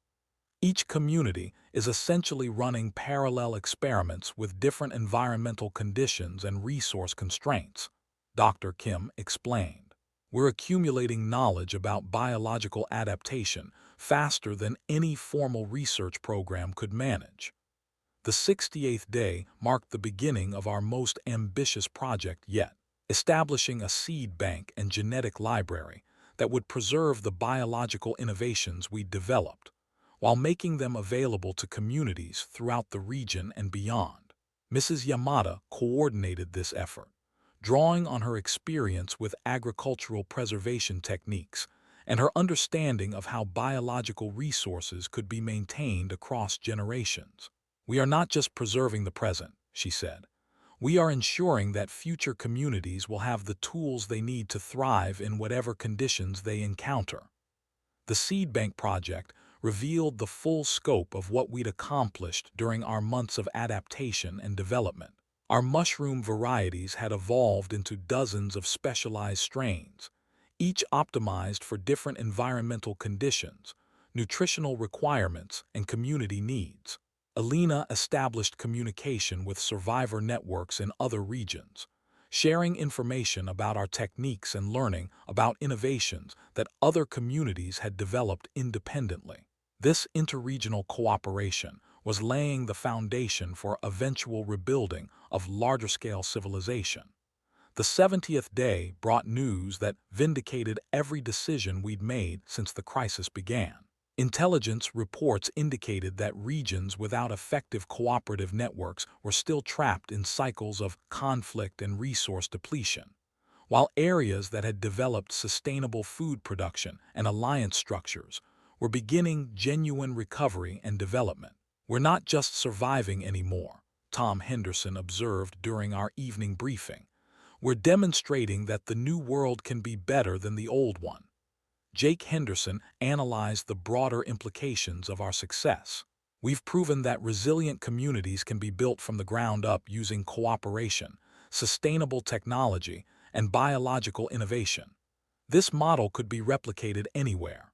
Each community is essentially running parallel experiments with different environmental conditions and resource constraints, Dr. Kim explained. We're accumulating knowledge about biological adaptation faster than any formal research program could manage. The 68th day marked the beginning of our most ambitious project yet, establishing a seed bank and genetic library that would preserve the biological innovations we developed, while making them available to communities throughout the region and beyond. Mrs. Yamada coordinated this effort, drawing on her experience with agricultural preservation techniques and her understanding of how biological resources could be maintained across generations. We are not just preserving the present, she said. We are ensuring that future communities will have the tools they need to thrive in whatever conditions they encounter. The Seed Bank project revealed the full scope of what we'd accomplished during our months of adaptation and development. Our mushroom varieties had evolved into dozens of specialized strains, each optimized for different environmental conditions, nutritional requirements, and community needs. Alina established communication with survivor networks in other regions, sharing information about our techniques and learning about innovations that other communities had developed independently. This interregional cooperation was laying the foundation for eventual rebuilding of larger-scale civilization. The 70th day brought news that vindicated every decision we'd made since the crisis began. Intelligence reports indicated that regions without effective cooperative networks were still trapped in cycles of conflict and resource depletion, while areas that had developed sustainable food production and alliance structures were beginning genuine recovery and development. We're not just surviving anymore, Tom Henderson observed during our evening briefing. We're demonstrating that the new world can be better than the old one. Jake Henderson analyzed the broader implications of our success. We've proven that resilient communities can be built from the ground up using cooperation, sustainable technology, and biological innovation. This model could be replicated anywhere.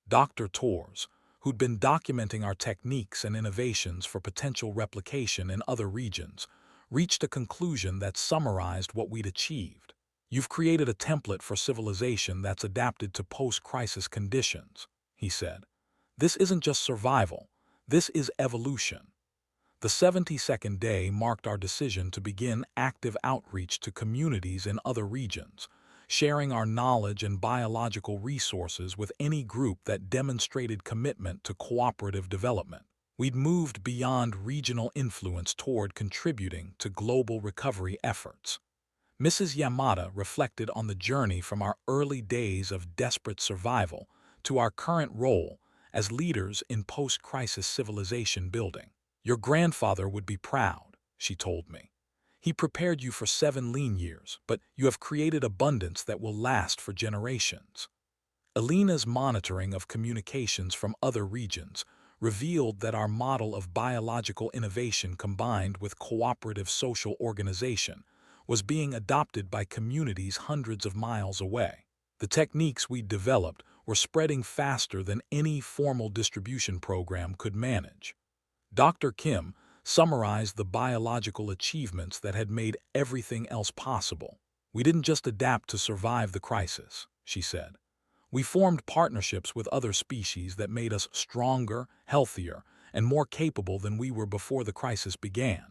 Dr. Torres, who'd been documenting our techniques and innovations for potential replication in other regions, reached a conclusion that summarized what we'd achieved. You've created a template for civilization that's adapted to post-crisis conditions, he said. This isn't just survival, this is evolution. The 72nd day marked our decision to begin active outreach to communities in other regions, sharing our knowledge and biological resources with any group that demonstrated commitment to cooperative development. We'd moved beyond regional influence toward contributing to global recovery efforts. Mrs. Yamada reflected on the journey from our early days of desperate survival to our current role as leaders in post-crisis civilization building. Your grandfather would be proud, she told me. He prepared you for 7 lean years, but you have created abundance that will last for generations. Alina's monitoring of communications from other regions revealed that our model of biological innovation combined with cooperative social organization was being adopted by communities hundreds of miles away. The techniques we developed were spreading faster than any formal distribution program could manage. Dr. Kim summarized the biological achievements that had made everything else possible. We didn't just adapt to survive the crisis, she said. We formed partnerships with other species that made us stronger, healthier, and more capable than we were before the crisis began.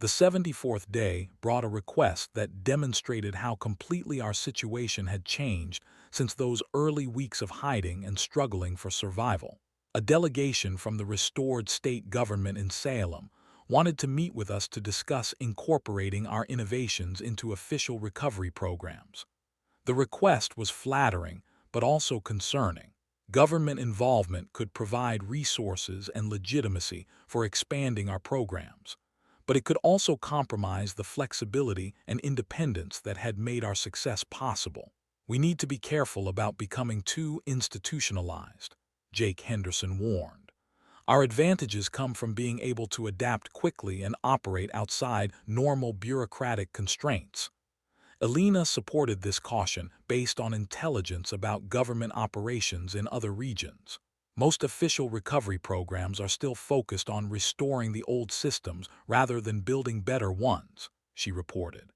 The 74th day brought a request that demonstrated how completely our situation had changed since those early weeks of hiding and struggling for survival. A delegation from the restored state government in Salem wanted to meet with us to discuss incorporating our innovations into official recovery programs. The request was flattering, but also concerning. Government involvement could provide resources and legitimacy for expanding our programs, but it could also compromise the flexibility and independence that had made our success possible. We need to be careful about becoming too institutionalized, Jake Henderson warned. Our advantages come from being able to adapt quickly and operate outside normal bureaucratic constraints. Alina supported this caution based on intelligence about government operations in other regions. Most official recovery programs are still focused on restoring the old systems rather than building better ones, she reported.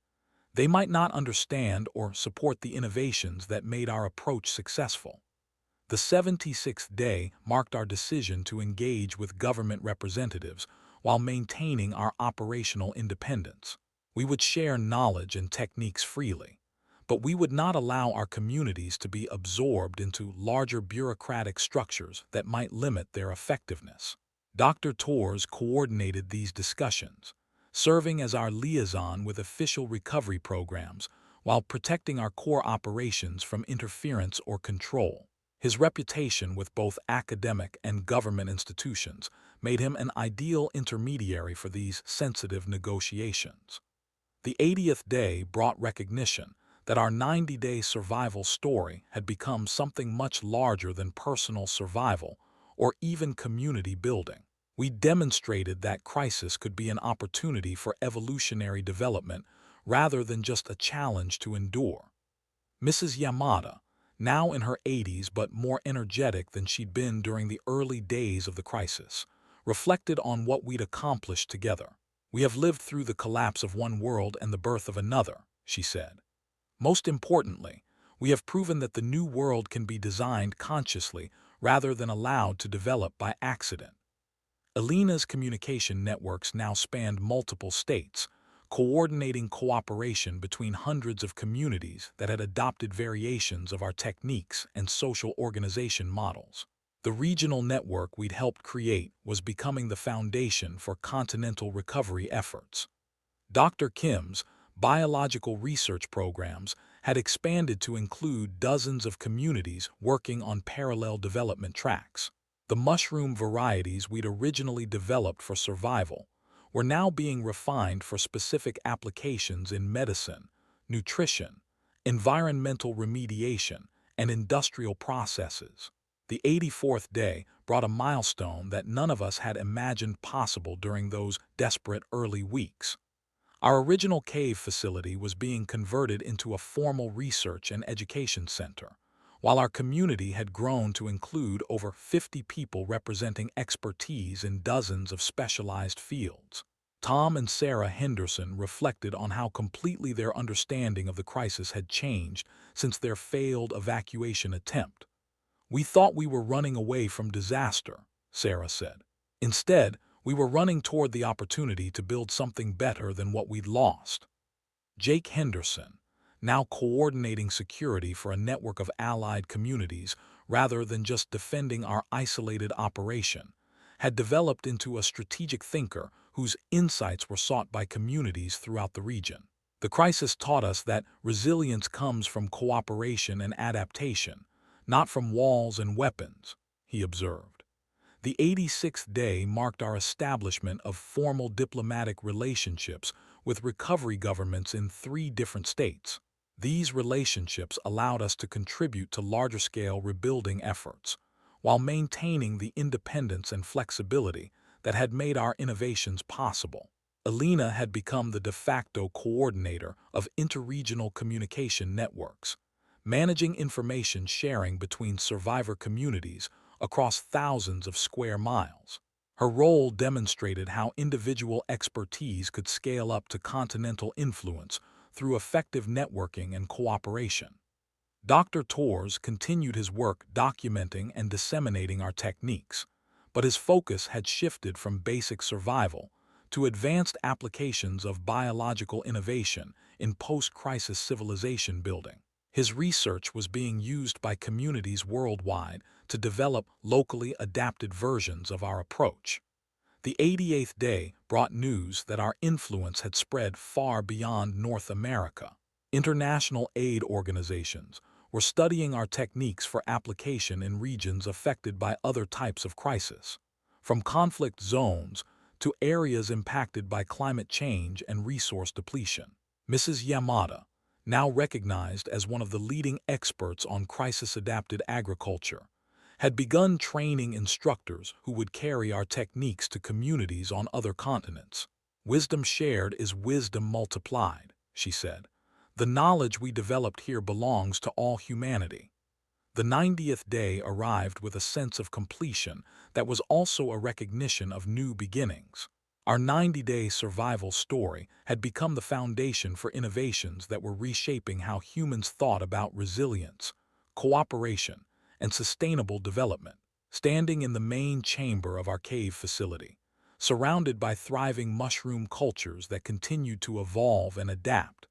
They might not understand or support the innovations that made our approach successful. The 76th day marked our decision to engage with government representatives while maintaining our operational independence. We would share knowledge and techniques freely, but we would not allow our communities to be absorbed into larger bureaucratic structures that might limit their effectiveness. Dr. Torres coordinated these discussions, serving as our liaison with official recovery programs while protecting our core operations from interference or control. His reputation with both academic and government institutions made him an ideal intermediary for these sensitive negotiations. The 80th day brought recognition that our 90-day survival story had become something much larger than personal survival or even community building. We demonstrated that crisis could be an opportunity for evolutionary development rather than just a challenge to endure. Mrs. Yamada, now in her 80s but more energetic than she'd been during the early days of the crisis, reflected on what we'd accomplished together. "We have lived through the collapse of one world and the birth of another," she said. "Most importantly, we have proven that the new world can be designed consciously rather than allowed to develop by accident." Alina's communication networks now spanned multiple states, coordinating cooperation between hundreds of communities that had adopted variations of our techniques and social organization models. The regional network we'd helped create was becoming the foundation for continental recovery efforts. Dr. Kim's biological research programs had expanded to include dozens of communities working on parallel development tracks. The mushroom varieties we'd originally developed for survival were now being refined for specific applications in medicine, nutrition, environmental remediation, and industrial processes. The 84th day brought a milestone that none of us had imagined possible during those desperate early weeks. Our original cave facility was being converted into a formal research and education center, while our community had grown to include over 50 people representing expertise in dozens of specialized fields. Tom and Sarah Henderson reflected on how completely their understanding of the crisis had changed since their failed evacuation attempt. "We thought we were running away from disaster," Sarah said. "Instead, we were running toward the opportunity to build something better than what we'd lost." Jake Henderson, now coordinating security for a network of allied communities rather than just defending our isolated operation, had developed into a strategic thinker whose insights were sought by communities throughout the region. "The crisis taught us that resilience comes from cooperation and adaptation, not from walls and weapons," he observed. The 86th day marked our establishment of formal diplomatic relationships with recovery governments in 3 different states. These relationships allowed us to contribute to larger-scale rebuilding efforts, while maintaining the independence and flexibility that had made our innovations possible. Alina had become the de facto coordinator of interregional communication networks, managing information sharing between survivor communities across thousands of square miles. Her role demonstrated how individual expertise could scale up to continental influence through effective networking and cooperation. Dr. Torres continued his work documenting and disseminating our techniques, but his focus had shifted from basic survival to advanced applications of biological innovation in post-crisis civilization building. His research was being used by communities worldwide to develop locally adapted versions of our approach. The 88th day brought news that our influence had spread far beyond North America. International aid organizations were studying our techniques for application in regions affected by other types of crisis, from conflict zones to areas impacted by climate change and resource depletion. Mrs. Yamada, now recognized as one of the leading experts on crisis-adapted agriculture, had begun training instructors who would carry our techniques to communities on other continents. "Wisdom shared is wisdom multiplied," she said. "The knowledge we developed here belongs to all humanity." The 90th day arrived with a sense of completion that was also a recognition of new beginnings. Our 90-day survival story had become the foundation for innovations that were reshaping how humans thought about resilience, cooperation, and sustainable development. Standing in the main chamber of our cave facility, surrounded by thriving mushroom cultures that continued to evolve and adapt,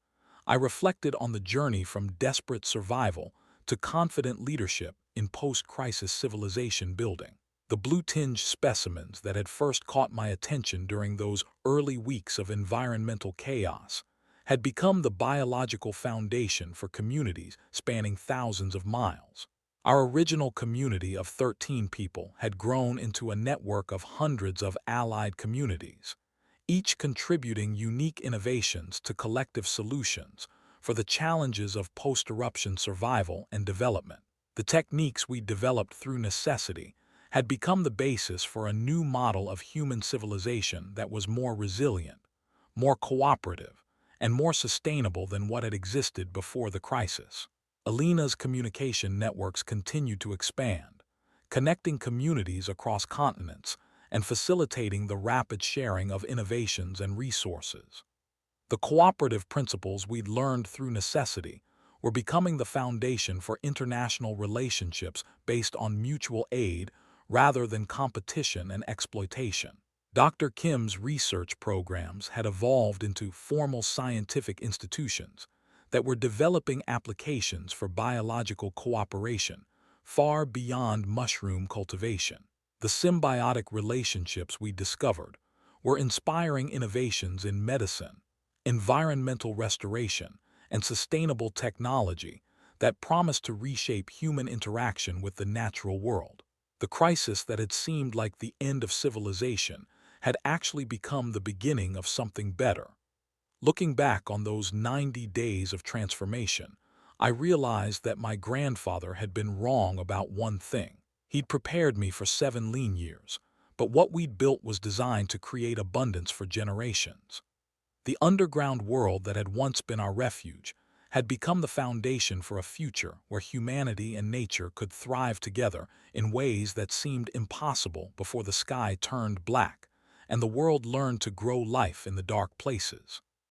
I reflected on the journey from desperate survival to confident leadership in post-crisis civilization building. The blue-tinged specimens that had first caught my attention during those early weeks of environmental chaos had become the biological foundation for communities spanning thousands of miles. Our original community of 13 people had grown into a network of hundreds of allied communities, each contributing unique innovations to collective solutions for the challenges of post-eruption survival and development. The techniques we developed through necessity had become the basis for a new model of human civilization that was more resilient, more cooperative, and more sustainable than what had existed before the crisis. Alina's communication networks continued to expand, connecting communities across continents and facilitating the rapid sharing of innovations and resources. The cooperative principles we'd learned through necessity were becoming the foundation for international relationships based on mutual aid rather than competition and exploitation. Dr. Kim's research programs had evolved into formal scientific institutions that were developing applications for biological cooperation far beyond mushroom cultivation. The symbiotic relationships we discovered were inspiring innovations in medicine, environmental restoration, and sustainable technology that promised to reshape human interaction with the natural world. The crisis that had seemed like the end of civilization had actually become the beginning of something better. Looking back on those 90 days of transformation, I realized that my grandfather had been wrong about one thing. He'd prepared me for 7 lean years, but what we'd built was designed to create abundance for generations. The underground world that had once been our refuge had become the foundation for a future where humanity and nature could thrive together in ways that seemed impossible before the sky turned black and the world learned to grow life in the dark places.